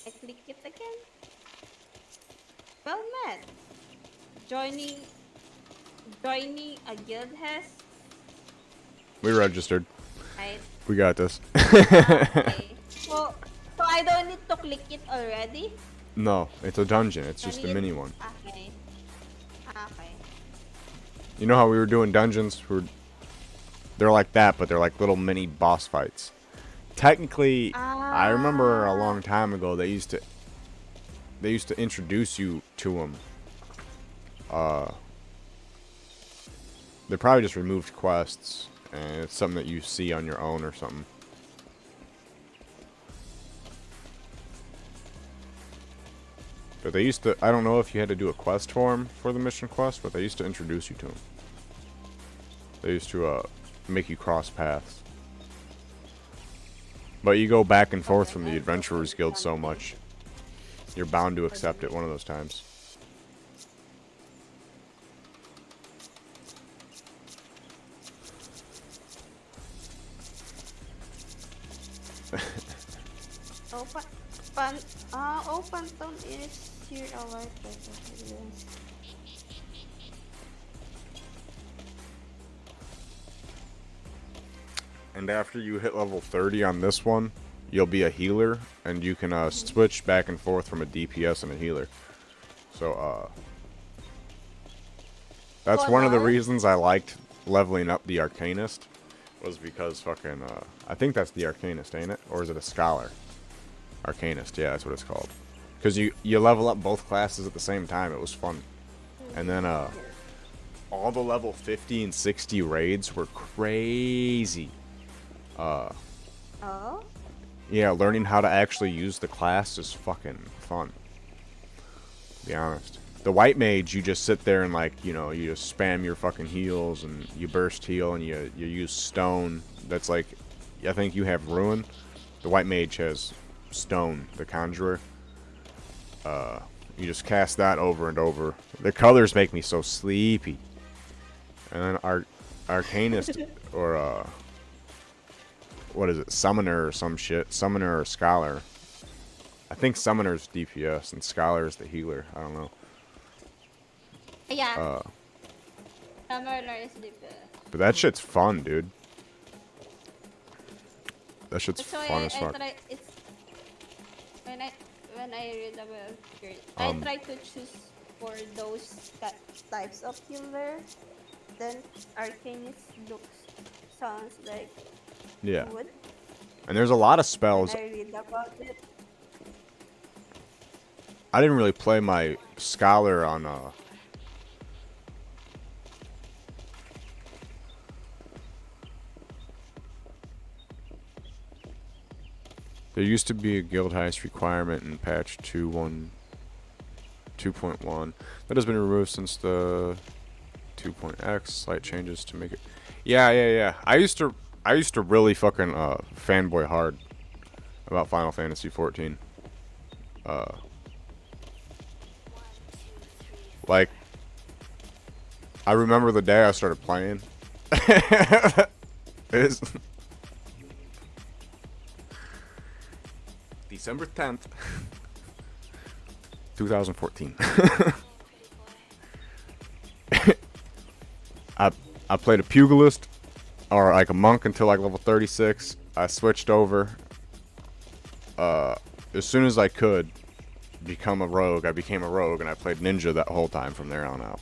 I click it again. Well met. Joining a guild has We registered. right. We got this. Okay. So I don't need to click it already. No, it's a dungeon. It's I just a need- mini one. Okay. Okay. You know how we were doing dungeons? They're like that, but they're like little mini boss fights. Technically, I remember a long time ago they used to introduce you to them They probably just removed quests, and it's something that you see on your own or something. But they used to, I don't know if you had to do a quest for them for the mission quest, but they used to introduce you to them. They used to make you cross paths. But you go back and forth from the Adventurers Guild so much, you're bound to accept it one of those times. Open Town is here alive. And after you hit level 30 on this one, you'll be a healer, and you can switch back and forth from a DPS and a healer. So, that's one of the reasons I liked leveling up the Arcanist, was because fucking, I think that's the Arcanist, ain't it? Or is it a Scholar? Arcanist, yeah, that's what it's called. Because you level up both classes at the same time. It was fun. And then, all the level 50 and 60 raids were crazy. Oh? Yeah, learning how to actually use the class is fucking fun. To be honest. The White Mage, you just sit there and, like, you know, you just spam your fucking heals, and you burst heal, and you use Stone. That's like, I think you have Ruin. The White Mage has Stone, the Conjurer. You just cast that over and over. The colors make me so sleepy. And then Arcanist, or, what is it? Summoner or some shit. Summoner or Scholar. I think Summoner's DPS and Scholar is the healer. I don't know. Yeah. Summoner is DPS. But that shit's fun, dude. That shit's fun as fuck. When I read about it, I try to choose for those types of healer. Then Arcanist sounds like good. And there's a lot of spells. I read about it. I didn't really play my Scholar on there used to be a guild heist requirement in patch 2.1 that has been removed since the 2.x. Slight changes to make it. Yeah. I used to really fucking fanboy hard about Final Fantasy 14. Like, I remember the day I started playing. It's December 10th, 2014. I played a pugilist, or like a monk, until like level 36. I switched over. As soon as I could become a rogue, I became a rogue, and I played ninja that whole time from there on out.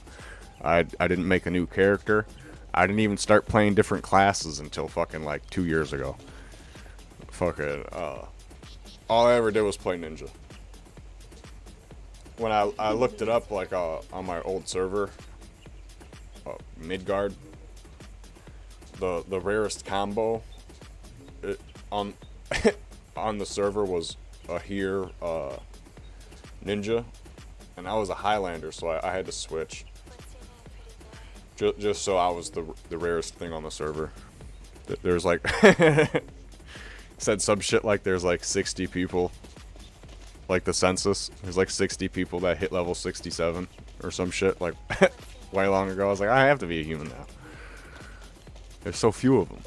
I didn't make a new character. I didn't even start playing different classes until fucking like 2 years ago. Fucking, all I ever did was play ninja. When I looked it up, like, on my old server, Midgard, the rarest combo on on the server was a ninja, and I was a Highlander, so I had to switch. Just so I was the rarest thing on the server. There's like said some shit like there's like 60 people, like the census. There's like 60 people that hit level 67 or some shit like way long ago. I was like, I have to be a human now. There's so few of them.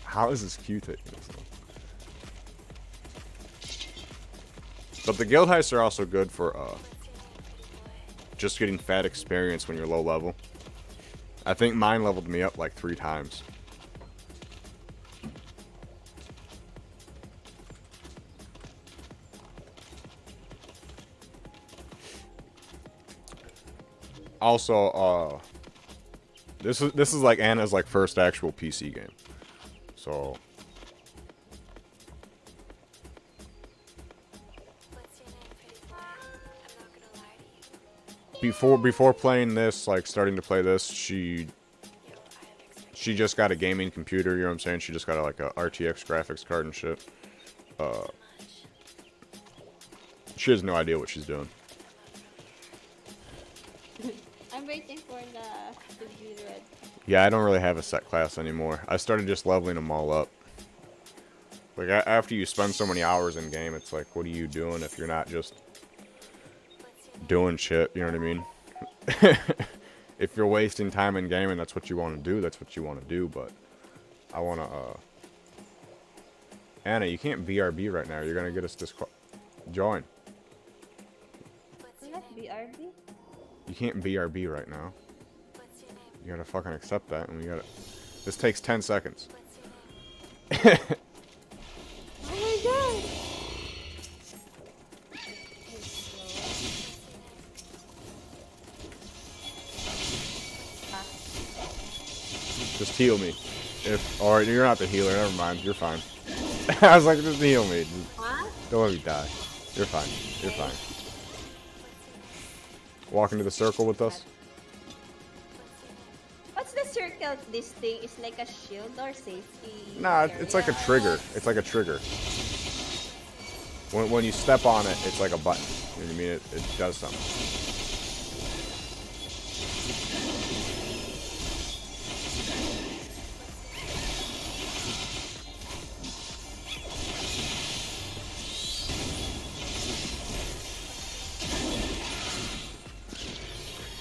How is this queue taking this long? But the guild heists are also good for just getting fat experience when you're low level. I think mine leveled me up like 3 times. Also, this is like Anna's like first actual PC game, so before playing this, like starting to play this, she just got a gaming computer. You know what I'm saying? She just got like a RTX graphics card and shit. She has no idea what she's doing. I'm waiting for the to be ready. Yeah, I don't really have a set class anymore. I started just leveling them all up. Like, after you spend so many hours in game, it's like, what are you doing if you're not just doing shit, you know what I mean? If you're wasting time in gaming, that's what you want to do, that's what you want to do, but I want to, Anna, you can't BRB right now. You're going to get us join. Not BRB? You can't BRB right now. You gotta fucking accept that, and we gotta... This takes 10 seconds. Oh my god! Just heal me. Or you're not the healer, never mind. You're fine. I was like, just heal me. Huh? Don't let me die. You're fine. You're fine. Walk into the circle with us. What's the circle? This thing is like a shield or safety? Nah, it's like a trigger. It's like a trigger. When you step on it, it's like a button. You know what I mean? It does something.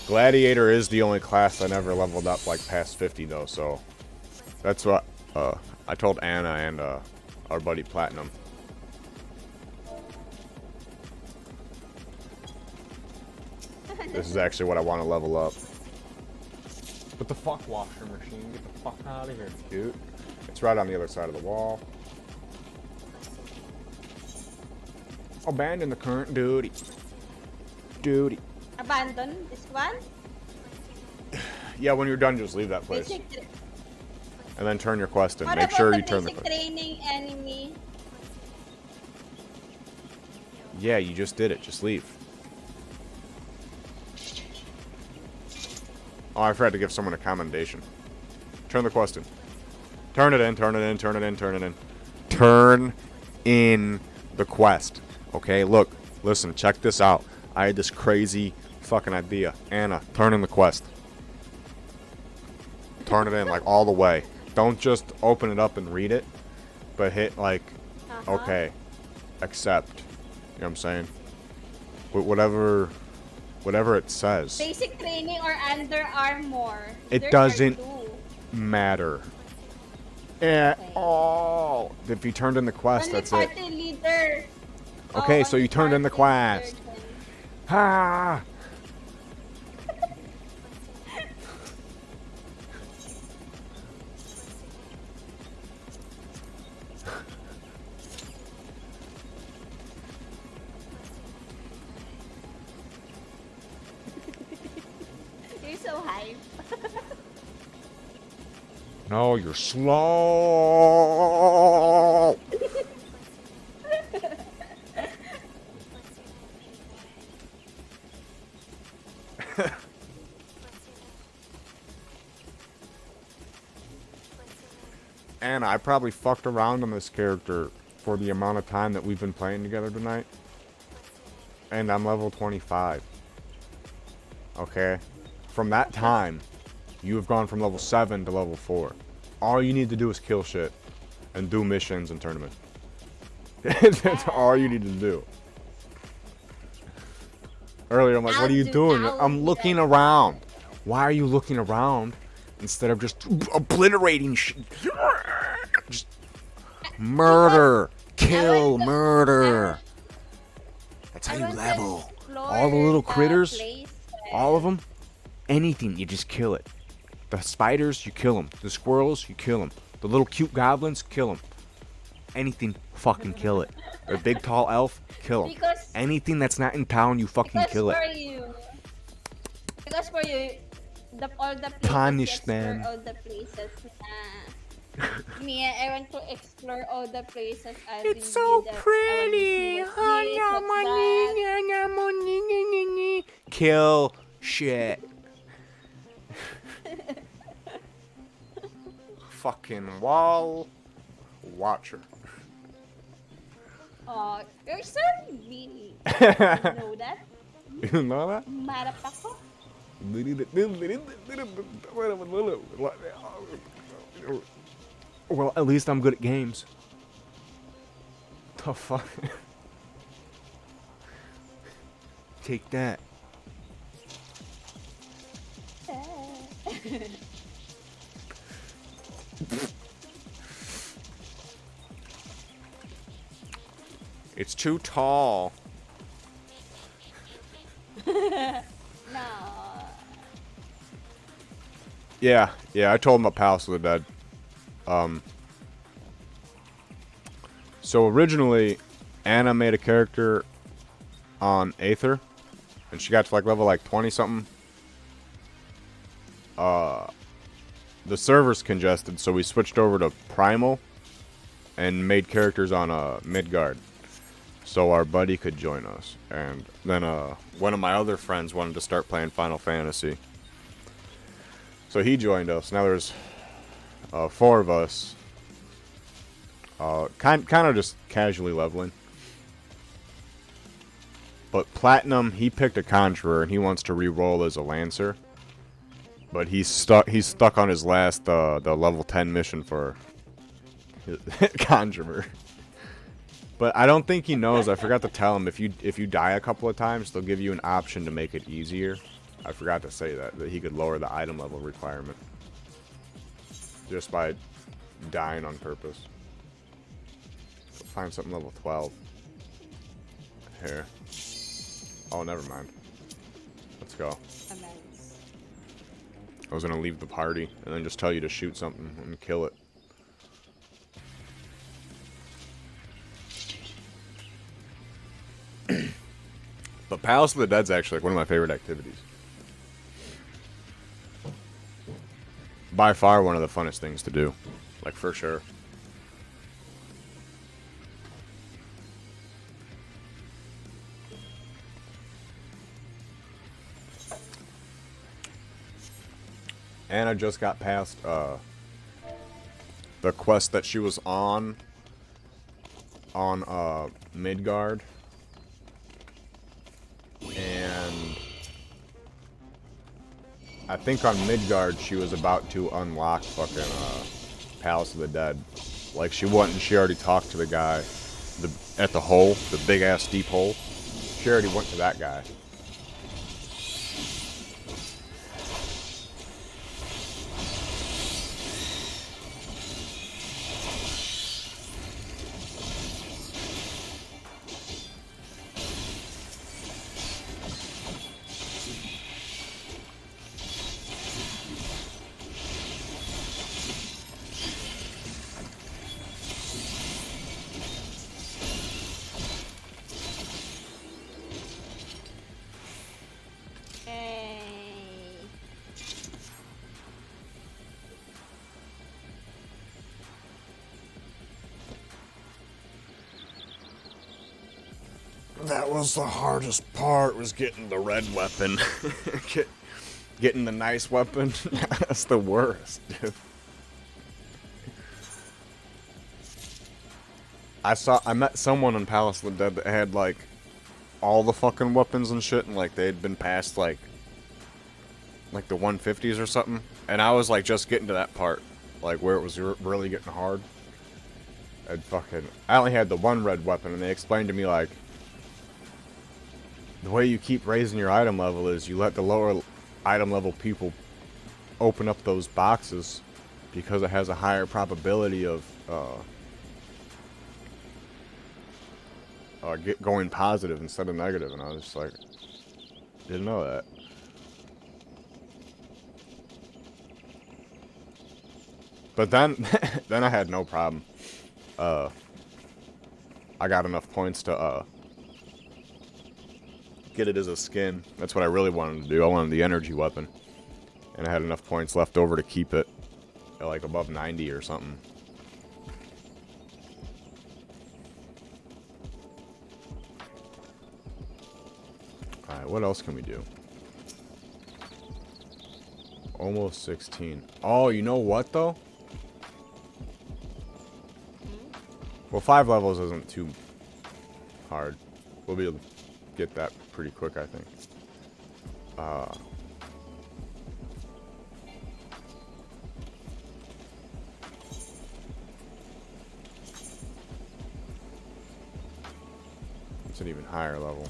Gladiator is the only class I never leveled up like past 50 though, so that's what I told Anna and our buddy Platinum. This is actually what I want to level up. What the fuck, washer machine? Get the fuck out of here, dude. It's right on the other side of the wall. Abandon the current duty. Duty. Abandon this one? Yeah, when you're done, just leave that place. And then turn your quest in. What Make about sure the you turn the basic quest. training enemy? Yeah, you just did it. Just leave. Oh, I forgot to give someone a commendation. Turn the quest in. Turn it in, turn it in, turn it in, turn it in. Turn in the quest. Okay, look, listen, check this out. I had this crazy fucking idea. Anna, turn in the quest. Turn it in, like, all the way. Don't just open it up and read it, but hit, like, okay, accept. You know what I'm saying? Whatever it says. Basic training or under armor? It doesn't matter at all. If you turned in the quest, Only that's it. party leader. Okay, Oh, so you only turned in the party quest. leader then. Ha! You're so hype. No, you're slow. Anna, I probably fucked around on this character for the amount of time that we've been playing together tonight. And I'm level 25. Okay? From that time, you have gone from level 7 to level 4. All you need to do is kill shit and do missions and tournaments. That's all you need to do. Earlier, I'm like, what are you doing? I'm looking around. Why are you looking around instead of just obliterating shit? Just murder, kill, murder. That's how you level. All the little critters, all of them, anything, you just kill it. The spiders, you kill them. The squirrels, you kill them. The little cute goblins, kill them. Anything, fucking kill it. The big tall elf, kill him. Anything that's not in town, you fucking kill it. Because for you, all the places, Punish them. all the places me, I want to explore all the places I've been. It's so pretty. Kill Shit. Fucking wall watcher. Oh, you're so mean. You You know that? know that? Marap ako. Well, at least I'm good at games. The fuck? Take that. It's too tall. No. Yeah, I told him about Palace of the Dead. So originally, Anna made a character on Aether, and she got to like level like 20 something. The server's congested, so we switched over to Primal and made characters on Midgard, so our buddy could join us. And then one of my other friends wanted to start playing Final Fantasy, so he joined us. Now there's 4 of us, kind of just casually leveling. But Platinum, he picked a Conjurer and he wants to re-roll as a Lancer. But he's stuck on his last the level 10 mission for Conjurer. But I don't think he knows. I forgot to tell him if you die a couple of times, they'll give you an option to make it easier. I forgot to say that he could lower the item level requirement just by dying on purpose. Find something level 12 here. Oh, never mind. Let's go. Amends. I was gonna leave the party and then just tell you to shoot something and kill it. But Palace of the Dead's actually like one of my favorite activities. By far one of the funnest things to do. Like, for sure. And I just got past the quest that she was on Midgard. And I think on Midgard she was about to unlock fucking Palace of the Dead. Like, she went and she already talked to the guy at the hole, the big ass deep hole. She already went to that guy. That was the hardest part, was getting the red weapon. Getting the nice weapon. That's the worst, dude. I met someone in Palace of the Dead that had like all the fucking weapons and shit, and like they had been past like the 150s or something, and I was like just getting to that part, like where it was really getting hard. I only had the one red weapon, and they explained to me like, the way you keep raising your item level is you let the lower item level people open up those boxes because it has a higher probability of going positive instead of negative. And I was just like, didn't know that. But then then I had no problem. I got enough points to get it as a skin. That's what I really wanted to do. I wanted the energy weapon, and I had enough points left over to keep it at like above 90 or something. Alright, what else can we do? almost 16. Oh, you know what though? Well, 5 levels isn't too hard. We'll be able to get that pretty quick, I think. It's an even higher level.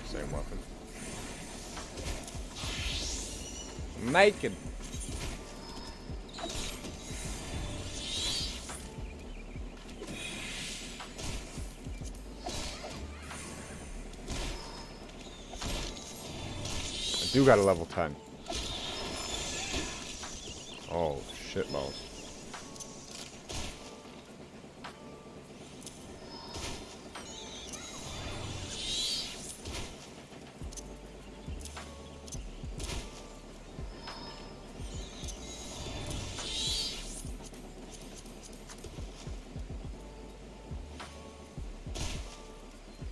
Same weapon. Naked. I do got a level 10. Oh, shit balls.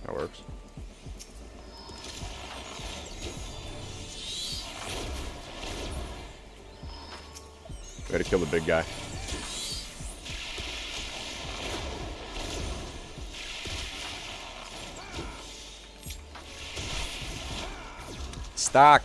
That works. Gotta kill the big guy. Stock.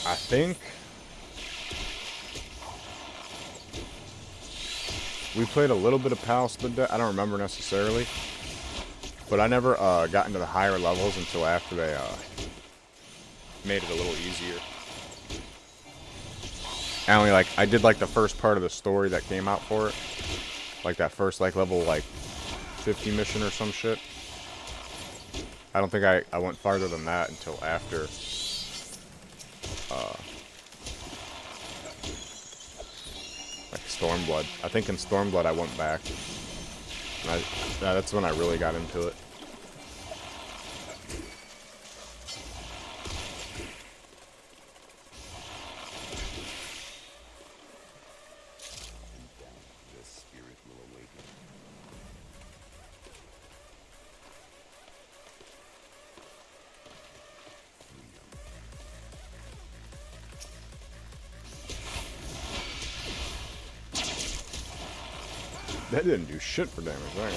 I think we played a little bit of Palace of the Dead. I don't remember necessarily, but I never got into the higher levels until after they made it a little easier. I did like the first part of the story that came out for it, like that first like level like 50 mission or some shit. I don't think I went farther than that until after like Stormblood. I think in Stormblood I went back. And that's when I really got into it. That didn't do shit for damage, right?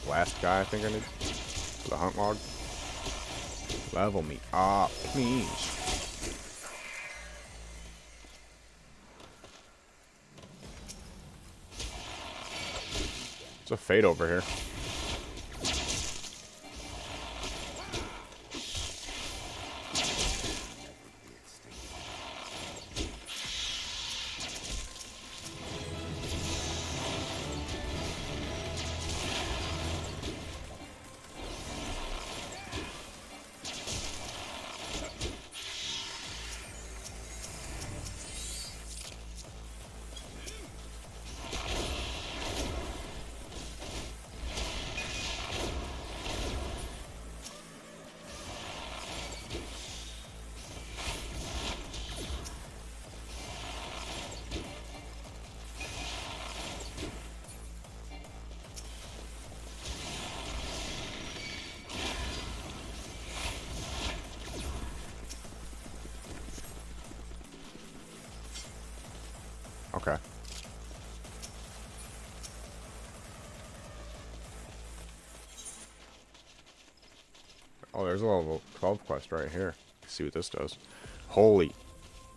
Last guy I think I need. The hunt log. Level me up, please. There's a fate over here. Okay. Oh, there's a level 12 quest right here. Let's see what this does. Holy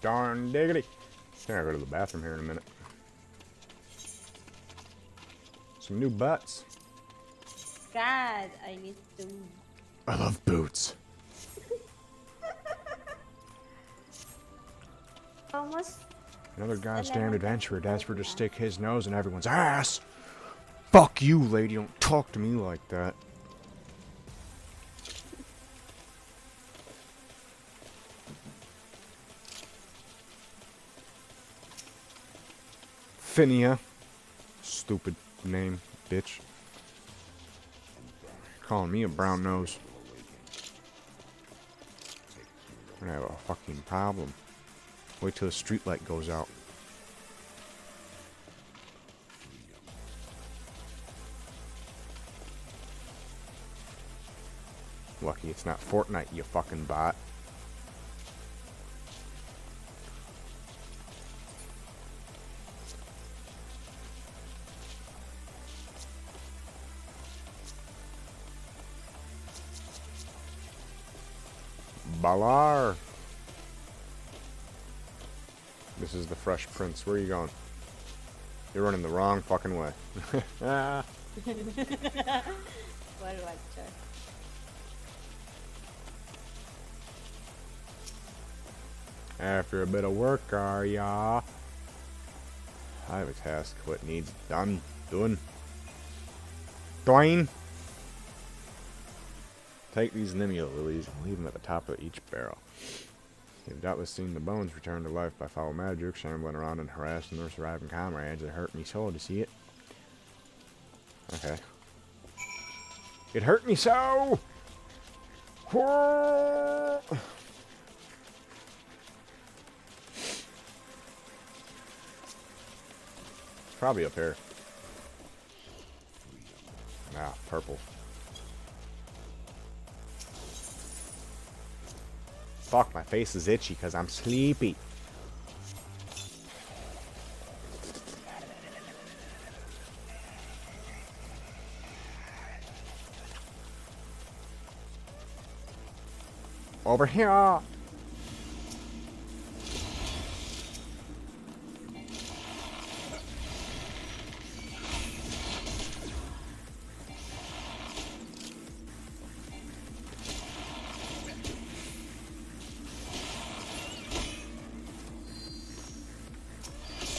darn diggity. I think I'll go to the bathroom here in a minute. Some new butts. God, I need to. I love boots. almost Another goddamn 11 adventurer pesos desperate to na. stick his nose in everyone's ass. Fuck you, lady. Don't talk to me like that. Phinia. Stupid name, bitch. Calling me a brown nose. I'm gonna have a fucking problem. Wait till the street light goes out. Lucky it's not Fortnite, you fucking bot. Balar. This is the Fresh Prince. Where are you going? You're running the wrong fucking way. Well, watcher. After a bit of work, are ya? I have a task. What needs done? Doing. Take these Nimia lilies and leave them at the top of each barrel. You've doubtless seen the bones returned to life by foul magic, shambling around and harassing their surviving comrades. It hurt me so to see it. Okay. It hurt me so! It's probably up here. Ah, purple. Fuck, my face is itchy because I'm sleepy. Over here.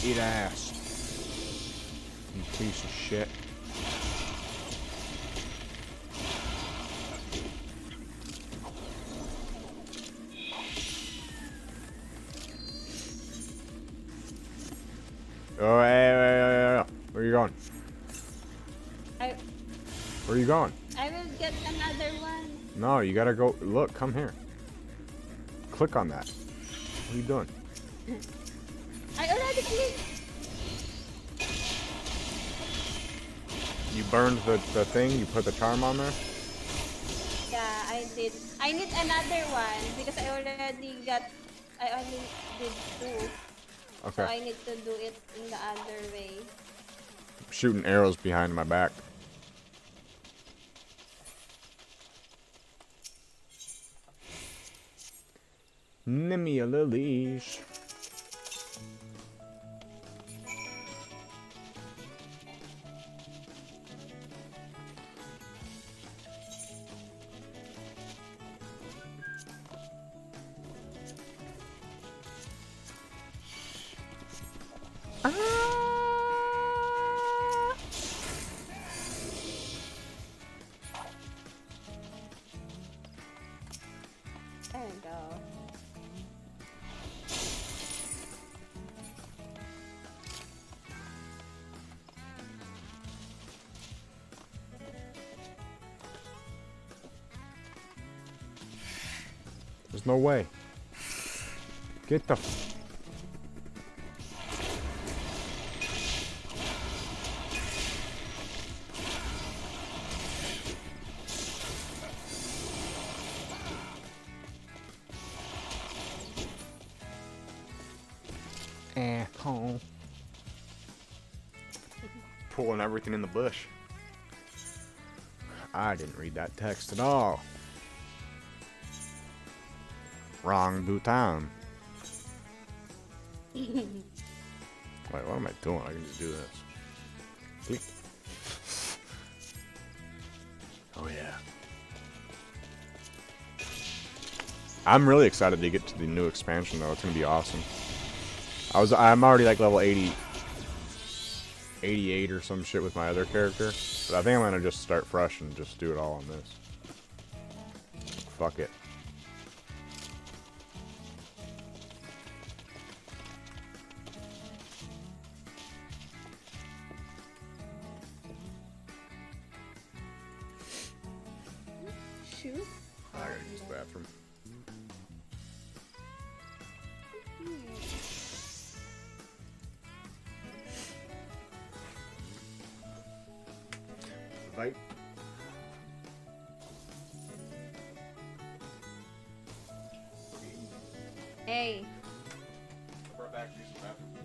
Eat ass. You piece of shit. Oh, hey. Where are you going? Where are you going? I will get another one. No, you gotta go. Look, come here. Click on that. What are you doing? I already clicked. You burned the thing? You put the charm on there? Yeah, I did. I need another one because I only did 2. Okay. So I need to do it in the other way. I'm shooting arrows behind my back. Nimia lilies. There we go. There's no way. Get the asshole. Pulling everything in the bush. I didn't read that text at all. Wrong button. Wait, what am I doing? I can just do this. Click. Oh yeah. I'm really excited to get to the new expansion though. It's gonna be awesome. I'm already like level 80, 88 or some shit with my other character. But I think I'm gonna just start fresh and just do it all on this. Fuck it. Shoot. I gotta use the bathroom. Right. Hey. Brought back to use the bathroom.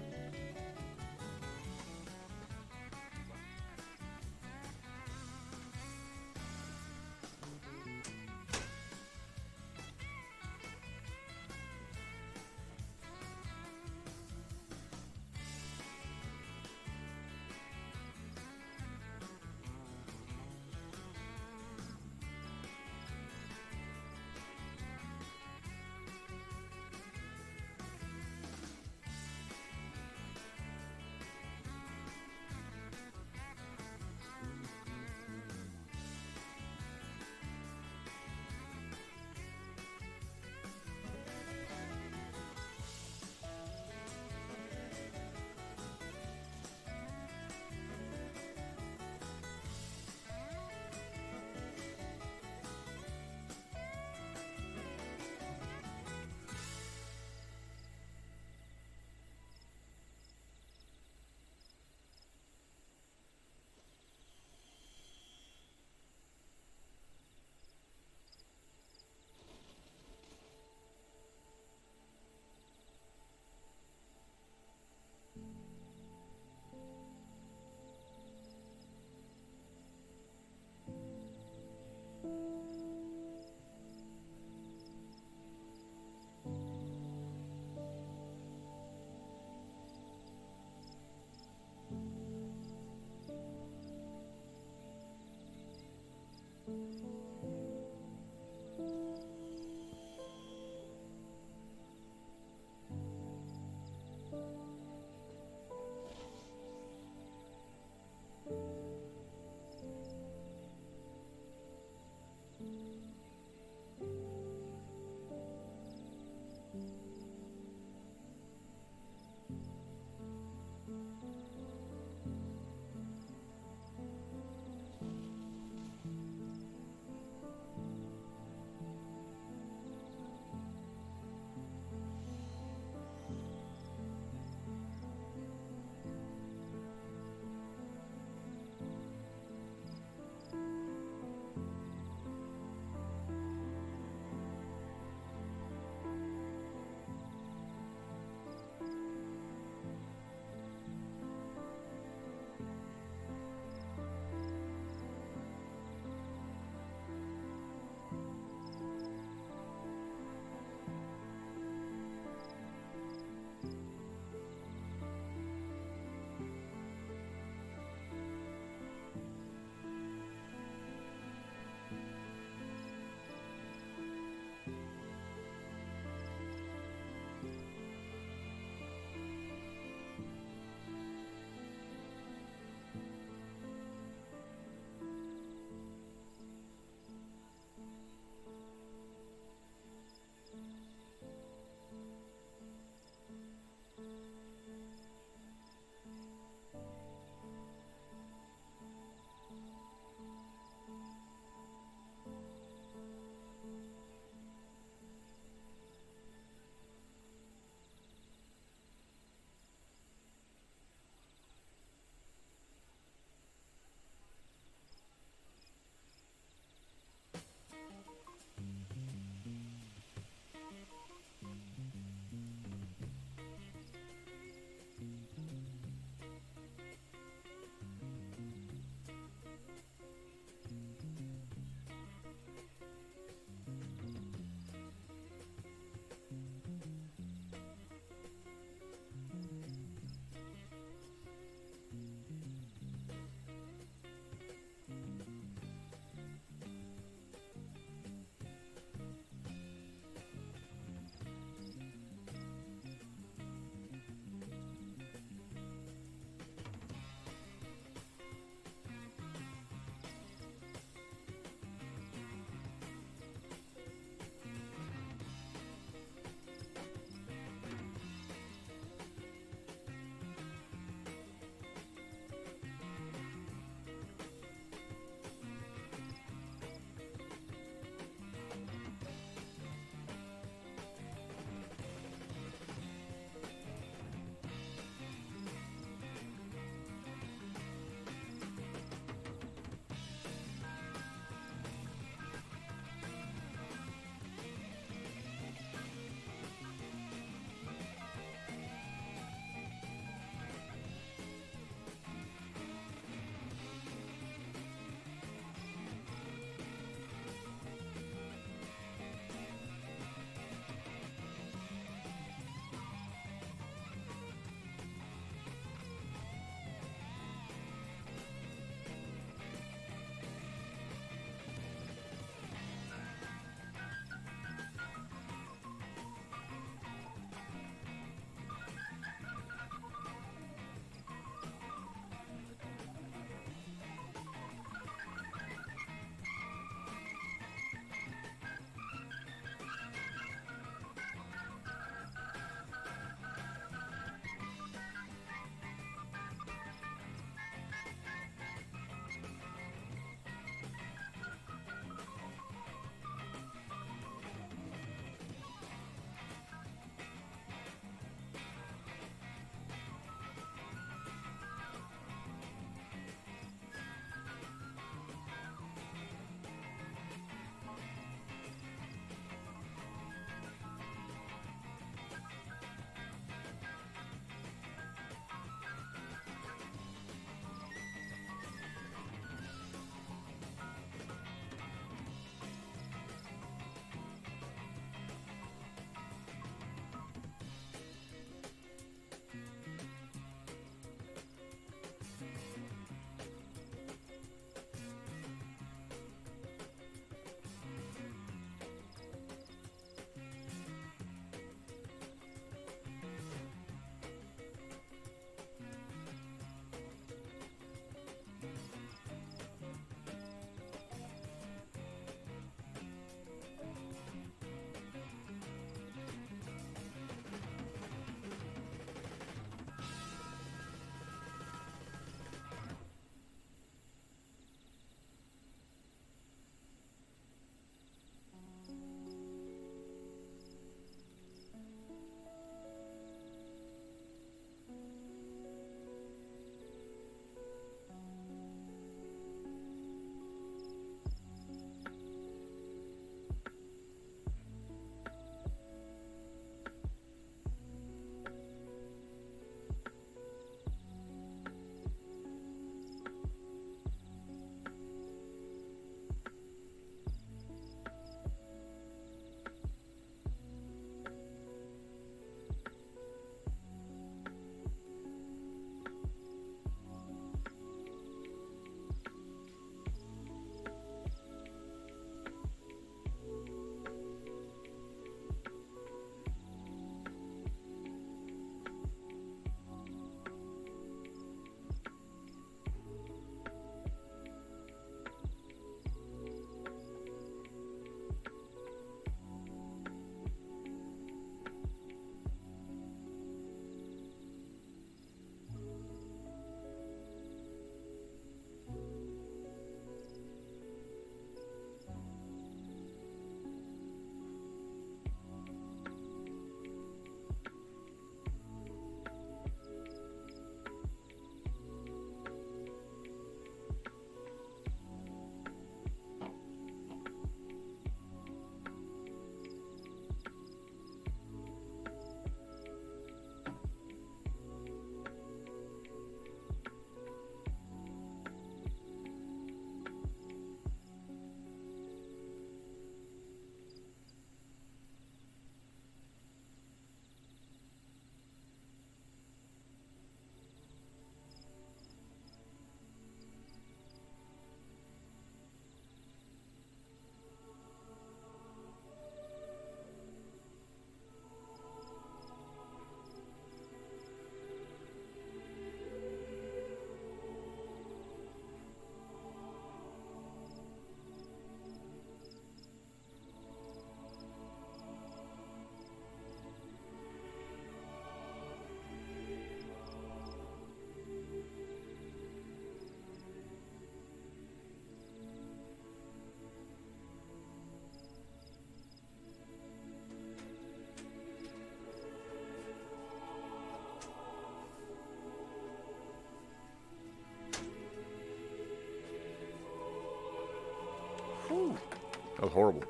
That was horrible.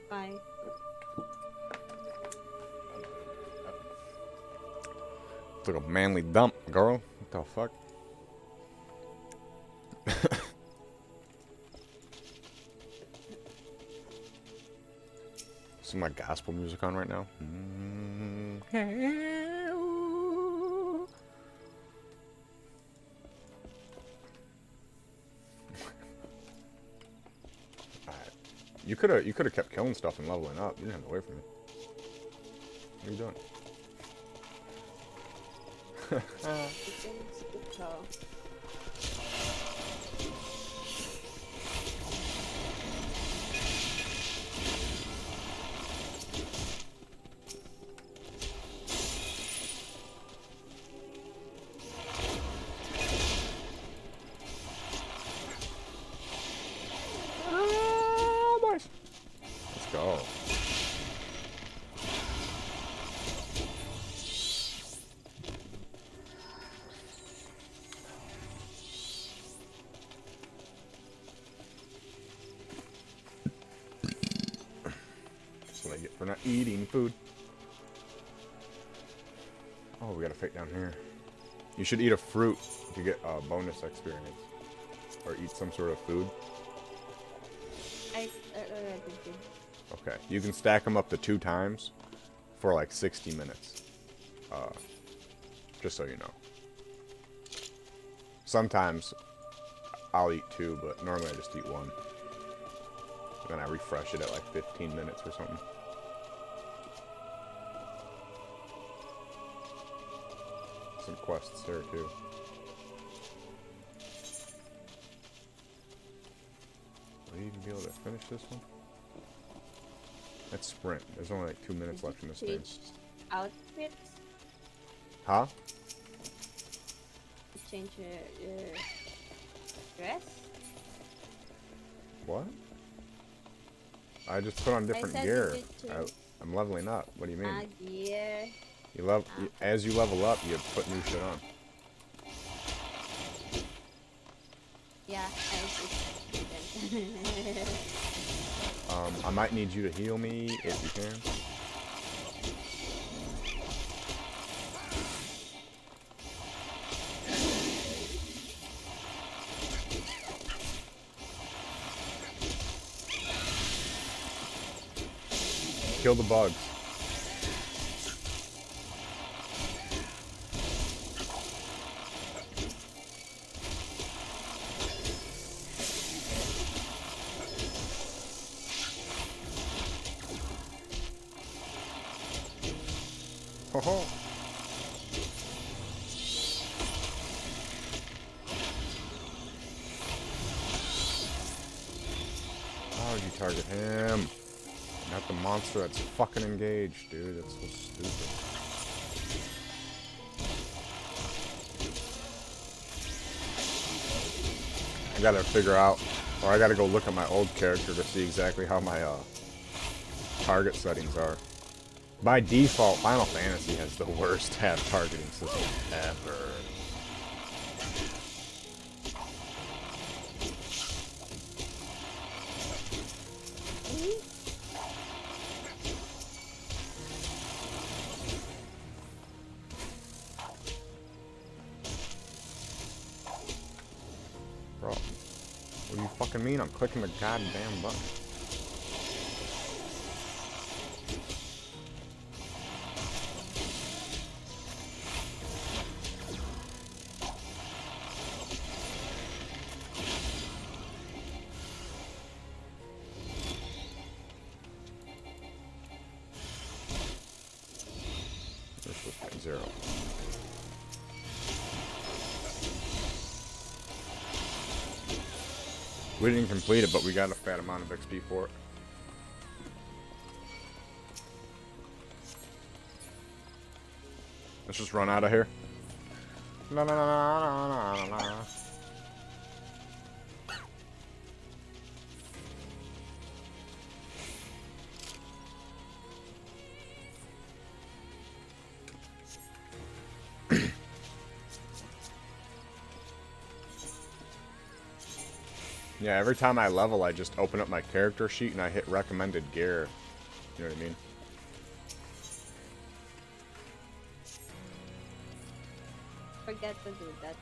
Why? Took a manly dump, girl. What the fuck? Some like gospel music on right now. You could have kept killing stuff and leveling up. You didn't have to wait for me. What are you doing? Let's go. That's what I get for not eating food. Oh, we got a fate down here. You should eat a fruit to get bonus experience. Or eat some sort of food. I already did. Okay, you can stack them up to 2 times for like 60 minutes. Just so you know. Sometimes I'll eat 2, but normally I just eat 1. Then I refresh it at like 15 minutes or something. Some quests there too. Will you even be able to finish this one? Let's sprint. There's only like 2 minutes left in this thing. Change outfits. Huh? Change your dress. What? I just put on different said gear. you did too. I'm leveling up. What do you mean? Gear. As you level up, you put new shit on. Yeah, I see. I might need you to heal me if you can. Kill the bugs. Ho ho. How would you target him? Not the monster that's fucking engaged, dude. That's so stupid. I gotta figure out, or I gotta go look at my old character to see exactly how my target settings are. By default, Final Fantasy has the worst tab targeting system ever. Bro, what do you fucking mean? I'm clicking the goddamn button. This was like 0. We didn't complete it, but we got a fat amount of XP for it. Let's just run out of here. La la la la la la la. Yeah, every time I level, I just open up my character sheet and I hit recommended gear. You know what I mean? Forget to do that.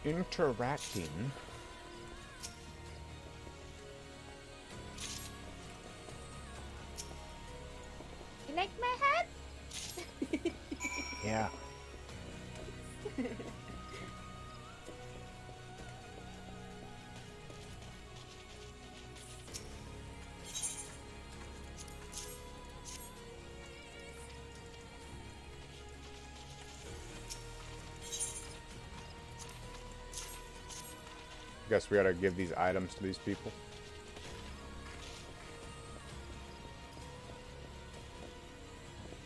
Interacting. You like my hat? Yeah. Guess we gotta give these items to these people.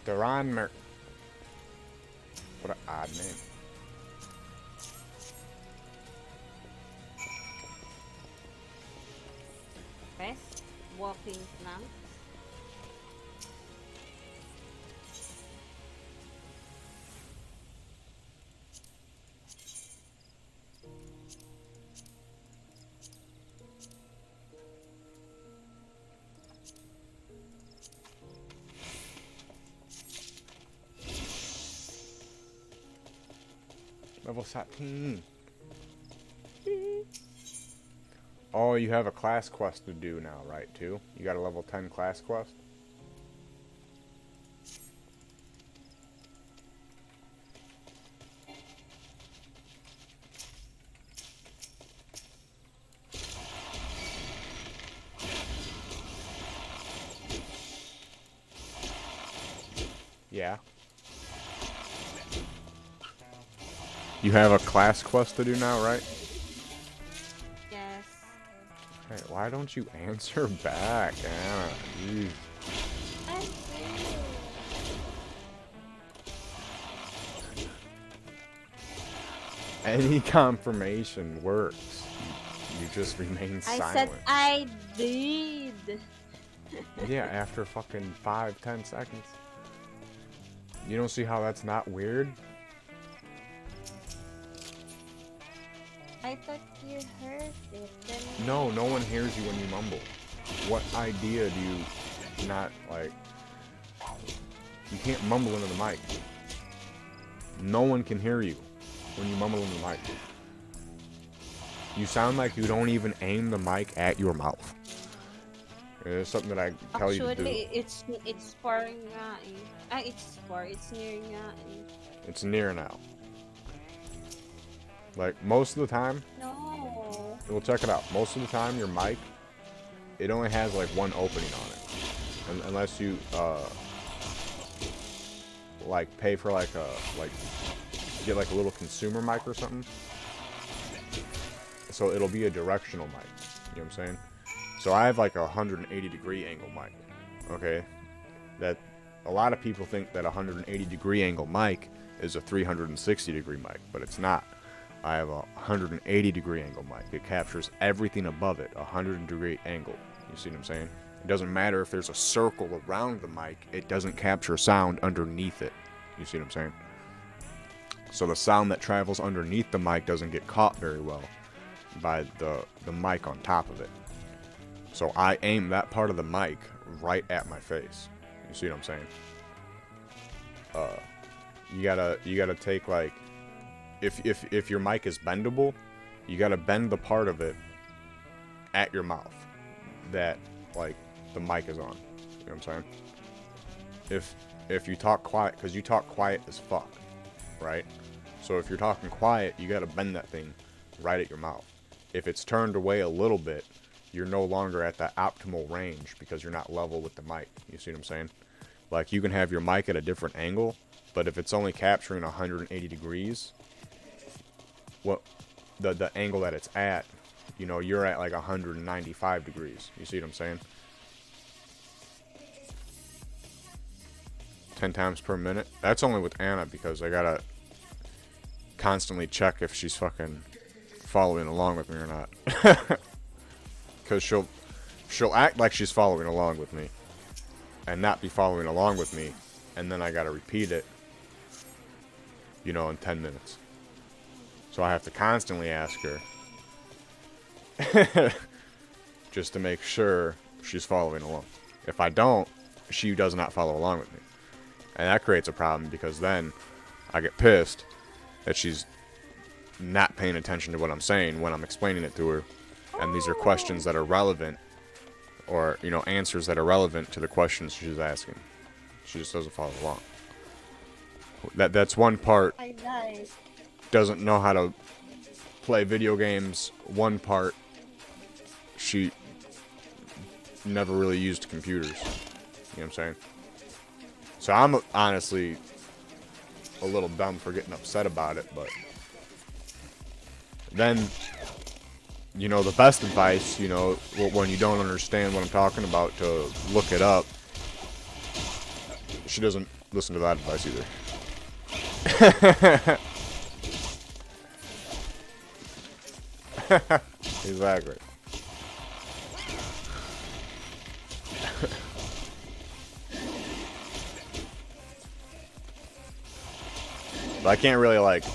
Duran Mer. What an odd name. Rest, walking planks. Level 17. Oh, you have a class quest to do now, right, too? You got a level 10 class quest? Yeah. You have a class quest to do now, right? Yes. Hey, why don't you answer back, Anna? Jeez. I see. Any confirmation works. You just remain I silent. said I did. Yeah, after fucking 5-10 seconds. You don't see how that's not weird? I thought you heard it. Then No, no one hears you when you mumble. What idea do you not, like... You can't mumble into the mic. No one can hear you when you mumble into the mic. You sound like you don't even aim the mic at your mouth. It's something that I tell you to do. Actually, it's far nga eh. It's near nga eh. It's near now. Like, most of the time, No. we'll check it out. Most of the time, your mic, it only has, like, one opening on it. Unless you, like, pay for, like, get, like, a little consumer mic or something. So it'll be a directional mic. You know what I'm saying? So I have, like, a 180-degree angle mic. Okay? That, a lot of people think that a 180-degree angle mic is a 360-degree mic, but it's not. I have a 180-degree angle mic. It captures everything above it, a 100-degree angle. You see what I'm saying? It doesn't matter if there's a circle around the mic. It doesn't capture sound underneath it. You see what I'm saying? So the sound that travels underneath the mic doesn't get caught very well by the mic on top of it. So I aim that part of the mic right at my face. You see what I'm saying? You gotta take, like, if your mic is bendable, you gotta bend the part of it at your mouth that, like, the mic is on. You know what I'm saying? If you talk quiet, because you talk quiet as fuck, right? So if you're talking quiet, you gotta bend that thing right at your mouth. If it's turned away a little bit, you're no longer at that optimal range because you're not level with the mic. You see what I'm saying? Like, you can have your mic at a different angle, but if it's only capturing 180 degrees, what the angle that it's at, you know, you're at like 195 degrees. You see what I'm saying? 10 times per minute. That's only with Anna because I gotta constantly check if she's fucking following along with me or not. Because she'll act like she's following along with me and not be following along with me, and then I gotta repeat it, you know, in 10 minutes. So I have to constantly ask her just to make sure she's following along. If I don't, she does not follow along with me. And that creates a problem because then I get pissed that she's not paying attention to what I'm saying when I'm explaining it to her. And these are questions that are relevant, or, you know, answers that are relevant to the questions she's asking. She just doesn't follow along. That's one part. Nice. Doesn't know how to play video games. One part, she never really used computers. You know what I'm saying? So I'm honestly a little dumb for getting upset about it, but then, you know, the best advice, you know, when you don't understand what I'm talking about, to look it up. She doesn't listen to that advice either. Exactly. But I can't really, like,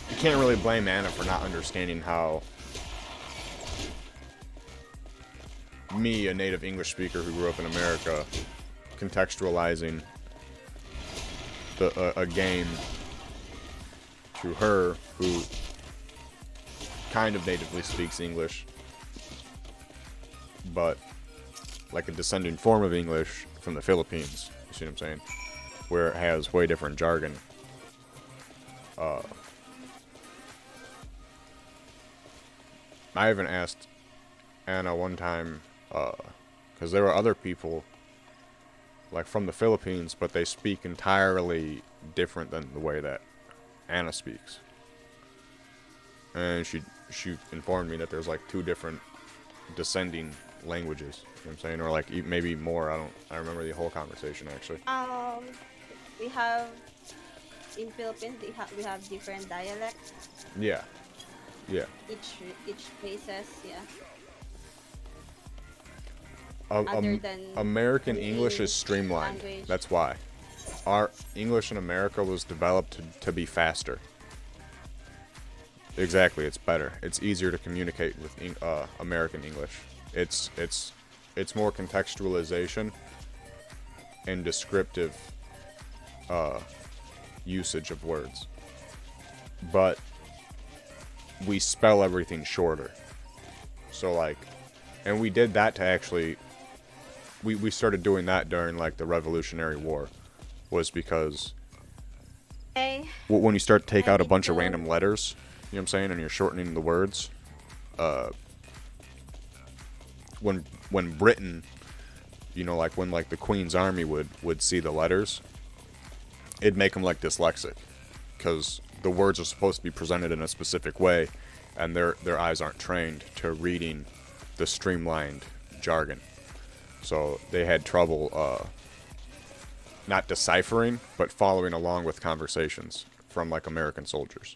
you can't really blame Anna for not understanding how me, a native English speaker who grew up in America, contextualizing a game to her who kind of natively speaks English, but like a descending form of English from the Philippines. You see what I'm saying? Where it has way different jargon. I even asked Anna one time, because there were other people like from the Philippines, but they speak entirely different than the way that Anna speaks. And she informed me that there's like 2 different descending languages. You know what I'm saying? Or like maybe more. I remember the whole conversation actually. We have in Philippines we have different dialects. Yeah. Yeah. Each places, yeah. Other than American English is streamlined. Language. That's why. Our English in America was developed to be faster. Exactly, it's better. It's easier to communicate with American English. It's more contextualization and descriptive usage of words. But we spell everything shorter. So like, and we did that to actually, we started doing that during like the Revolutionary War, was because when you start to take out a bunch of random letters, you know what I'm saying, and you're shortening the words, when Britain, you know, like when like the Queen's Army would see the letters, it'd make them like dyslexic, because the words are supposed to be presented in a specific way, and their eyes aren't trained to reading the streamlined jargon. So they had trouble not deciphering, but following along with conversations from like American soldiers.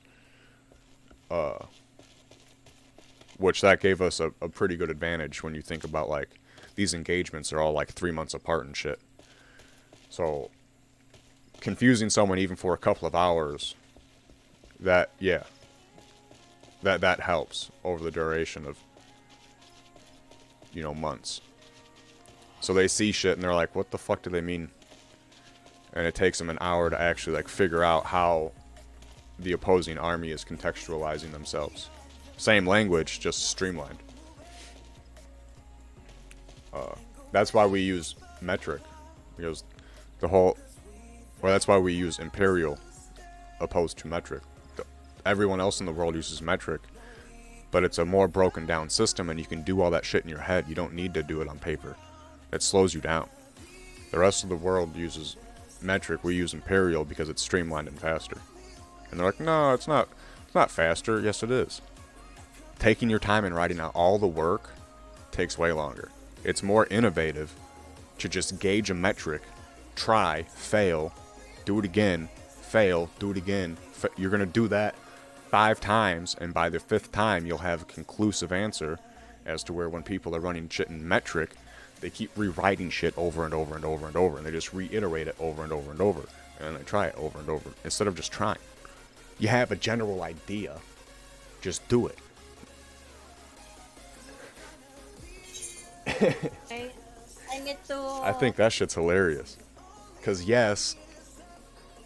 Which that gave us a pretty good advantage when you think about like these engagements are all like 3 months apart and shit. So confusing someone even for a couple of hours, that helps over the duration of, you know, months. So they see shit and they're like, what the fuck do they mean? And it takes them an hour to actually like figure out how the opposing army is contextualizing themselves. Same language, just streamlined. That's why we use metric, because that's why we use imperial opposed to metric. Everyone else in the world uses metric, but it's a more broken down system, and you can do all that shit in your head. You don't need to do it on paper. It slows you down. The rest of the world uses metric. We use imperial because it's streamlined and faster. And they're like, no, it's not faster. Yes, it is. Taking your time and writing out all the work takes way longer. It's more innovative to just gauge a metric, try, fail, do it again, fail, do it again. You're going to do that 5 times, and by the 5th time you'll have a conclusive answer as to where when people are running shit in metric, they keep rewriting shit over and over and over and over, and they just reiterate it over and over and over, and they try it over and over instead of just trying. You have a general idea, just do it. I need to. I think that shit's hilarious. Because yes,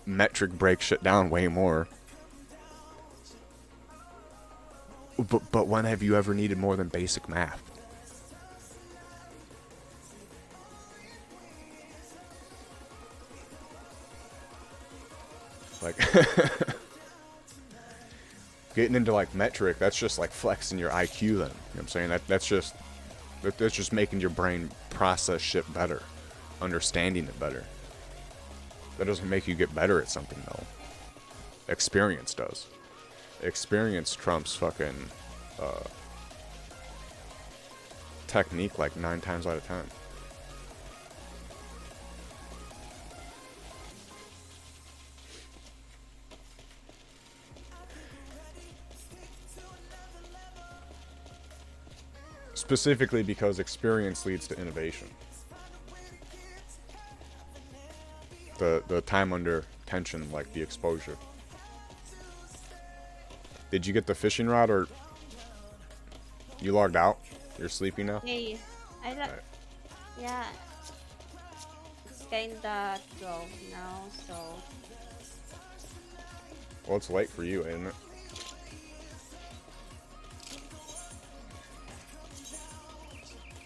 metric breaks shit down way more. But when have you ever needed more than basic math? Like, getting into like metric, that's just like flexing your IQ then. You know what I'm saying? That's just making your brain process shit better, understanding it better. That doesn't make you get better at something though. Experience does. Experience trumps fucking technique like 9 times out of 10. Specifically because experience leads to innovation. The time under tension, like the exposure. Did you get the fishing rod, or you logged out? You're sleepy now? Hey, right. Yeah. It's kinda 12 now, so. Well, it's late for you, isn't it?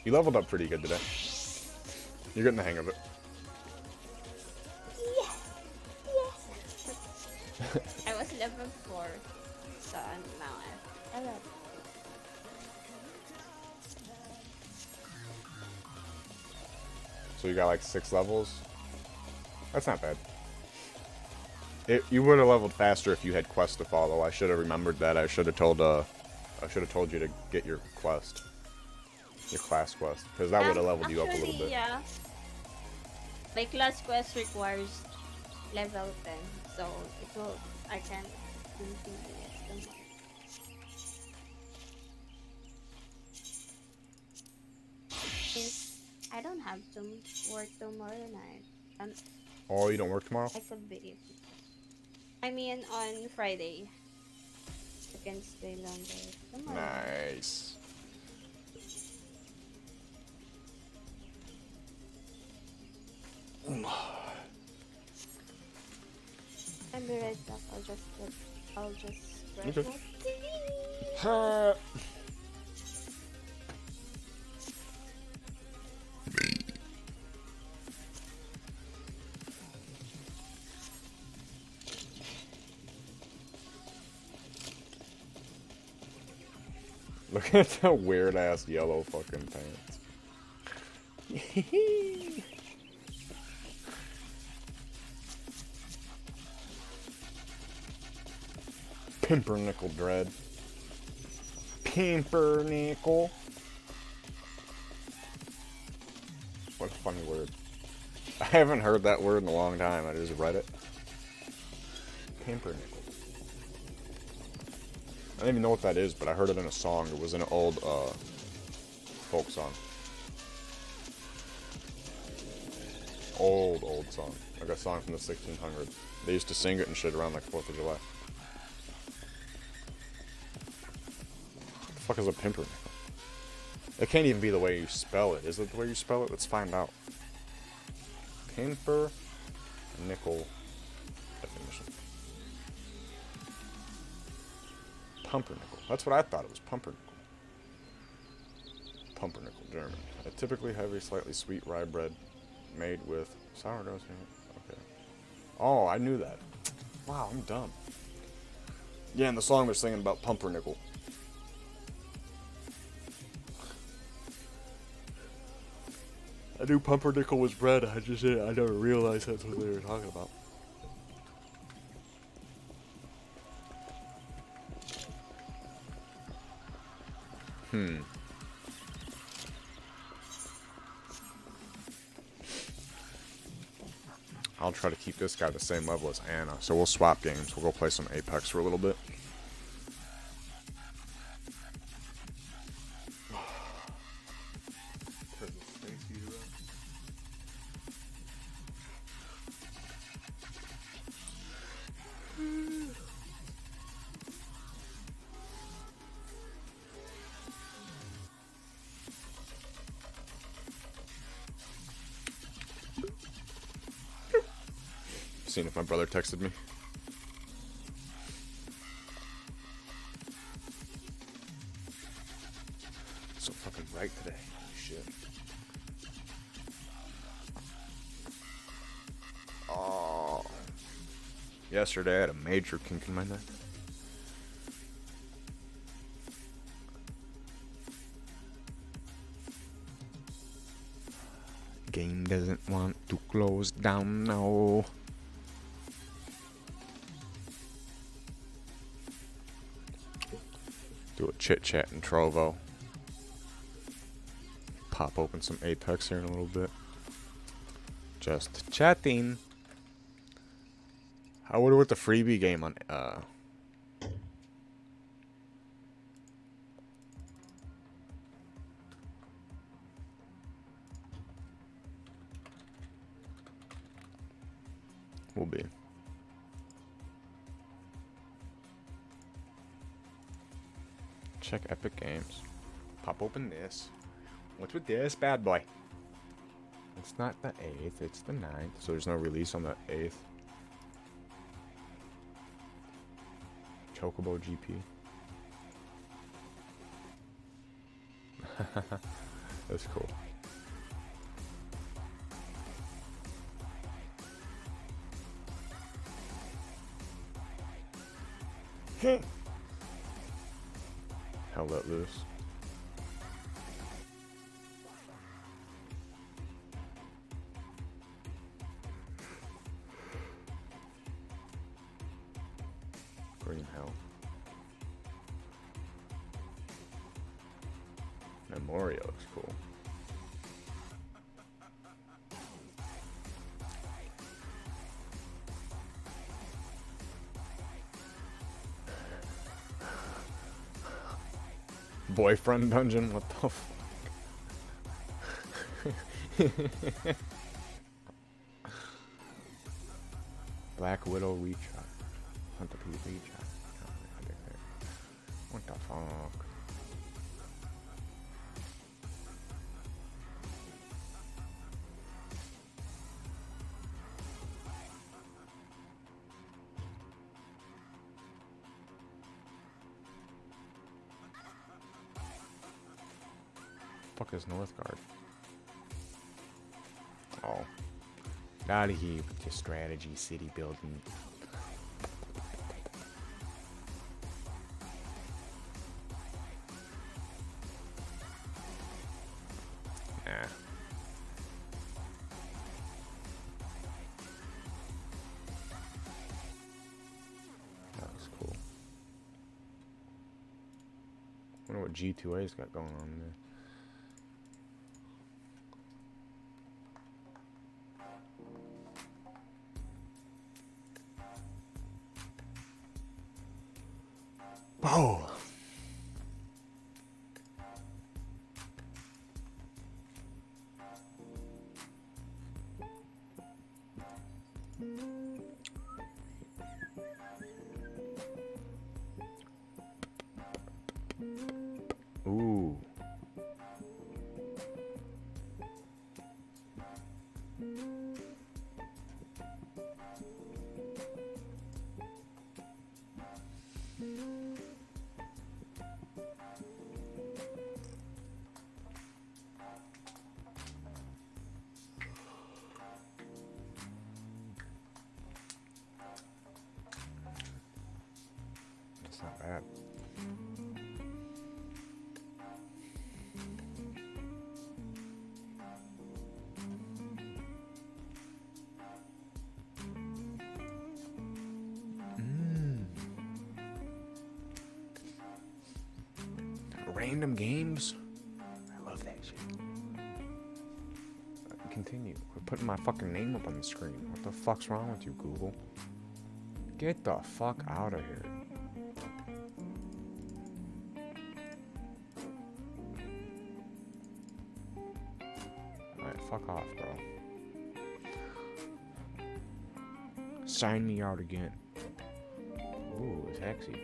You leveled up pretty good today. You're getting the hang of it. I was level 4, so now I'm 11. So you got like 6 levels? That's not bad. You would have leveled faster if you had quests to follow. I should have remembered that. I should have told you to get your quest. Your class quest. Because that would have leveled you up a little bit. Yeah. My class quest requires level 10, so I can't continue it. I don't have to work tomorrow night. Oh, you don't work tomorrow? I could be. I mean, on Friday. I can stay longer tomorrow. Nice. I'll be right back. I'll just brush Okay. my teeth. Look at the weird ass yellow fucking pants. Pumpernickel dread. Pumpernickel. What a funny word. I haven't heard that word in a long time. I just read it. Pumpernickel. I don't even know what that is, but I heard it in a song. It was in an old folk song. Old song. Like a song from the 1600s. They used to sing it and shit around like 4th of July. What the fuck is a pumpernickel? It can't even be the way you spell it. Is it the way you spell it? Let's find out. Pumpernickel definition. Pumpernickel. That's what I thought it was. Pumpernickel. Pumpernickel, German. A typically heavy, slightly sweet rye bread made with sourdough. Okay. Oh, I knew that. Wow, I'm dumb. Yeah, in the song they're singing about pumpernickel. I knew pumpernickel was bread. I never realized that's what they were talking about. I'll try to keep this guy the same level as Anna. So we'll swap games. We'll go play some Apex for a little bit. seeing if my brother texted me. So fucking bright today. Holy shit. Oh. Yesterday I had a major kink in my neck. Game doesn't want to close down now. Do a chit chat in Trovo. Pop open some Apex here in a little bit. Just chatting. I wonder what the freebie game on will be. Check Epic Games. Pop open this. What's with this bad boy? It's not the 8th, it's the 9th. So there's no release on the 8th. Chocobo GP. That's cool. Hell let loose. Green hell. Memoria looks cool. Boyfriend dungeon? What the fuck? Black Widow reach shot. Hunt the PvP shot. What the fuck? Fuck is Northgard? Oh. Out of here with your strategy city building. Nah. That was cool. Wonder what G2A's got going on there. Oh. Ooh. It's not bad. Random games? I love that shit. Continue. Quit putting my fucking name up on the screen. What the fuck's wrong with you, Google? Get the fuck out of here. Alright, fuck off, bro. Sign me out again. Ooh, it's sexy.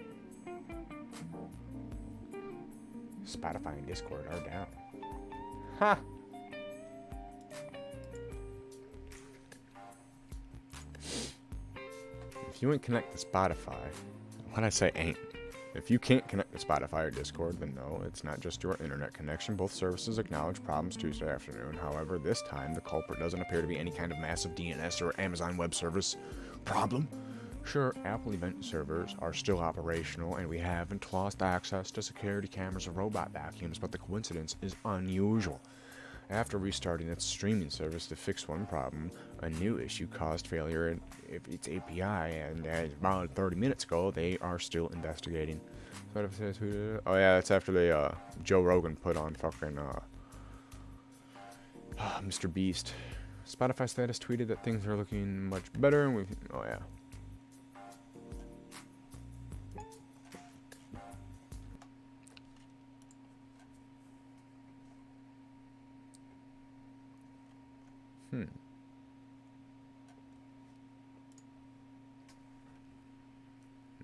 Spotify and Discord are down. Ha! you ain't connect to Spotify, what'd I say ain't? If you can't connect to Spotify or Discord, then no, it's not just your internet connection. Both services acknowledge problems Tuesday afternoon. However, this time the culprit doesn't appear to be any kind of massive DNS or Amazon Web Service problem. Sure, Apple event servers are still operational, and we haven't lost access to security cameras or robot vacuums, but the coincidence is unusual. After restarting its streaming service to fix one problem, a new issue caused failure in its API, and about 30 minutes ago, they are still investigating. Oh yeah, that's after they, Joe Rogan put on fucking, Mr. Beast. Spotify status tweeted that things are looking much better, and oh yeah.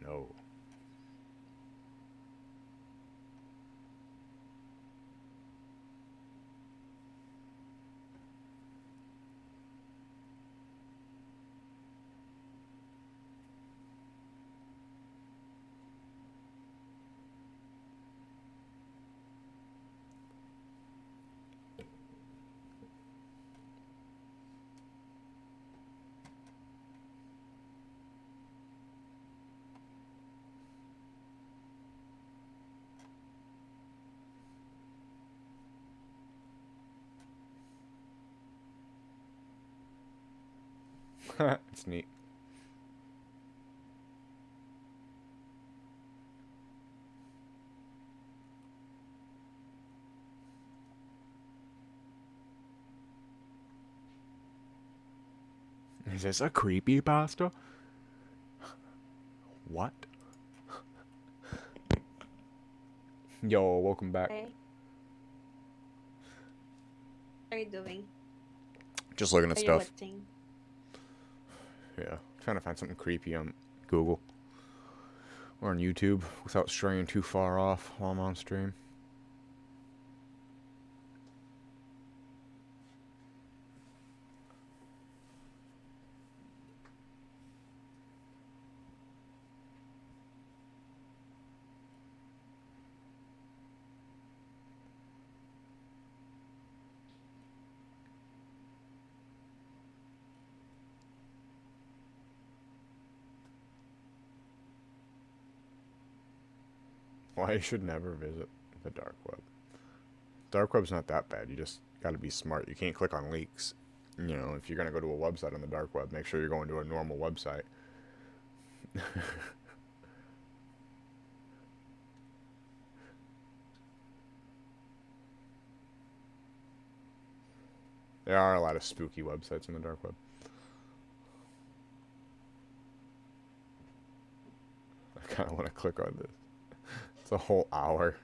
No. It's neat. Is this a creepypasta? What? Yo, welcome back. Okay. What are you doing? Just looking at Are you stuff. watching? Yeah, trying to find something creepy on Google or on YouTube without straying too far off while I'm on stream. Why you should never visit the dark web. Dark web's not that bad. You just gotta be smart. You can't click on leaks. You know, if you're gonna go to a website on the dark web, make sure you're going to a normal website. There are a lot of spooky websites in the dark web. I kind of want to click on this. It's a whole hour.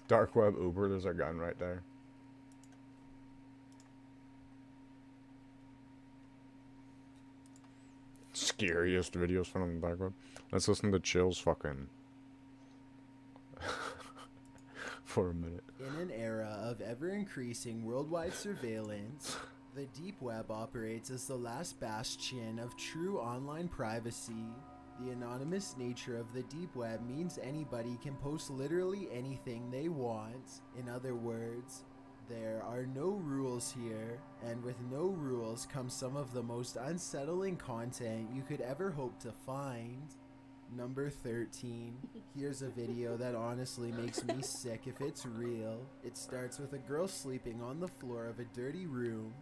Dark web Uber, there's a gun right there. Scariest videos found on the dark web. Let's listen to Chill's fucking for a minute. In an era of ever-increasing worldwide surveillance, the deep web operates as the last bastion of true online privacy. The anonymous nature of the deep web means anybody can post literally anything they want. In other words, there are no rules here, and with no rules comes some of the most unsettling content you could ever hope to find. Number 13. Here's a video that honestly makes me sick if it's real. It starts with a girl sleeping on the floor of a dirty room.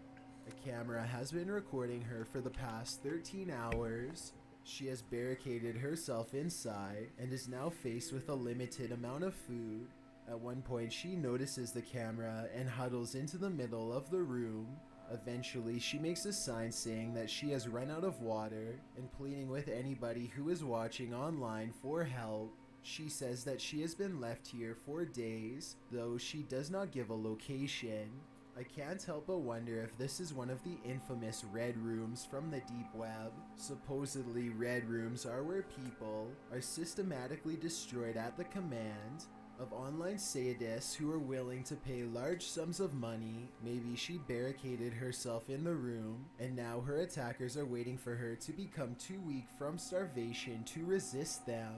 A camera has been recording her for the past 13 hours. She has barricaded herself inside and is now faced with a limited amount of food. At one point, she notices the camera and huddles into the middle of the room. Eventually, she makes a sign saying that she has run out of water and pleading with anybody who is watching online for help. She says that she has been left here for days, though she does not give a location. I can't help but wonder if this is one of the infamous red rooms from the deep web. Supposedly, red rooms are where people are systematically destroyed at the command of online sadists who are willing to pay large sums of money. Maybe she barricaded herself in the room, and now her attackers are waiting for her to become too weak from starvation to resist them.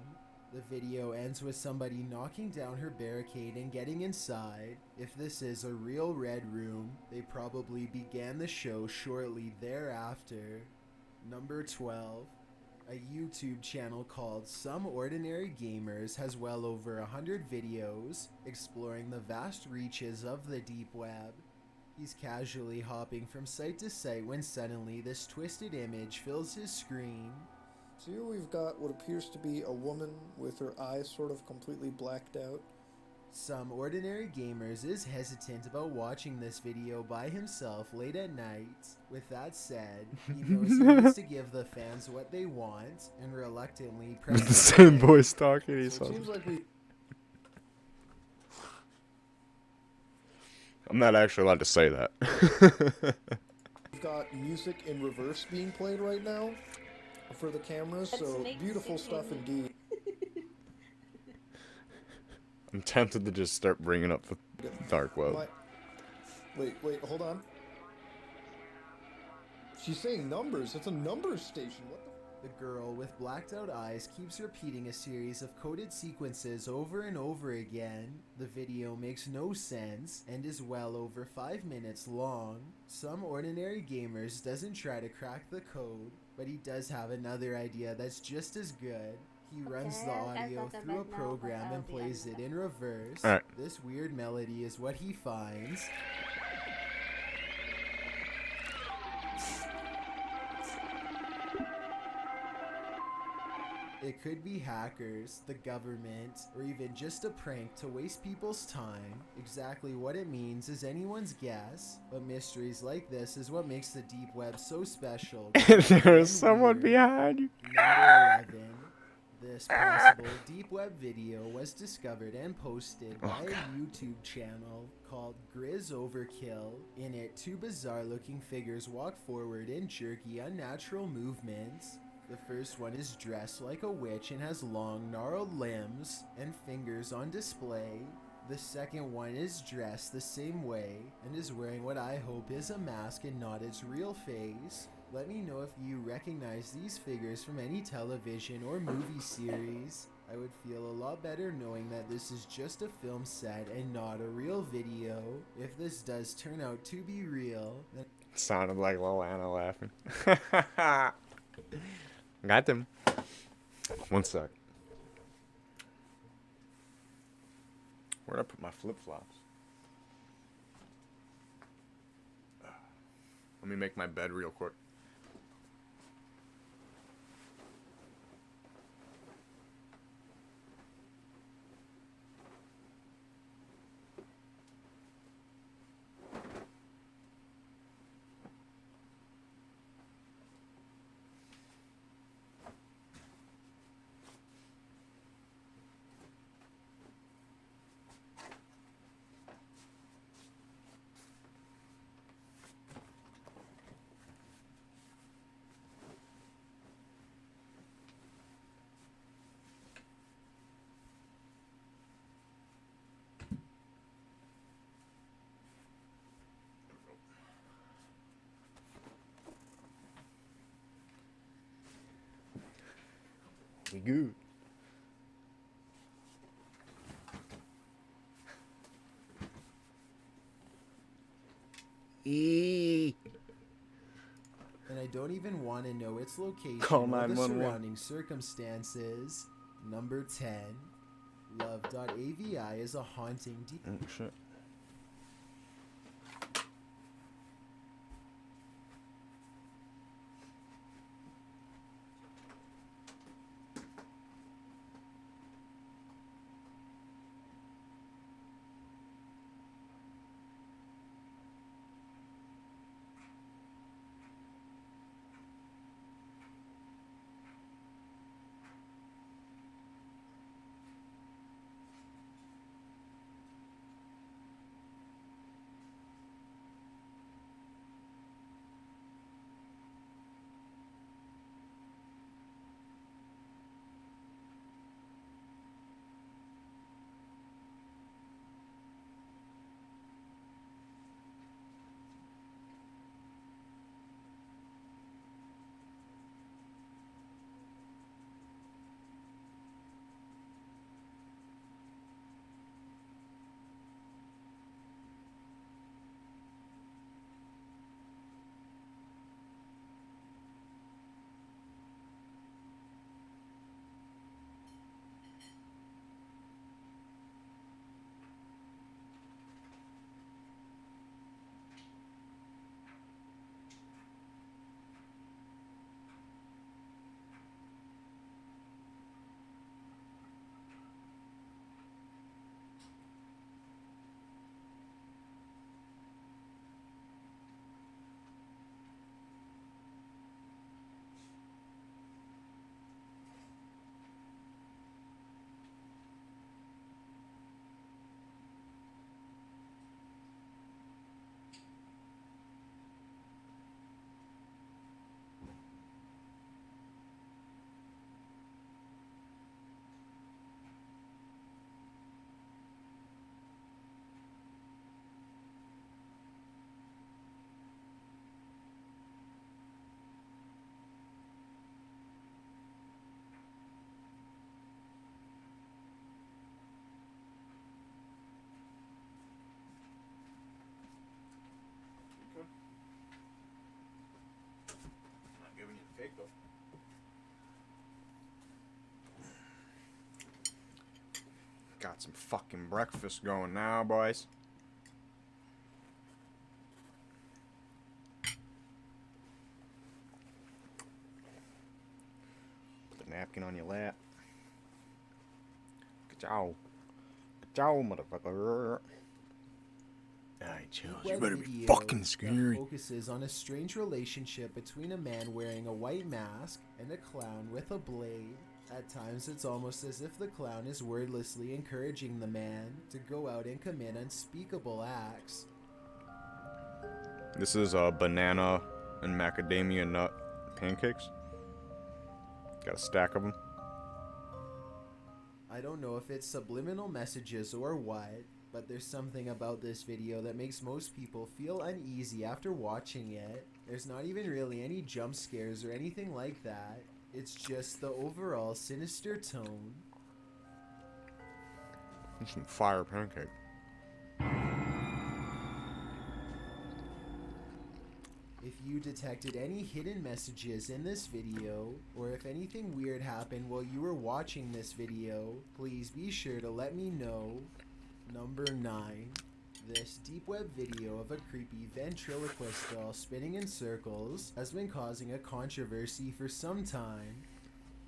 The video ends with somebody knocking down her barricade and getting inside. If this is a real red room, they probably began the show shortly thereafter. Number 12. A YouTube channel called Some Ordinary Gamers has well over 100 videos exploring the vast reaches of the deep web. He's casually hopping from site to site when suddenly this twisted image fills his screen. So here we've got what appears to be a woman with her eyes sort of completely blacked out. Some Ordinary Gamers is hesitant about watching this video by himself late at night. With that said, he knows he needs to give the fans what they want and reluctantly The presses same play. voice talking. He So it sounds. seems like we I'm not actually allowed to say that. We've got music in reverse being played right now for the cameras, Let's so make beautiful stuff singing. indeed. I'm tempted to just start bringing up the dark web. Wait, hold on. She's saying numbers. It's a numbers station. What the? The girl with blacked out eyes keeps repeating a series of coded sequences over and over again. The video makes no sense and is well over 5 minutes long. Some Ordinary Gamers doesn't try to crack the code, but he does have another idea that's just as good. He runs the Okay, I audio thought through a about now, program but and I'll be plays it honest. in reverse. Alright. This weird melody is what he finds. It could be hackers, the government, or even just a prank to waste people's time. Exactly what it means is anyone's guess, but mysteries like this is what makes the deep web so special. There and is someone weird. behind you. Number 11. This possible deep web video was discovered and posted by a YouTube channel called Grizz Overkill. In it, two bizarre looking figures walk forward in jerky, unnatural movements. The first one is dressed like a witch and has long, gnarled limbs and fingers on display. The second one is dressed the same way and is wearing what I hope is a mask and not its real face. Let me know if you recognize these figures from any television or movie series. I would feel a lot better knowing that this is just a film set and not a real video. If this does turn out to be real, then Sounded like Lolana laughing. Got them. One sec. Where'd I put my flip-flops? Let me make my bed real quick. We good. and I don't even want to know its location Call or the 911. surrounding circumstances. Number 10. Love.avi is a haunting Oh shit. Got some fucking breakfast going now, boys. Put the napkin on your lap. Ka-chow. Ka-chow, motherfucker. Alright, Charles, you Web better be video fucking that scary. focuses on a strange relationship between a man wearing a white mask and a clown with a blade. At times, it's almost as if the clown is wordlessly encouraging the man to go out and commit unspeakable acts. This is banana and macadamia nut pancakes. Got a stack of them. I don't know if it's subliminal messages or what, but there's something about this video that makes most people feel uneasy after watching it. There's not even really any jump scares or anything like that. It's just the overall sinister tone. There's some fire pancake. If you detected any hidden messages in this video, or if anything weird happened while you were watching this video, please be sure to let me know. Number 9. This deep web video of a creepy ventriloquist doll spinning in circles has been causing a controversy for some time.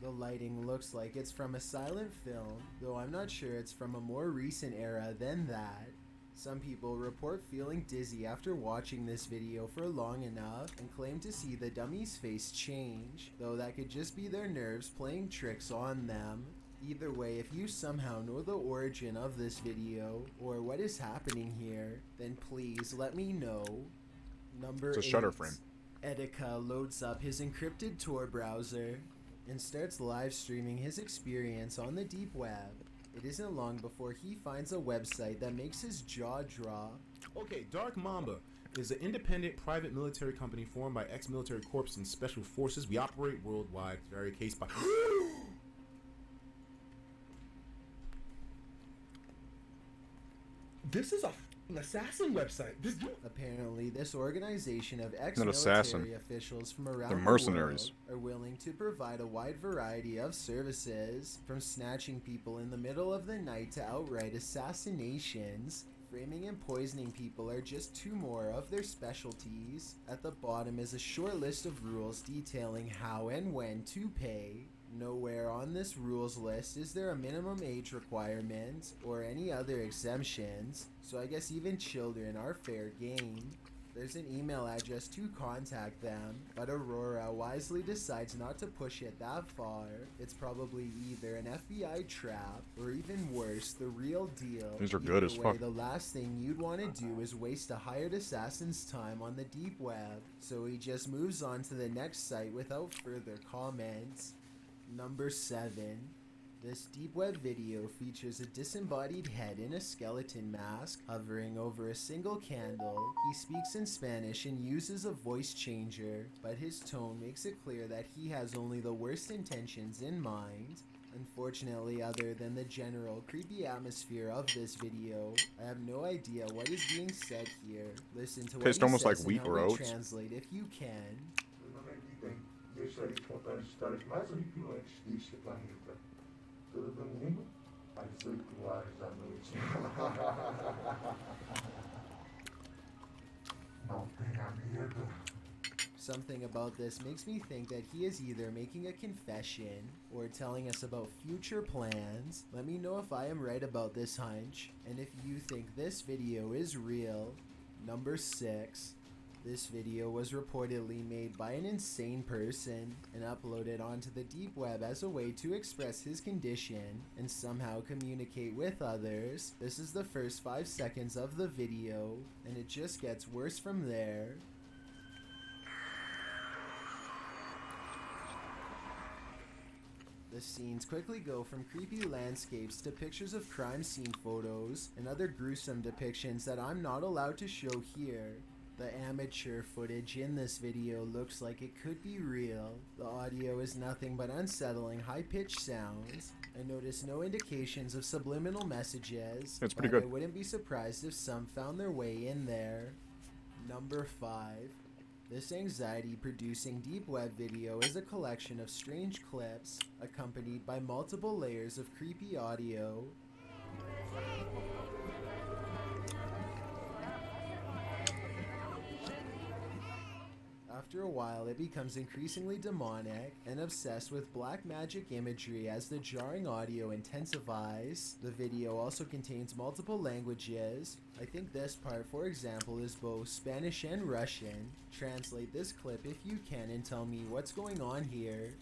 The lighting looks like it's from a silent film, though I'm not sure it's from a more recent era than that. Some people report feeling dizzy after watching this video for long enough and claim to see the dummy's face change, though that could just be their nerves playing tricks on them. Either way, if you somehow know the origin of this video or what is happening here, then please let me know. Number 8. It's a shutter frame. Etika loads up his encrypted Tor browser and starts live streaming his experience on the deep web. It isn't long before he finds a website that makes his jaw drop. Okay, Dark Mamba is an independent private military company formed by ex-military corps and special forces. We operate worldwide, vary case by... This is an assassin website. Apparently, this organization of assassin. ex-military officials from around They're the mercenaries. world are willing to provide a wide variety of services, from snatching people in the middle of the night to outright assassinations. Framing and poisoning people are just 2 more of their specialties. At the bottom is a short list of rules detailing how and when to pay. Nowhere on this rules list is there a minimum age requirement or any other exemptions, so I guess even children are fair game. There's an email address to contact them, but Aurora wisely decides not to push it that far. It's probably either an FBI trap or even worse, the real deal. These are good as Either way, fuck. the last thing you'd want to do is waste a hired assassin's time on the deep web, so he just moves on to the next site without further comments. Number 7. This deep web video features a disembodied head in a skeleton mask hovering over a single candle. He speaks in Spanish and uses a voice changer, but his tone makes it clear that he has only the worst intentions in mind. Unfortunately, other than the general creepy atmosphere of this video, I have no idea what is being said here. Listen to what Tastes he almost like says wheat and help or me oats. translate if you can. Deixa as montanhas histórias mais horripilantes deste planeta. Todo domingo, às 8 horas da noite. Não tenha medo. Something about this makes me think that he is either making a confession or telling us about future plans. Let me know if I am right about this hunch, and if you think this video is real. Number 6. This video was reportedly made by an insane person and uploaded onto the deep web as a way to express his condition and somehow communicate with others. This is the first 5 seconds of the video, and it just gets worse from there. The scenes quickly go from creepy landscapes to pictures of crime scene photos and other gruesome depictions that I'm not allowed to show here. The amateur footage in this video looks like it could be real. The audio is nothing but unsettling high-pitched sounds. I notice no indications of subliminal messages. It's pretty but good. I wouldn't be surprised if some found their way in there. Number 5. This anxiety-producing deep web video is a collection of strange clips, accompanied by multiple layers of creepy audio. After a while, it becomes increasingly demonic and obsessed with black magic imagery as the jarring audio intensifies. The video also contains multiple languages. I think this part, for example, is both Spanish and Russian. Translate this clip if you can and tell me what's going on here.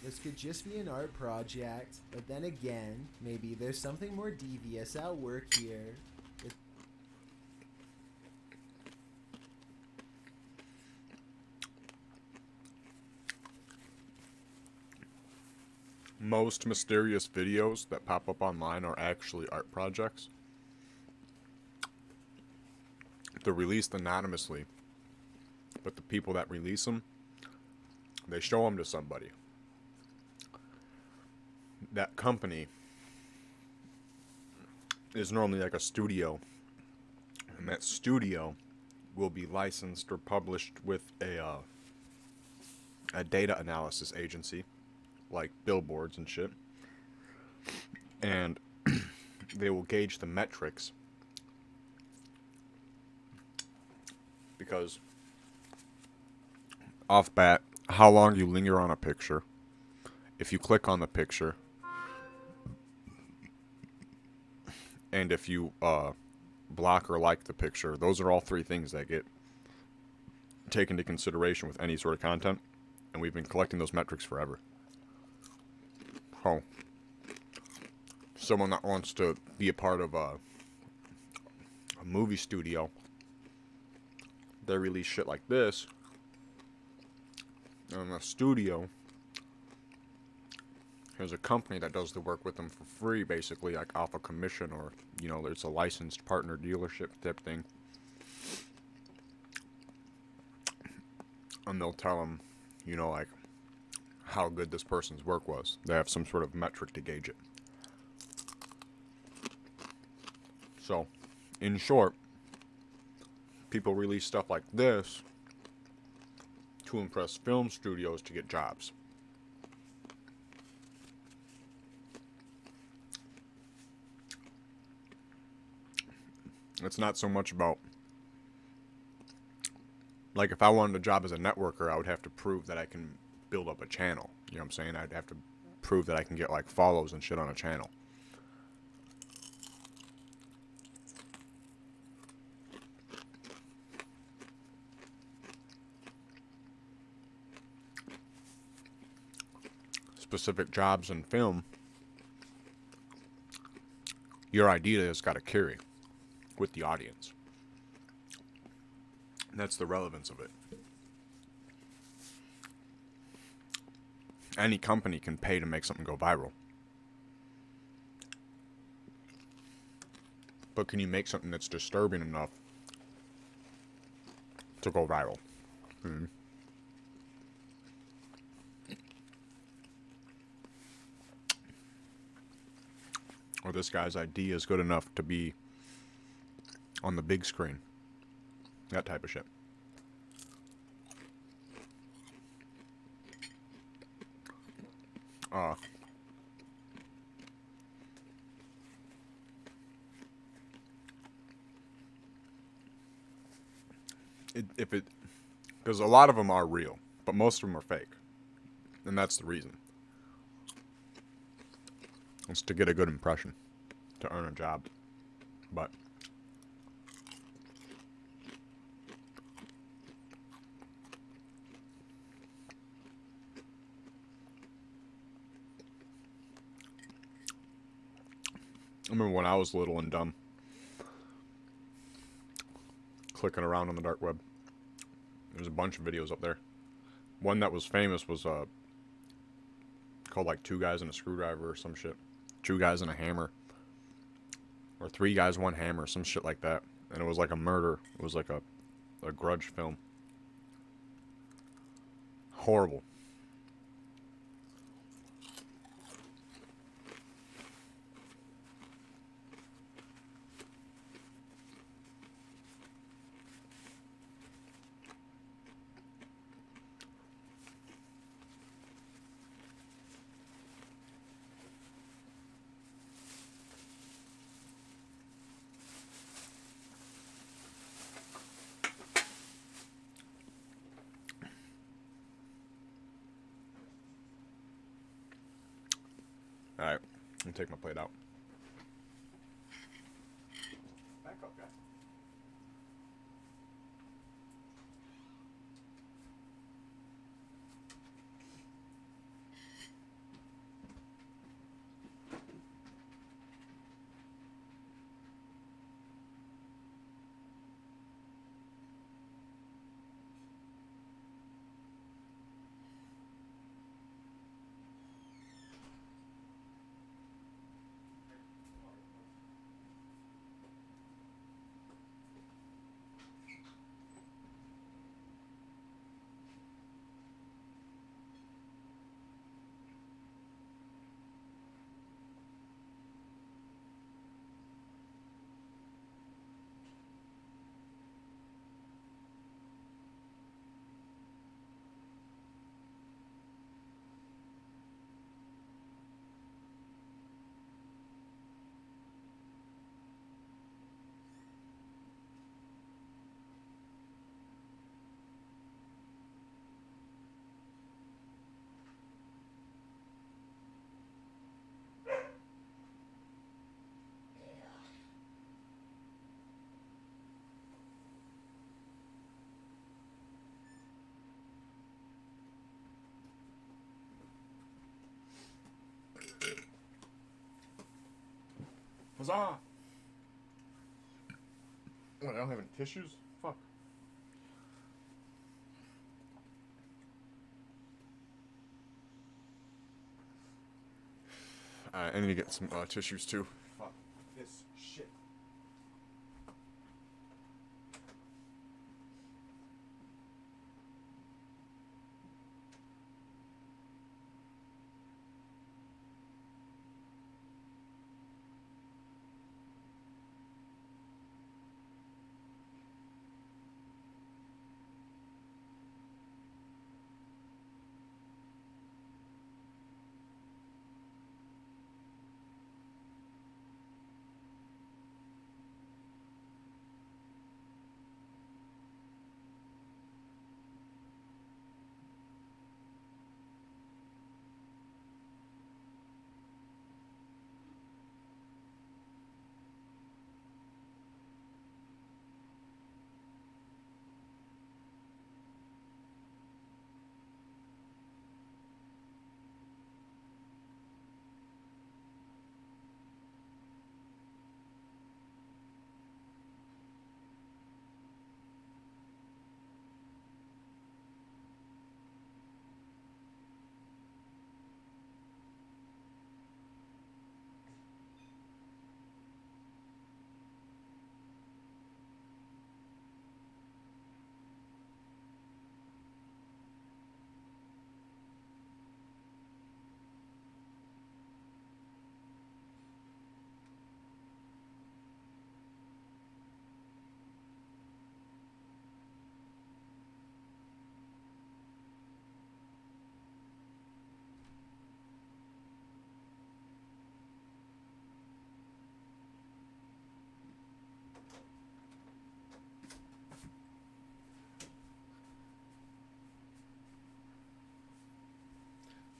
This could just be an art project, but then again, maybe there's something more devious at work here. Most mysterious videos that pop up online are actually art projects. They're released anonymously, but the people that release them, they show them to somebody. That company is normally like a studio, and that studio will be licensed or published with a data analysis agency, like billboards and shit, and they will gauge the metrics, because off bat, how long you linger on a picture, if you click on the picture, and if you block or like the picture, those are all three things that get taken into consideration with any sort of content, and we've been collecting those metrics forever. So, someone that wants to be a part of a movie studio, they release shit like this, and the studio there's a company that does the work with them for free, basically, like off a commission, or, you know, there's a licensed partner dealership type thing. And they'll tell them, you know, like, how good this person's work was. They have some sort of metric to gauge it. So, in short, people release stuff like this to impress film studios to get jobs. It's not so much about, like, if I wanted a job as a networker, I would have to prove that I can build up a channel. You know what I'm saying? I'd have to prove that I can get, like, follows and shit on a channel. Specific jobs in film, your idea has got to carry with the audience. And that's the relevance of it. Any company can pay to make something go viral. But can you make something that's disturbing enough to go viral? Mm-hmm. Or this guy's idea is good enough to be on the big screen. That type of shit. Because a lot of them are real, but most of them are fake. And that's the reason. It's to get a good impression, to earn a job. But I remember when I was little and dumb, clicking around on the dark web. There's a bunch of videos up there. One that was famous was called like 2 Guys and a Screwdriver or some shit. 2 Guys and a Hammer. Or 3 Guys, 1 Hammer, some shit like that. And it was like a murder. It was like a grudge film. Horrible. Alright, I'm take my plate out. Back up, guys. Huzzah! What, I don't have any tissues? Fuck. Alright, I need to get some tissues too. Fuck this shit.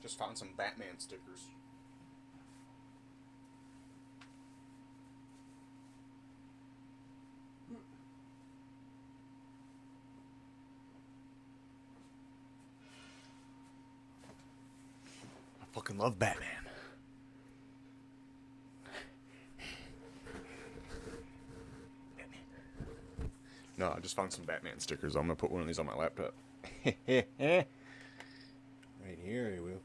Just found some Batman stickers. I fucking love Batman. No, I just found some Batman stickers. I'm gonna put one of these on my laptop. Right here, I will.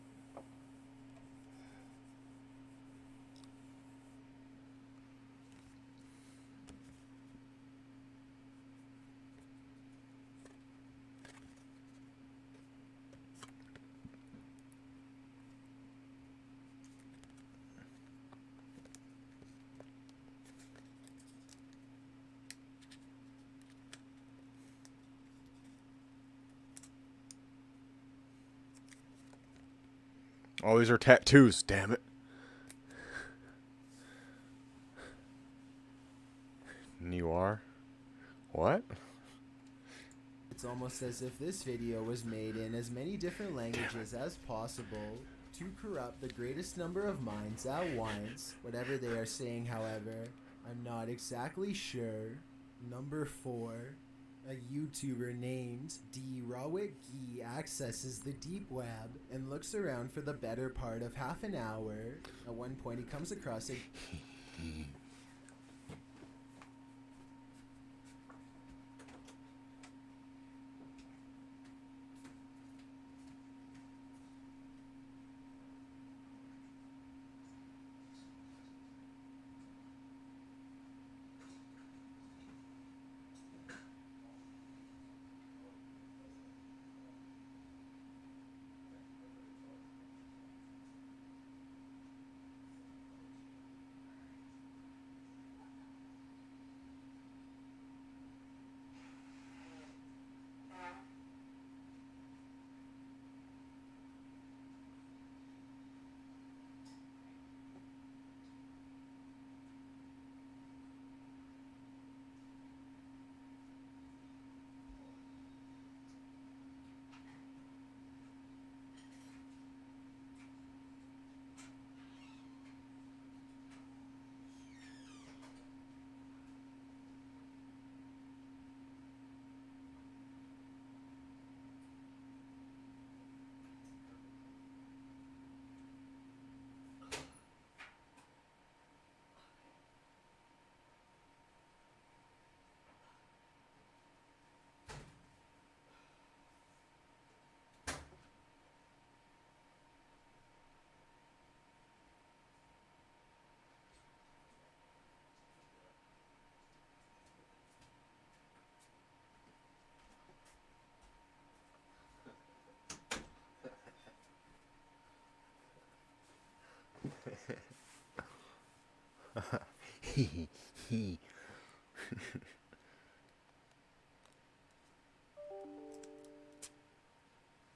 Oh, these are tattoos, damn it. You are? What? It's almost as if this video was made in as many different languages as possible. to corrupt the greatest number of minds at once. Whatever they are saying, however, I'm not exactly sure. Number 4. A YouTuber named D. accesses the deep web and looks around for the better part of half an hour. At one point he comes across a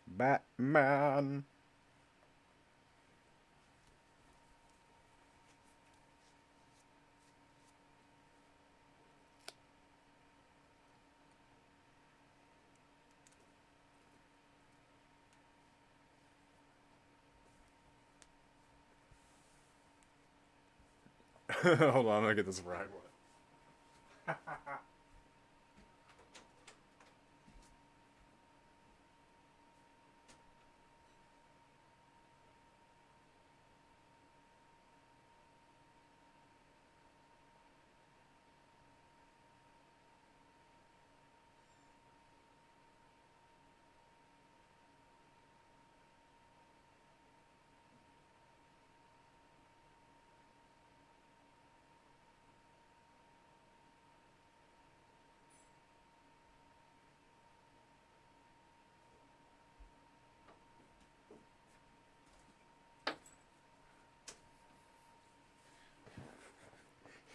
Batman. Hold on, I'm gonna get this right one.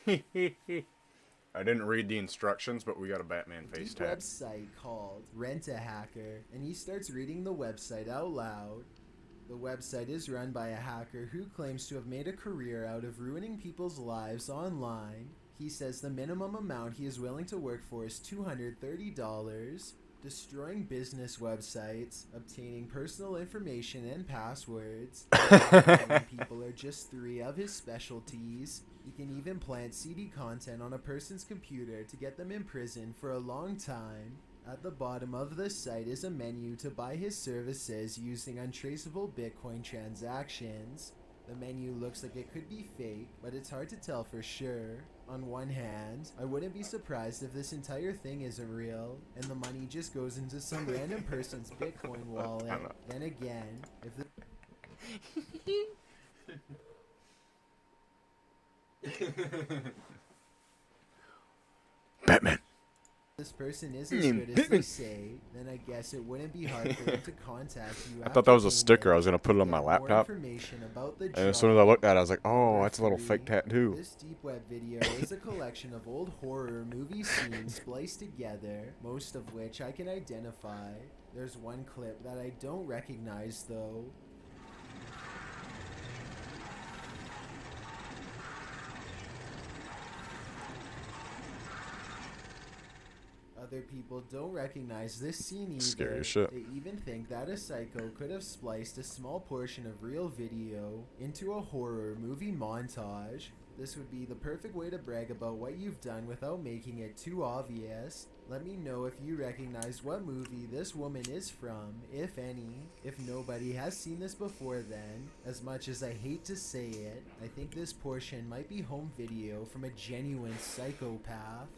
I didn't read the instructions, but we got a Batman face tag. website called Rent a Hacker, and he starts reading the website out loud. The website is run by a hacker who claims to have made a career out of ruining people's lives online. He says the minimum amount he is willing to work for is $230. Destroying business websites, obtaining personal information and passwords, and people are just 3 of his specialties. He can even plant CD content on a person's computer to get them in prison for a long time. At the bottom of the site is a menu to buy his services using untraceable Bitcoin transactions. The menu looks like it could be fake, but it's hard to tell for sure. On one hand, I wouldn't be surprised if this entire thing isn't real, and the money just goes into some random person's Bitcoin wallet. Then again, if Batman. this person is as good as they say, then I guess it wouldn't be hard for them to contact you. I thought that was a sticker. I was gonna put it on my laptop. And as soon as I looked at it, I was like, oh, that's a little fake tattoo. This deep web video is a collection of old horror movie scenes spliced together, most of which I can identify. There's one clip that I don't recognize though. Other people don't recognize this scene either. Scary as shit. They even think that a psycho could have spliced a small portion of real video into a horror movie montage. This would be the perfect way to brag about what you've done without making it too obvious. Let me know if you recognize what movie this woman is from, if any. If nobody has seen this before then, as much as I hate to say it, I think this portion might be home video from a genuine psychopath.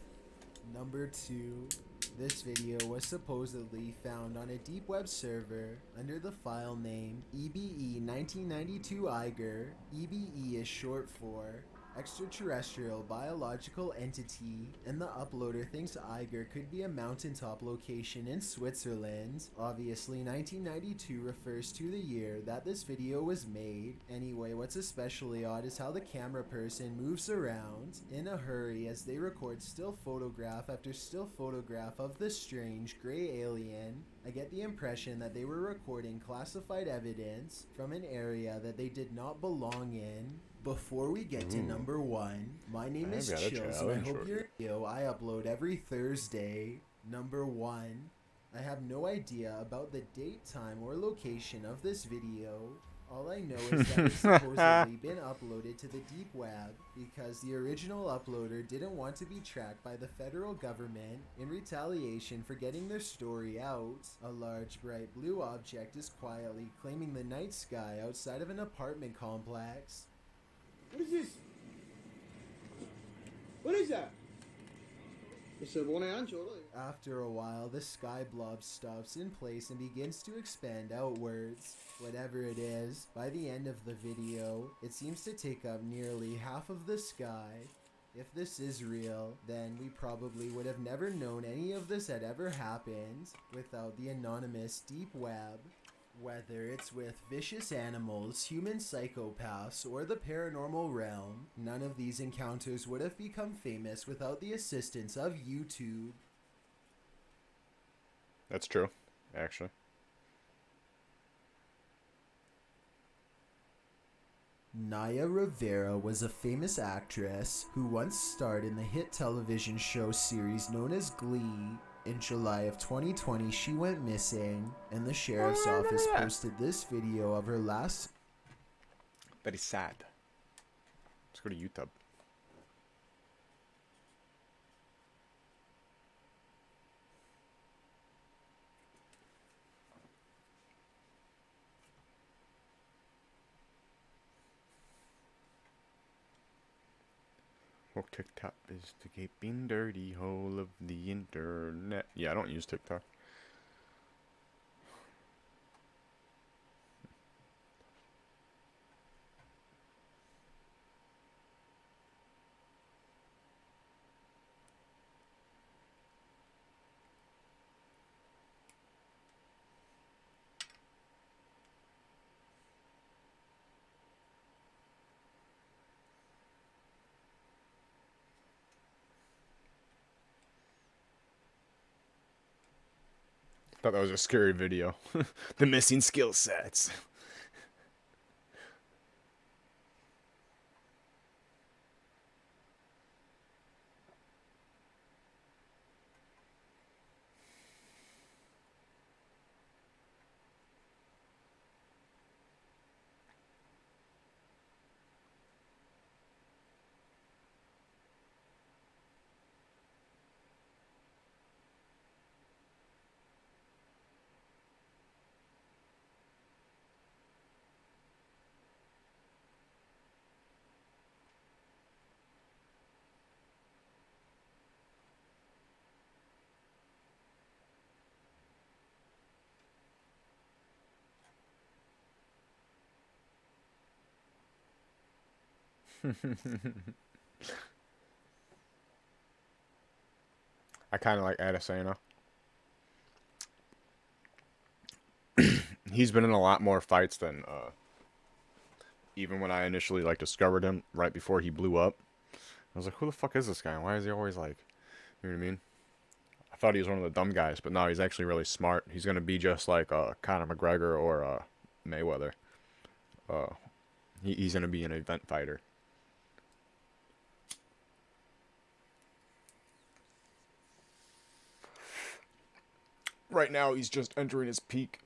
Number 2. This video was supposedly found on a deep web server under the file name EBE1992 Eiger. EBE is short for Extraterrestrial Biological Entity, and the uploader thinks Eiger could be a mountaintop location in Switzerland. Obviously, 1992 refers to the year that this video was made. Anyway, what's especially odd is how the camera person moves around in a hurry as they record still photograph after still photograph of the strange gray alien. I get the impression that they were recording classified evidence from an area that they did not belong in. Before we get to number 1, my name is I've got a Chills, and I challenge hope for your video I upload every Thursday. Number 1, I have no idea about the date, time, or location of this video. All I know is that it's supposedly been uploaded to the deep web because the original uploader didn't want to be tracked by the federal government in retaliation for getting their story out. A large bright blue object is quietly claiming the night sky outside of an apartment complex. What is this? What is that? It's a one-eye look. After a while, the sky blob stops in place and begins to expand outwards. Whatever it is, by the end of the video, it seems to take up nearly half of the sky. If this is real, then we probably would have never known any of this had ever happened without the anonymous deep web. Whether it's with vicious animals, human psychopaths, or the paranormal realm, none of these encounters would have become famous without the assistance of YouTube. That's true, actually. Naya Rivera was a famous actress who once starred in the hit television show series known as Glee. In July of 2020, she went missing, and the sheriff's office posted this video of her last. Very sad. Let's go to YouTube. Well, TikTok is the gaping dirty hole of the internet. Yeah, I don't use TikTok. Thought that was a scary video. The missing skill sets. I kind of like Adesanya. He's been in a lot more fights than even when I initially discovered him right before he blew up. I was like, who the fuck is this guy? Why is he always you know what I mean? I thought he was one of the dumb guys, but no, he's actually really smart. He's gonna be just like Conor McGregor or Mayweather. He's gonna be an event fighter. right now he's just entering his peak.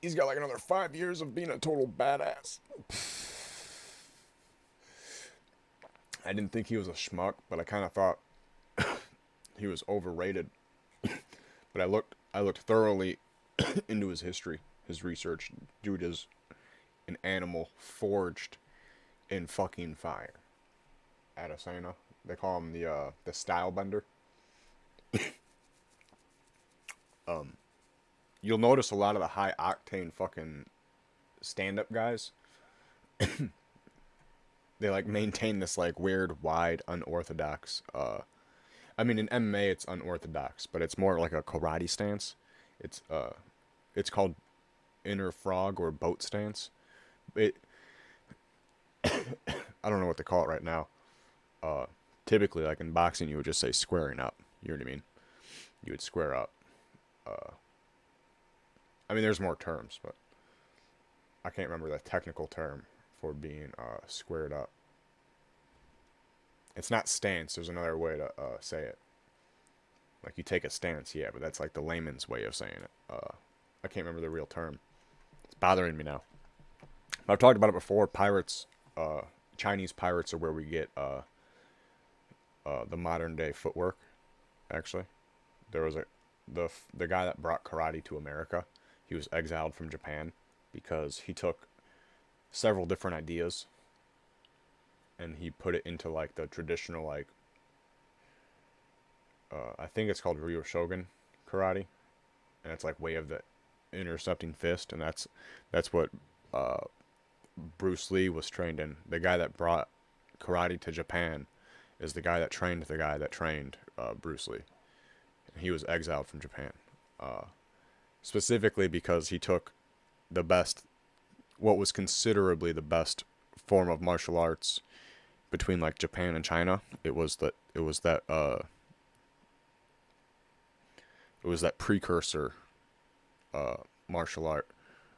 He's got like another 5 years of being a total badass. I didn't think he was a schmuck, but I kind of thought he was overrated. But I looked thoroughly into his history, his research. Dude is an animal forged in fucking fire. Adesanya. They call him the style bender. You'll notice a lot of the high octane fucking stand-up guys. They like maintain this like weird, wide, unorthodox. I mean, in MMA it's unorthodox, but it's more like a karate stance. It's called inner frog or boat stance. I don't know what they call it right now. Typically, like in boxing, you would just say squaring up. You know what I mean? You would square up. I mean, there's more terms, but I can't remember the technical term for being squared up. It's not stance. There's another way to say it. Like you take a stance, yeah, but that's like the layman's way of saying it. I can't remember the real term. It's bothering me now. I've talked about it before. Pirates, Chinese pirates are where we get the modern day footwork. Actually, there was the guy that brought karate to America. He was exiled from Japan because he took several different ideas and he put it into like the traditional like I think it's called Ryoshogun karate, and it's like way of the intercepting fist, and that's what Bruce Lee was trained in. The guy that brought karate to Japan is the guy that trained Bruce Lee. He was exiled from Japan, specifically because he took the best, what was considerably the best form of martial arts between like Japan and China. It was that precursor martial art.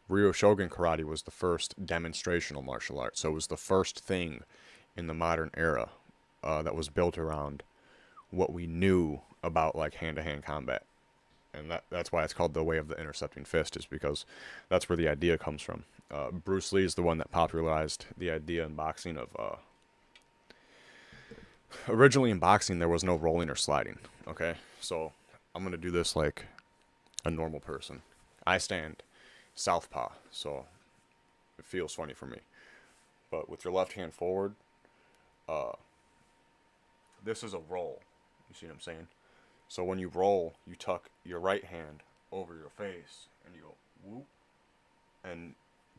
Ryoshogun karate was the first demonstrational martial art, so it was the first thing in the modern era that was built around what we knew about like hand-to-hand combat. And that's why it's called the way of the intercepting fist, is because that's where the idea comes from. Bruce Lee is the one that popularized the idea in boxing of originally in boxing there was no rolling or sliding. Okay, so I'm gonna do this like a normal person. I stand southpaw, so it feels funny for me. But with your left hand forward, this is a roll. You see what I'm saying? So when you roll, you tuck your right hand over your face and you go whoop, and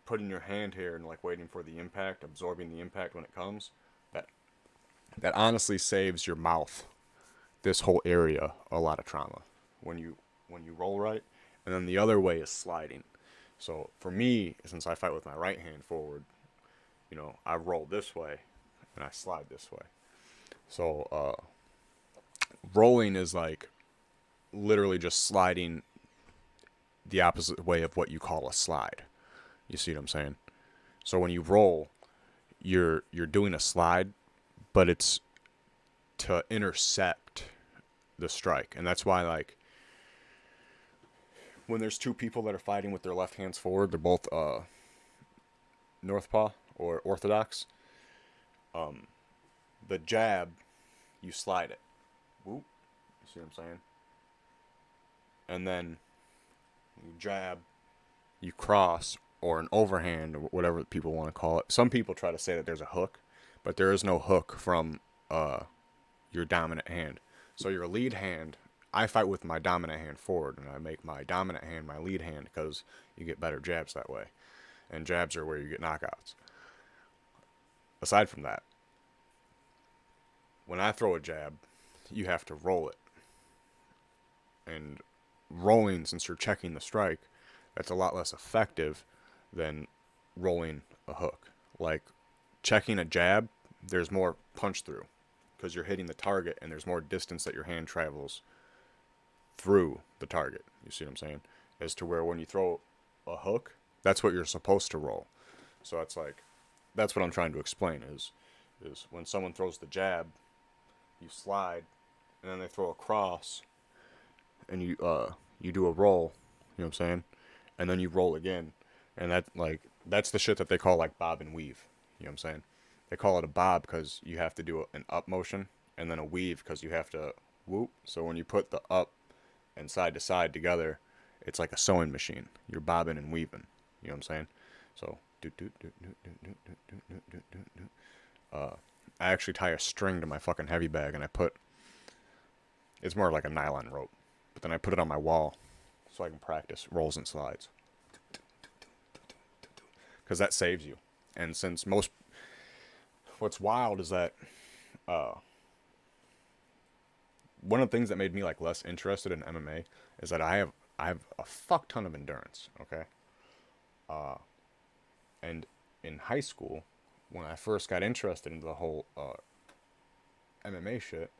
putting your hand here and like waiting for the impact, absorbing the impact when it comes. That honestly saves your mouth, this whole area, a lot of trauma when you roll right. And then the other way is sliding. So for me, since I fight with my right hand forward, you know, I roll this way and I slide this way. So rolling is like literally just sliding the opposite way of what you call a slide. You see what I'm saying? So when you roll, you're doing a slide, but it's to intercept the strike. And that's why, like, when there's two people that are fighting with their left hands forward, they're both northpaw or orthodox. The jab, you slide it. Whoop. You see what I'm saying? And then you jab, you cross, or an overhand, or whatever people want to call it. Some people try to say that there's a hook, but there is no hook from your dominant hand. So your lead hand, I fight with my dominant hand forward, and I make my dominant hand my lead hand because you get better jabs that way. And jabs are where you get knockouts. Aside from that, when I throw a jab, you have to roll it. And rolling, since you're checking the strike, that's a lot less effective than rolling a hook. Like, checking a jab, there's more punch through because you're hitting the target and there's more distance that your hand travels through the target. You see what I'm saying? As to where when you throw a hook, that's what you're supposed to roll. So that's like, that's what I'm trying to explain is when someone throws the jab, you slide, and then they throw a cross, and you do a roll, you know what I'm saying? And then you roll again. And that's the shit that they call like bob and weave. You know what I'm saying? They call it a bob because you have to do an up motion, and then a weave because you have to whoop. So when you put the up and side to side together, it's like a sewing machine. You're bobbing and weaving. You know what I'm saying? So I actually tie a string to my fucking heavy bag, and it's more like a nylon rope, but then I put it on my wall so I can practice rolls and slides. Because that saves you. And since what's wild is that one of the things that made me like less interested in MMA is that I have a fuck ton of endurance, okay? And in high school, when I first got interested into the whole MMA shit,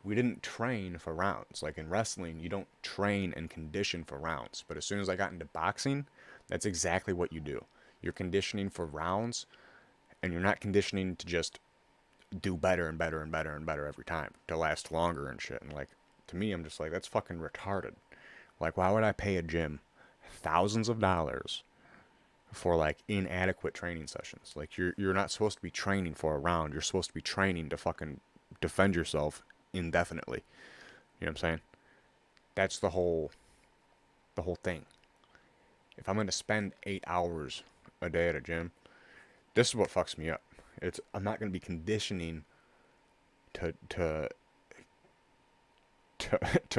we didn't train for rounds. Like in wrestling, you don't train and condition for rounds. But as soon as I got into boxing, that's exactly what you do. You're conditioning for rounds, and you're not conditioning to just do better and better and better and better every time to last longer and shit. And like, to me, I'm just like, that's fucking retarded. Like, why would I pay a gym thousands of dollars for like inadequate training sessions? Like, you're not supposed to be training for a round. You're supposed to be training to fucking defend yourself indefinitely. You know what I'm saying? That's the whole thing. If I'm going to spend 8 hours a day at a gym, this is what fucks me up. I'm not going to be conditioning to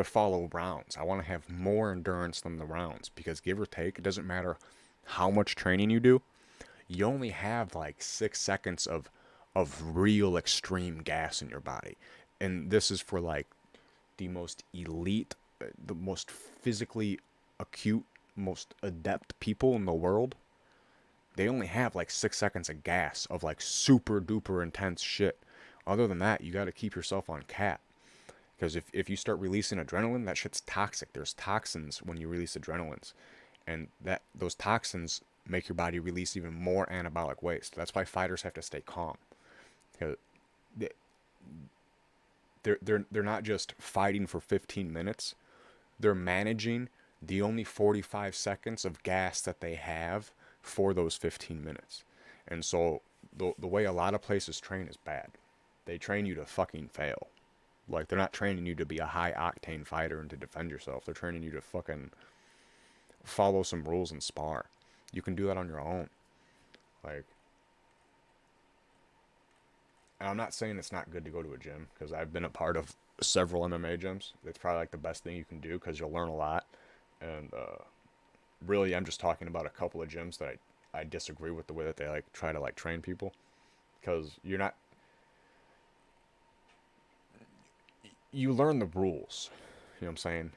follow rounds. I want to have more endurance than the rounds, because give or take, it doesn't matter how much training you do. You only have like 6 seconds of real extreme gas in your body. And this is for like the most elite, the most physically acute, most adept people in the world. They only have like 6 seconds of gas of like super duper intense shit. Other than that, you got to keep yourself on cap. Because if you start releasing adrenaline, that shit's toxic. There's toxins when you release adrenalines. And those toxins make your body release even more anabolic waste. That's why fighters have to stay calm. Because they're not just fighting for 15 minutes. They're managing the only 45 seconds of gas that they have for those 15 minutes. And so the way a lot of places train is bad. They train you to fucking fail. Like, they're not training you to be a high octane fighter and to defend yourself. They're training you to fucking follow some rules and spar. You can do that on your own. Like, and I'm not saying it's not good to go to a gym, because I've been a part of several MMA gyms. It's probably like the best thing you can do, because you'll learn a lot. And really, I'm just talking about a couple of gyms that I disagree with the way that they like try to like train people, because you learn the rules. You know what I'm saying?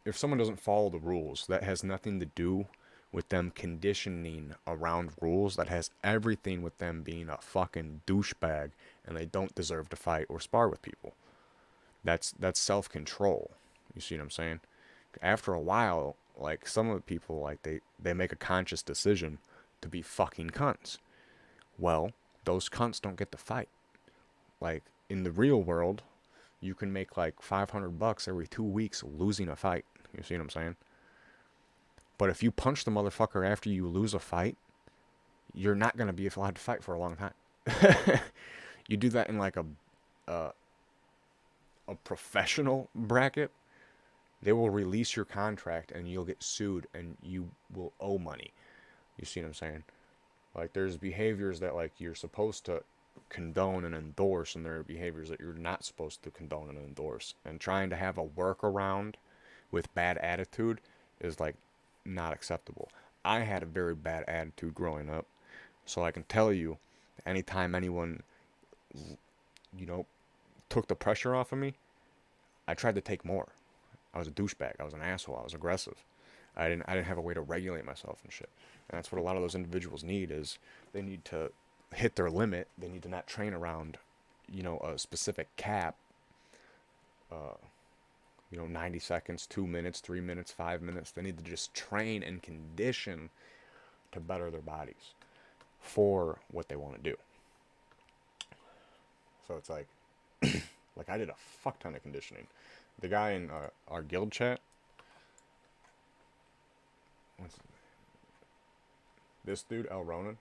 If someone doesn't follow the rules, that has nothing to do with them conditioning around rules. That has everything with them being a fucking douchebag, and they don't deserve to fight or spar with people. That's self-control. You see what I'm saying? After a while, like, some of the people, like, they make a conscious decision to be fucking cunts. Well, those cunts don't get to fight. Like, in the real world, you can make like $500 every 2 weeks losing a fight. You see what I'm saying? But if you punch the motherfucker after you lose a fight, you're not going to be allowed to fight for a long time. You do that in like a professional bracket, they will release your contract and you'll get sued and you will owe money. You see what I'm saying? Like, there's behaviors that like you're supposed to condone and endorse, and there are behaviors that you're not supposed to condone and endorse. And trying to have a workaround with bad attitude is like not acceptable. I had a very bad attitude growing up, so I can tell you, anytime anyone, took the pressure off of me, I tried to take more. I was a douchebag. I was an asshole. I was aggressive. I didn't have a way to regulate myself and shit. And that's what a lot of those individuals need, is they need to hit their limit. They need to not train around, a specific cap. 90 seconds, 2 minutes, 3 minutes, 5 minutes. They need to just train and condition to better their bodies for what they want to do. So it's like, like, I did a fuck ton of conditioning. The guy in our guild chat, this dude, El Ronan.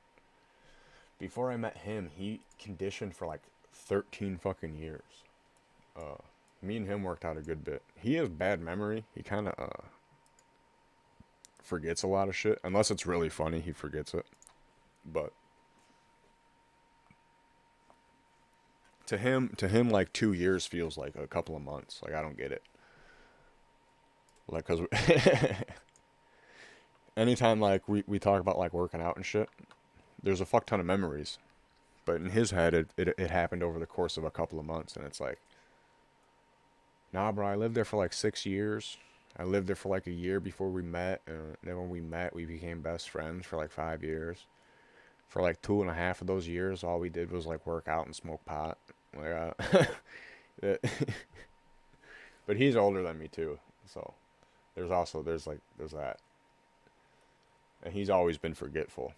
Before I met him, he conditioned for like 13 fucking years. Me and him worked out a good bit. He has bad memory. He kind of forgets a lot of shit. Unless it's really funny, he forgets it. But to him, like 2 years feels like a couple of months. Like, I don't get it. Like, cause anytime like we talk about like working out and shit, there's a fuck ton of memories. But in his head, it happened over the course of a couple of months, and it's like, nah, bro, I lived there for like 6 years. I lived there for like a year before we met, and then when we met, we became best friends for like 5 years. For like 2.5 of those years, all we did was like work out and smoke pot. Like, but he's older than me too, so there's that, and he's always been forgetful.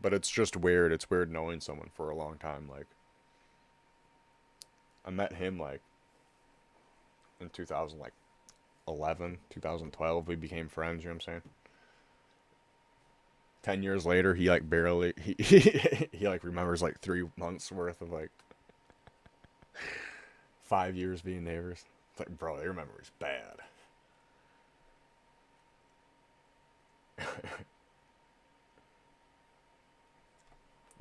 But it's just weird. It's weird knowing someone for a long time. Like, I met him like in 2011, 2012. We became friends. You know what I'm saying? 10 years later, he like barely he like remembers like 3 months worth of like 5 years being neighbors. It's like, bro, your memory's bad.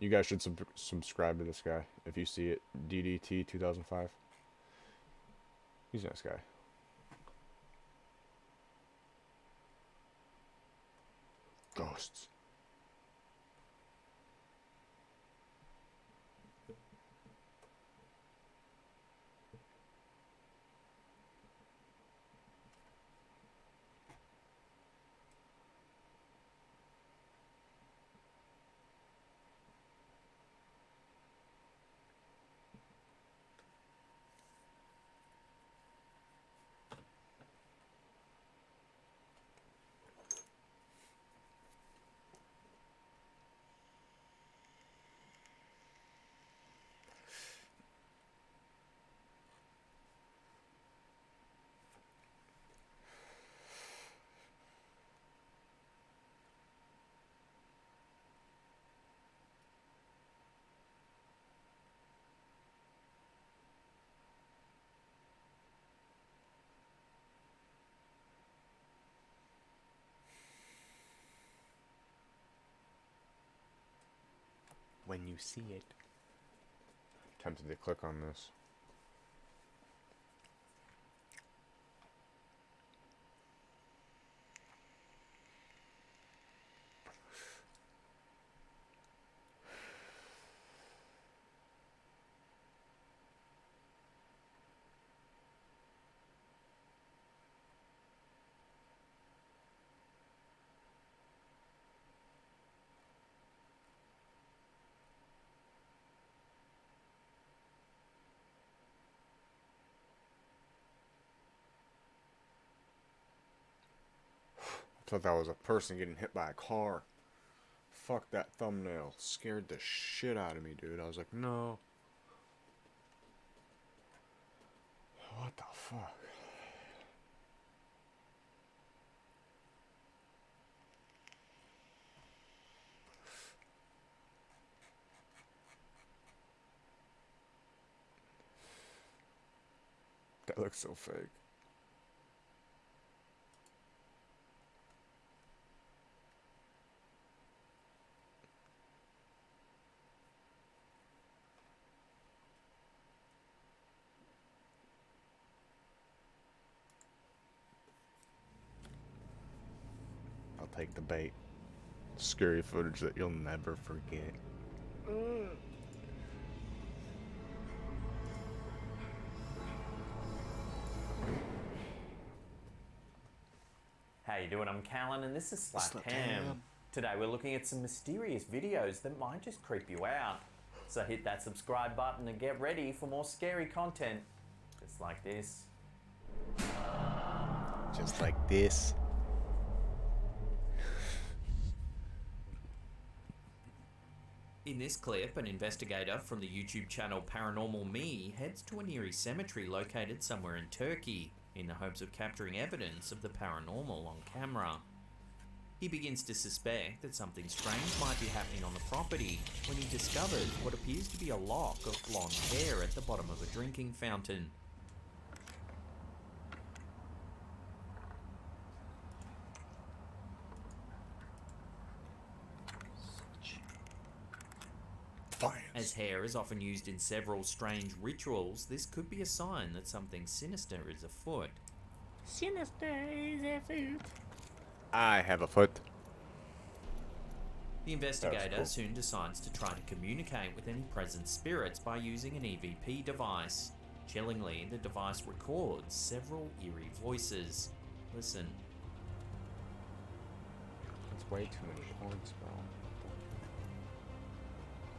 You guys should subscribe to this guy if you see it. DDT 2005. He's a nice guy. Ghosts. When you see it. Tempted to click on this. I thought that was a person getting hit by a car. Fuck, that thumbnail scared the shit out of me, dude. I was like, no. What the fuck? That looks so fake. I'll take the bait. Scary footage that you'll never forget. How you doing? I'm Callan and this is Slapped Ham. Today we're looking at some mysterious videos that might just creep you out. So hit that subscribe button and get ready for more scary content. Just like this. Just like this. In this clip, an investigator from the YouTube channel Paranormal Me heads to an eerie cemetery located somewhere in Turkey. in the hopes of capturing evidence of the paranormal on camera. He begins to suspect that something strange might be happening on the property when he discovers what appears to be a lock of blonde hair at the bottom of a drinking fountain. As hair is often used in several strange rituals, this could be a sign that something sinister is afoot. Sinister is afoot. I have a foot. The investigator cool. soon decides to try to communicate with any present spirits by using an EVP device. Chillingly, the device records several eerie voices. Listen. That's way too many points, bro.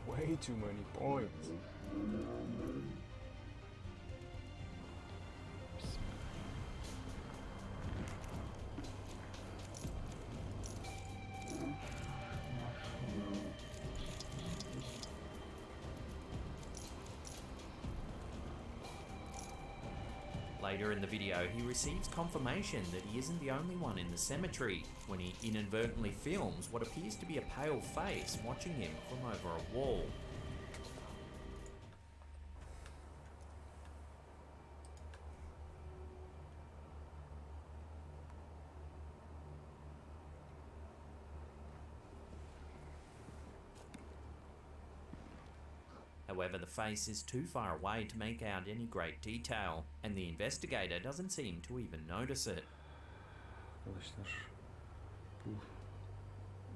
Way too many points. Later in the video, he receives confirmation that he isn't the only one in the cemetery when he inadvertently films what appears to be a pale face watching him from over a wall. However, the face is too far away to make out any great detail, and the investigator doesn't seem to even notice it.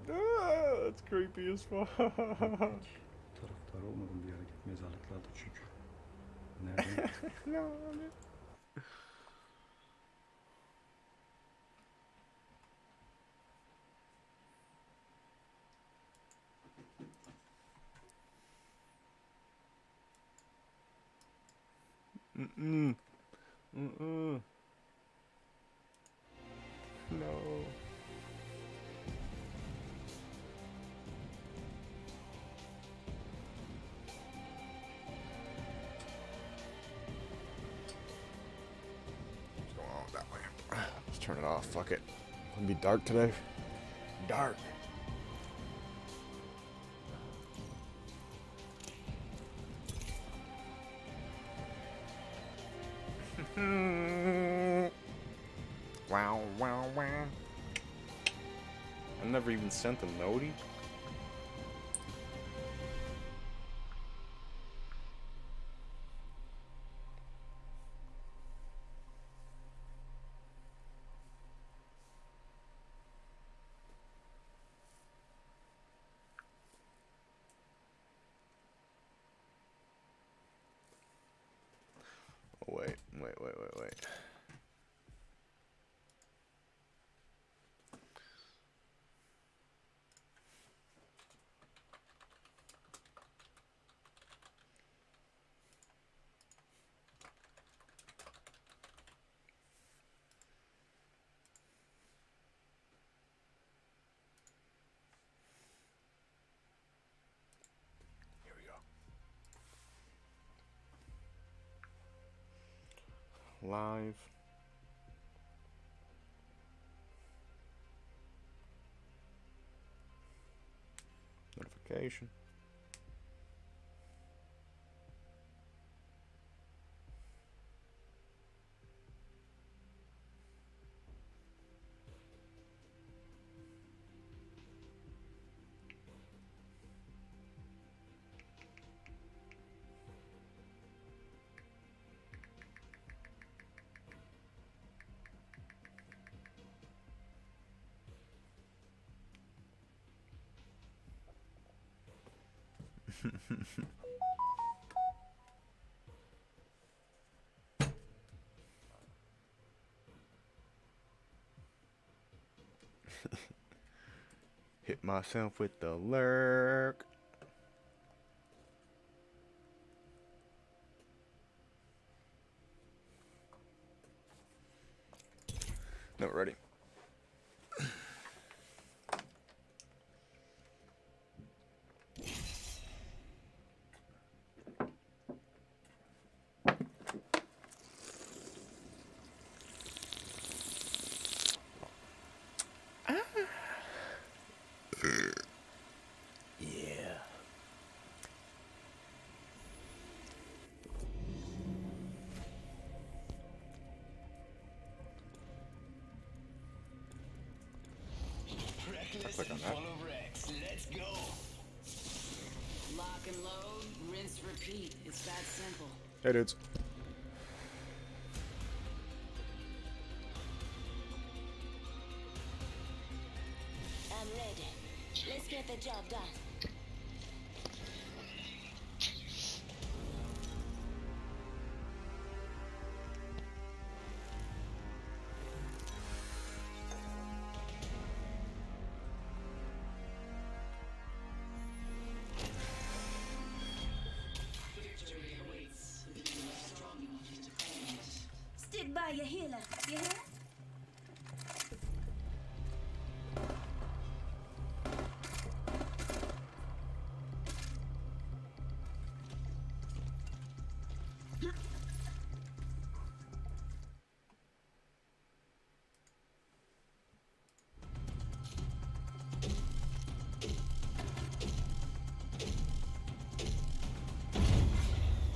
That's creepy as fuck. No, Mm-mm. Mm-mm. No. What's going on that way? Let's turn it off. Fuck it. It'll be dark today. Dark. Wow, wow, wow. I never even sent a noti. Oh, wait. Here we go. Live. Notification. Hit myself with the lurk. No, ready. Yeah. Click on that. Let's go. Lock and load, rinse, repeat. It's that simple. Hey, dudes. I'm ready. Let's get the job done. Stick by your healer, you hear?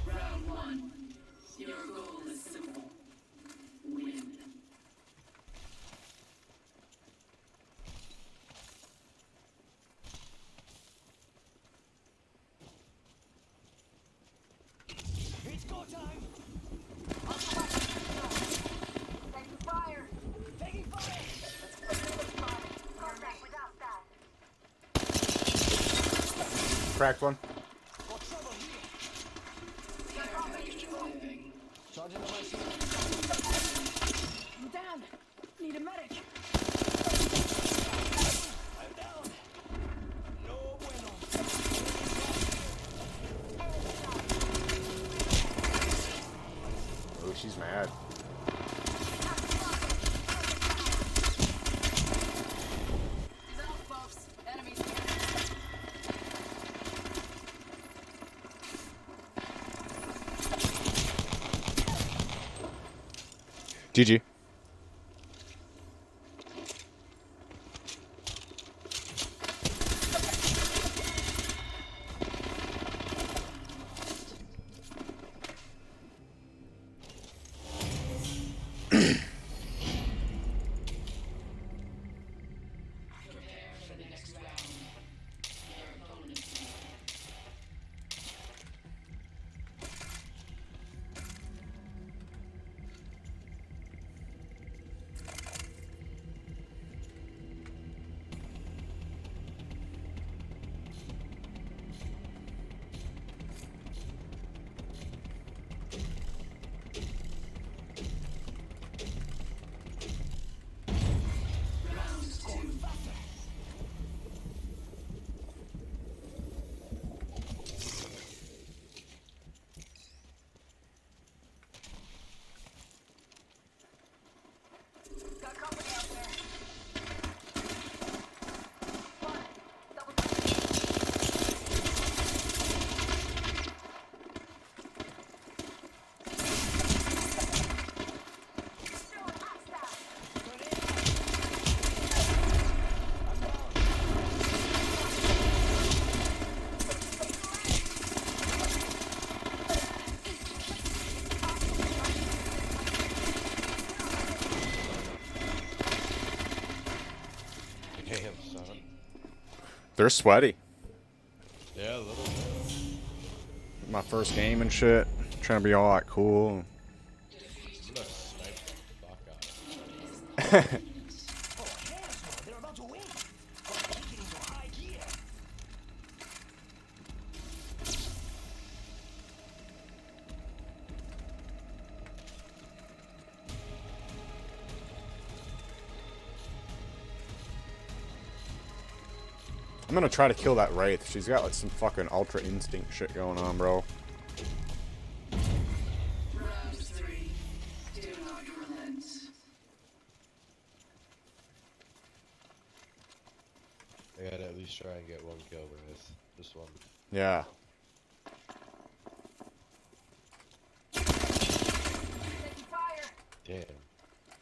Round one. Your goal is simple. Win. It's go time. Taking fire. Taking fire. Contact without that. Cracked one. Got trouble here. Charging the machine. I'm down. Need a medic. I'm down. No bueno. Oh, she's mad. Develop, folks. Enemies GG. got company out there. Damn, son. They're sweaty. Yeah, a little bit. My first game and shit. Trying to be all like cool. I'm gonna snipe the fuck out of him. Oh, hands, man. They're about to win. Got kicking into high gear. I'm gonna try to kill that Wraith. She's got like some fucking Ultra Instinct shit going on, bro. Round three. Do not relent. I gotta at least try and get one kill with this one. Yeah. Taking fire. Damn.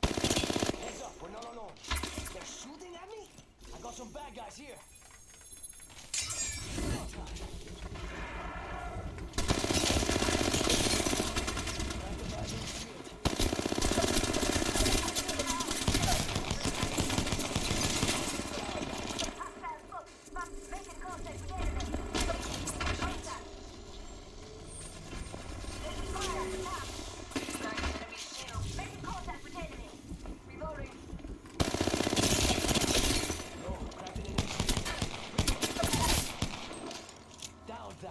Heads up, we're not alone. They're shooting at me? I got some bad guys here.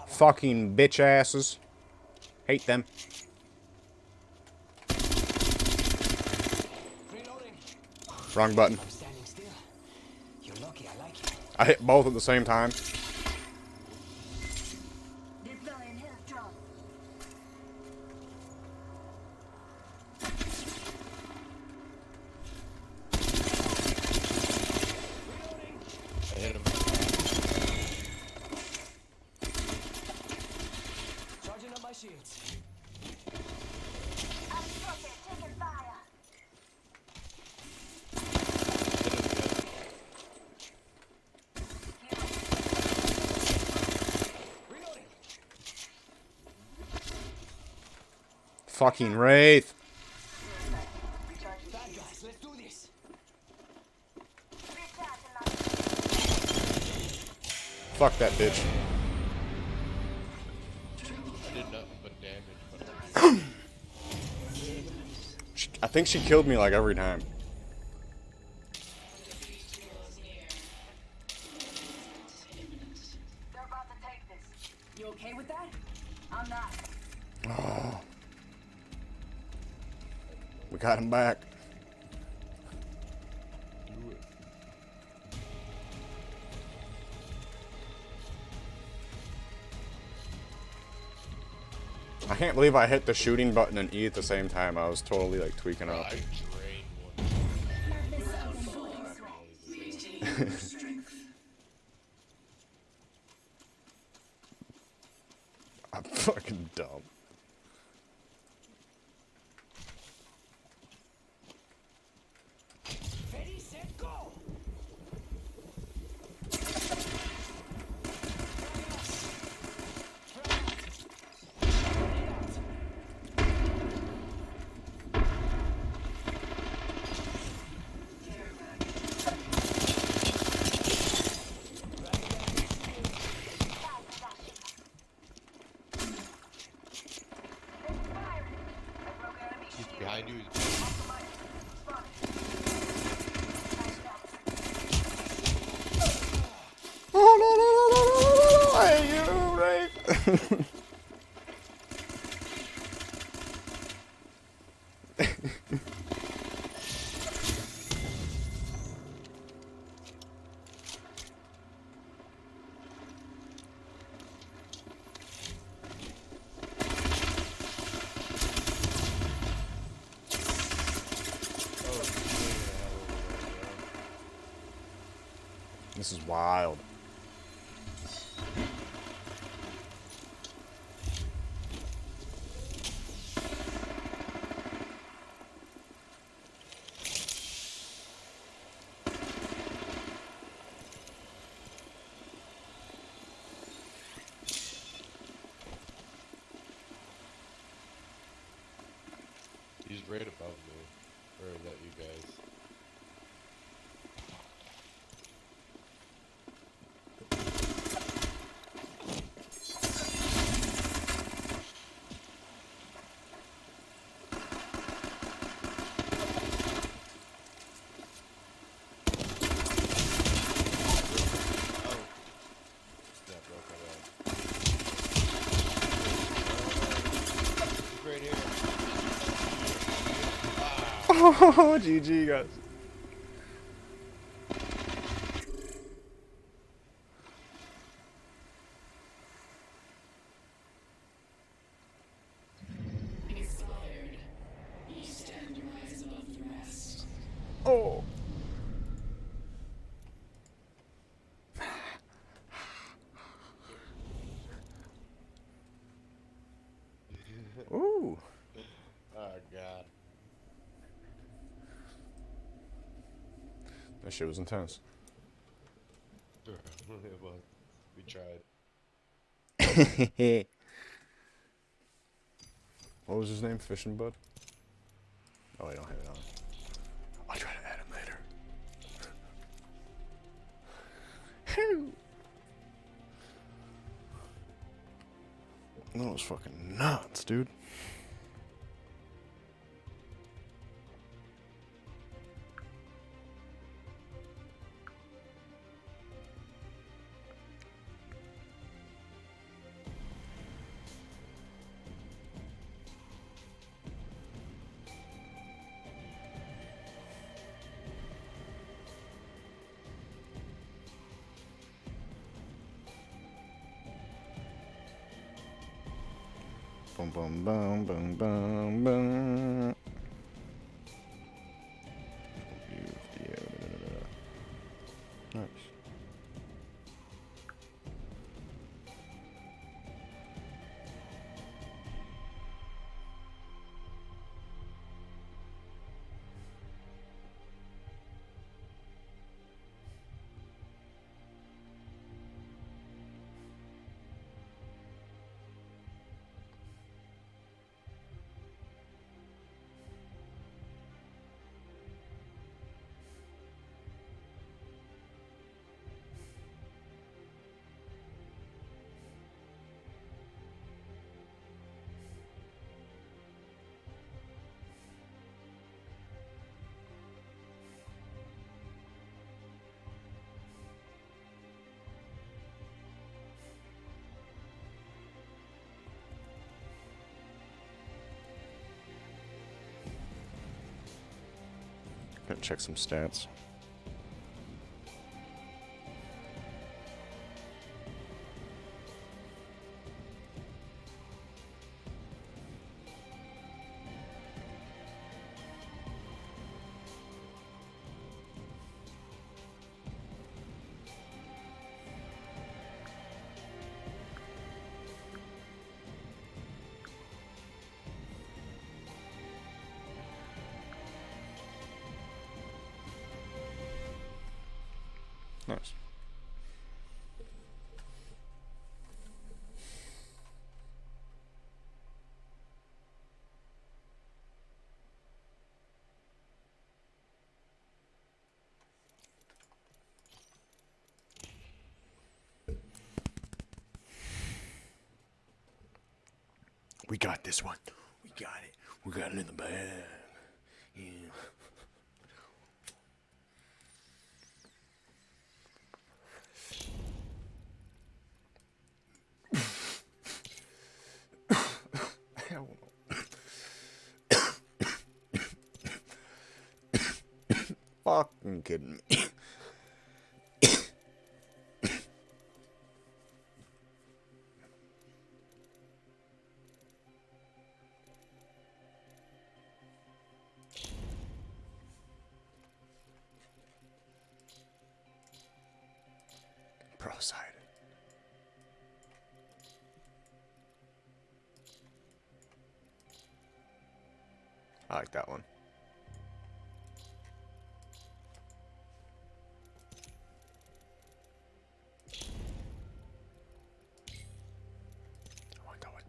Fucking bitch asses. Hate them. Wrong button. I hit both at the same time. I hit him. Charging up my shields. Fucking Wraith. Bad guys, let's do this. Fuck that bitch. I did nothing but damage. I think she killed me like every time. They're about to take this. You okay with that? I'm not. Oh. We got him back. Do it. I can't believe I hit the shooting button and E at the same time. I was totally like tweaking out. I drained one. I'm fucking dumb. Ready, set, go! He's behind you. Oh no no no no no no! Hey you, Wraith! This is wild. He's right above me. Or is that you guys? Oh, GG, guys. Expired. Each stand rise above the rest. Oh. Ooh. Oh god. That shit was intense. It was. We tried. What was his name? Fishing Bud? Oh, I don't have it on. I'll try to add him later. That was fucking nuts, dude. Boom, boom, boom, boom, boom, boom. Nice. Gotta check some stats. Nice. We got this one. We got it. We got it in the bag. Yeah. Fucking kidding me. Pro-sided. I like that one. I like that one.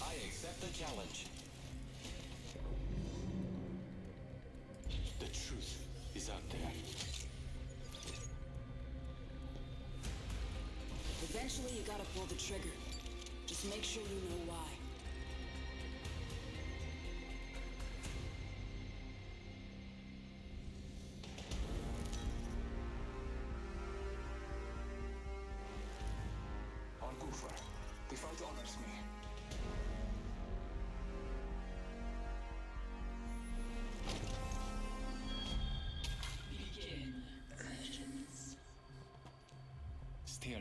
I accept the challenge. The truth is out there. Eventually, you gotta pull the trigger. Just make sure you know why. On Kufa, the fight honors me.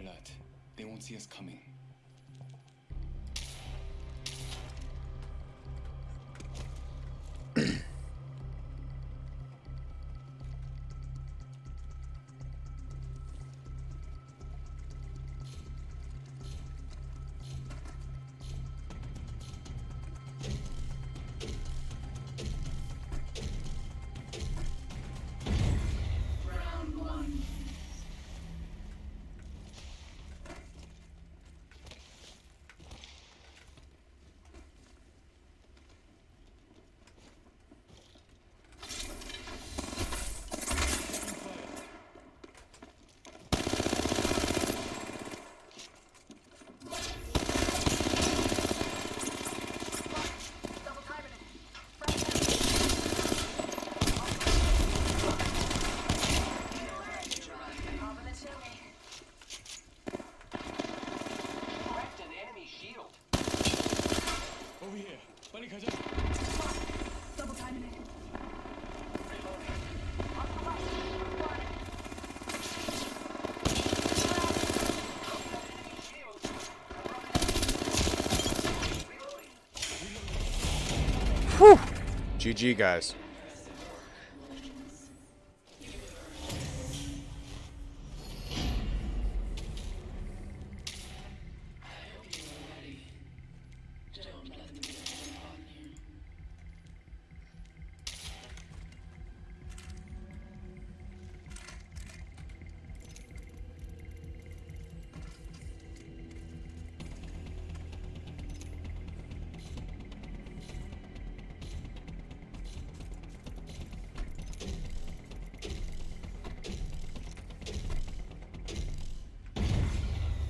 alert. They won't see us coming. Round one. Over here. 빨리 가자. Double timing it. Whew. GG, guys. Don't let them get upon you.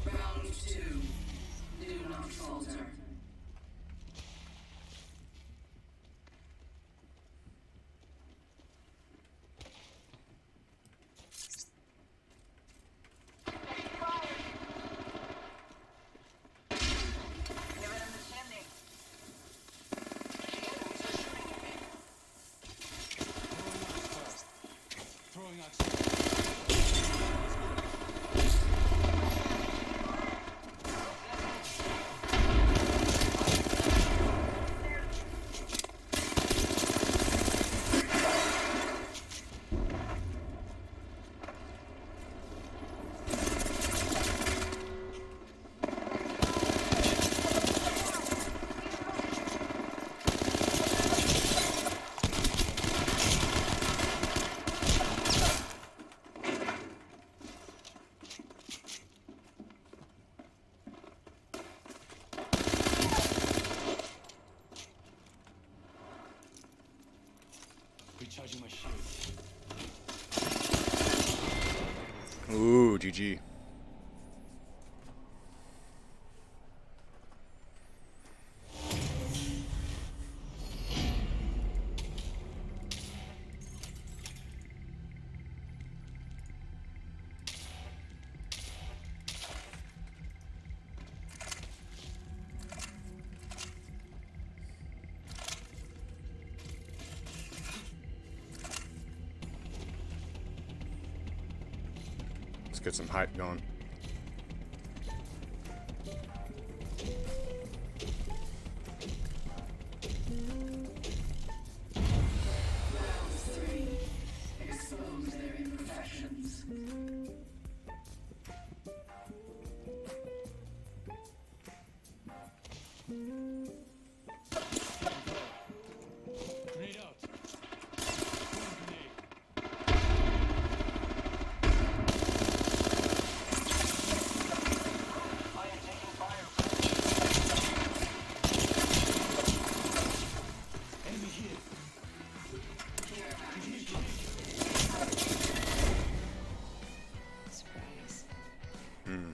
Round two. Do not falter. Throwing oxygen. Recharging my shield. Ooh, GG. Let's get some hype going. Round three. Expose their imperfections. Grenade out. Grenade. Enemy here. Surprise. Hmm.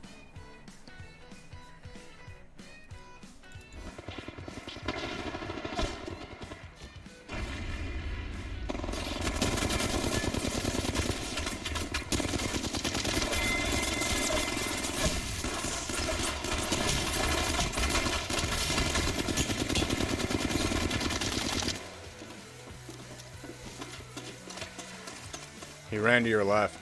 He ran to your left.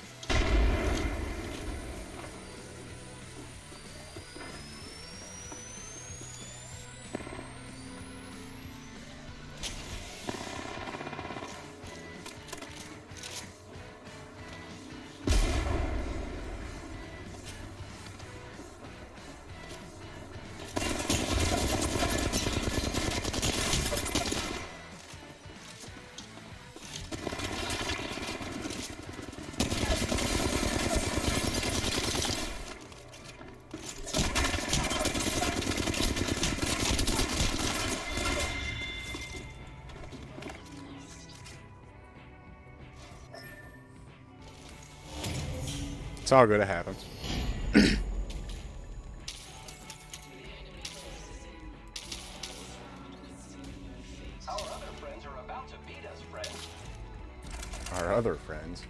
It's all good, it happens. Our other friends are about to beat us, friends. Our other friends.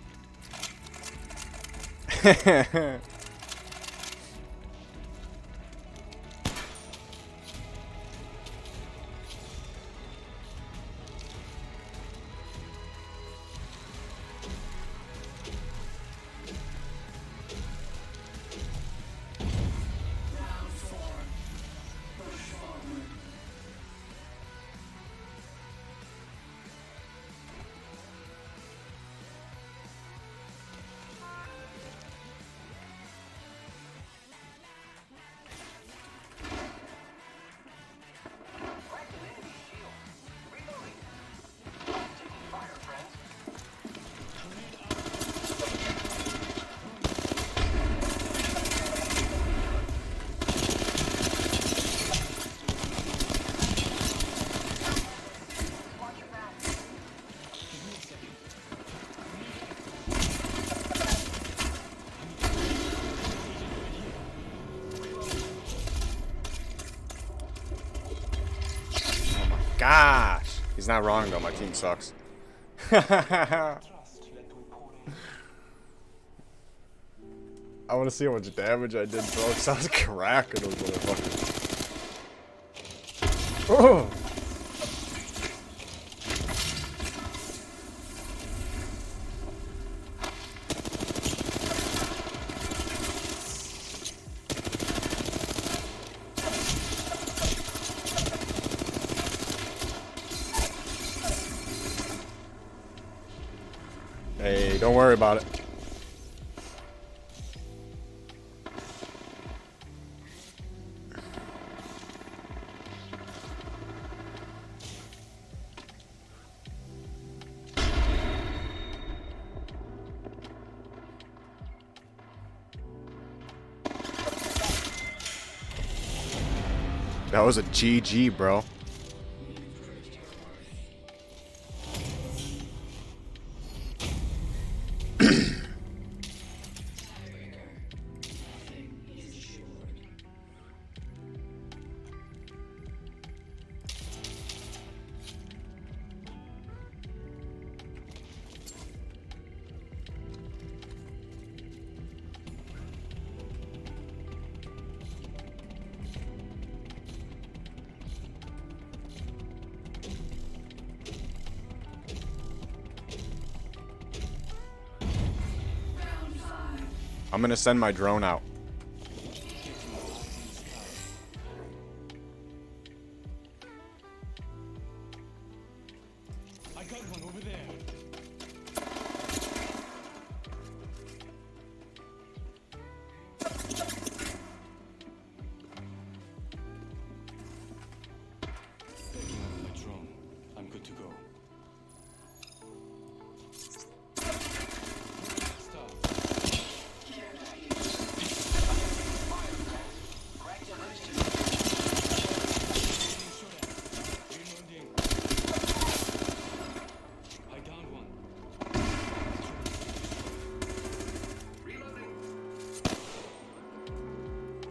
Gosh, he's not wrong though. My team sucks. I want to see how much damage I did, bro. Cause I was cracking those motherfuckers. Oh. Hey, don't worry about it. That was a GG, bro. I'm gonna send my drone out. I got one over there. Picking up my drone. I'm good to go.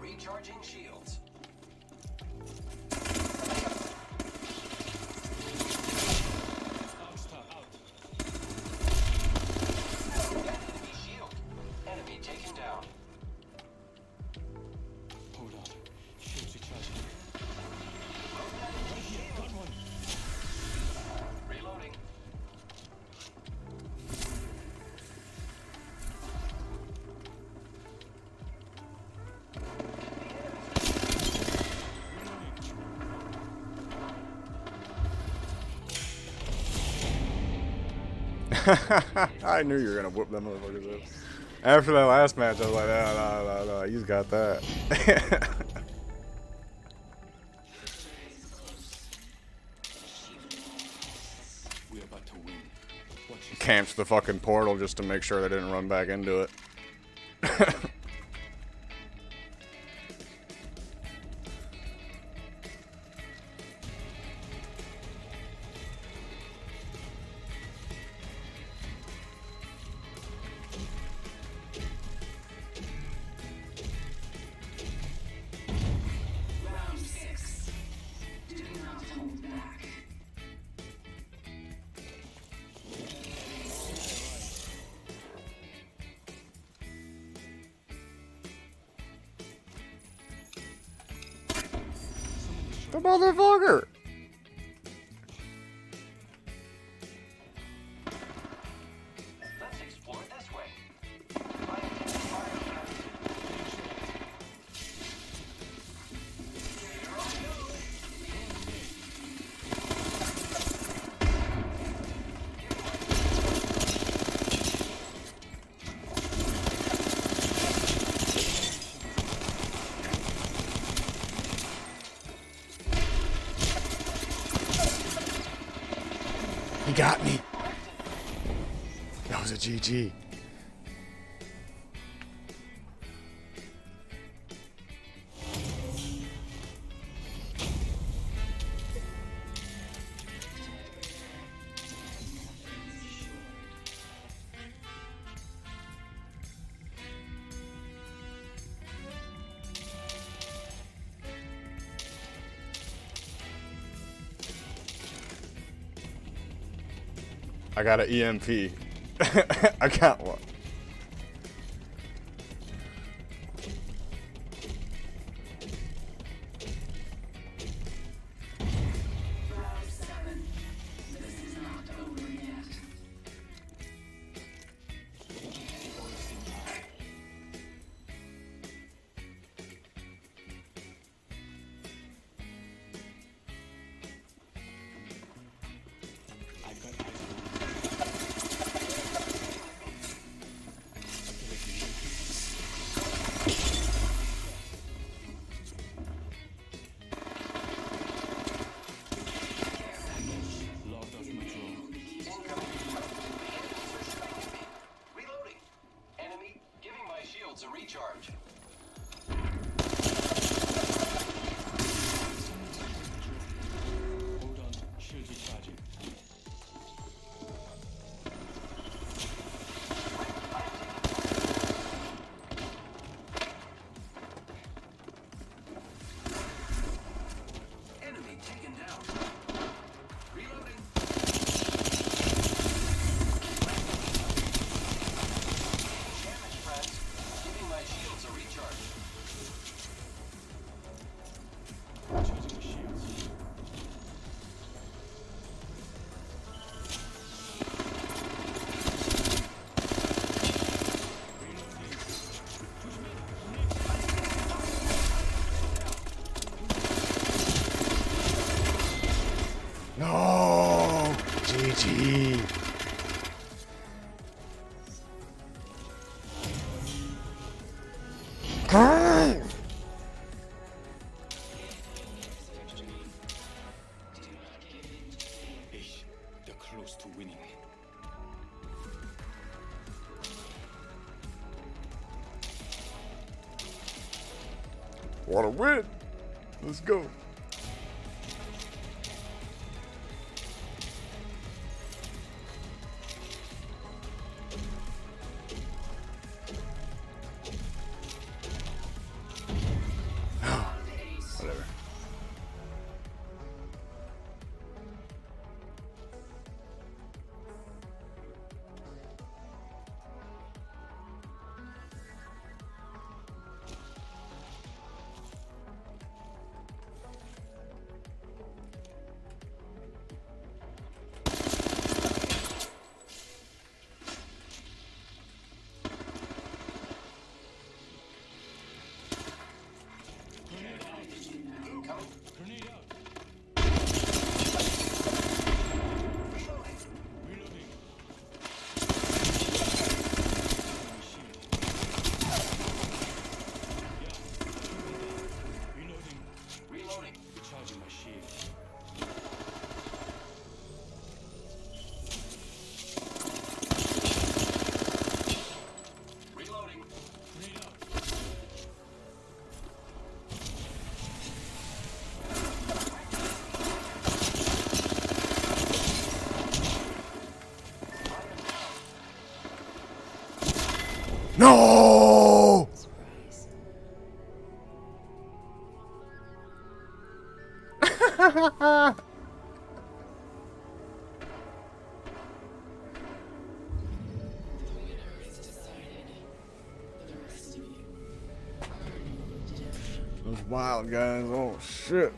Recharging shields. Enemy shield. Enemy taken down. Hold on. Shields recharging. Right here. Got one. Reloading. I knew you were gonna whoop them motherfuckers up. After that last match, I was like, no, he's got that. We're about to win. Camped the fucking portal just to make sure they didn't run back into it. The motherfucker! Let's explore this way. I intend to fire He got me. That was a GG. I got an EMP. I got one. reloading. Enemy giving my shields a recharge. Hold on, shields recharging. Enemy taken down. Reloading. Damage, friends. Giving my shields a recharge. Charging my shields. No! GG. They're close to winning. What a win! Let's go. Whatever. Incoming. Grenade out. Reloading. Reloading. Reloading. Reloading. Recharging my shield. Reloading. Grenade out. No! Those wild guys, oh shit.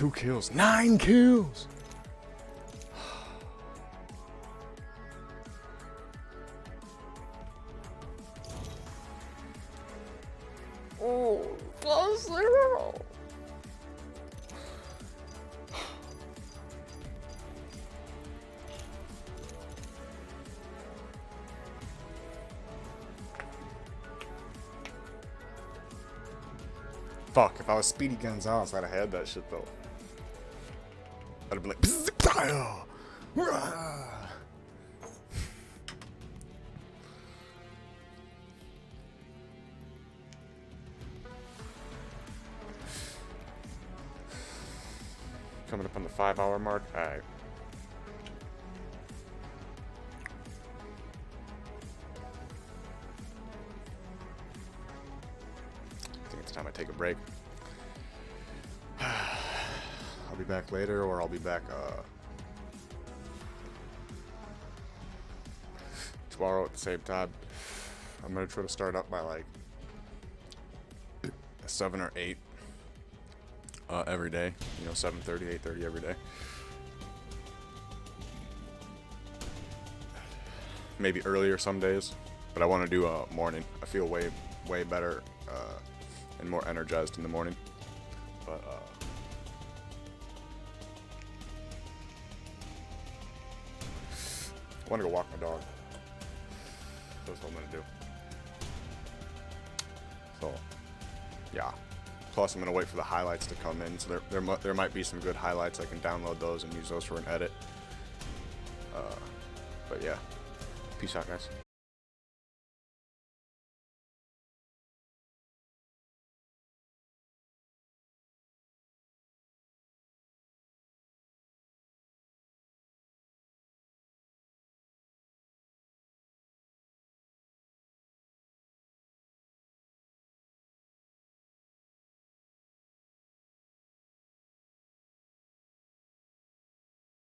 2 kills. 9 kills! Oh, +0! Fuck, if I was Speedy Gonzalez, I'd have had that shit though. I'd have been like, "Pzzz-pah!" Coming up on the 5-hour mark. Alright. I think it's time I take a break. I'll be back later, or I'll be back tomorrow at the same time. I'm gonna try to start up by like 7 or 8 every day. You know, 7:30, 8:30 every day. Maybe earlier some days, but I want to do a morning. I feel way better and more energized in the morning. But I want to go walk my dog. That's what I'm gonna do. So, yeah. Plus, I'm gonna wait for the highlights to come in. So there might be some good highlights. I can download those and use those for an edit. But yeah, peace out, guys.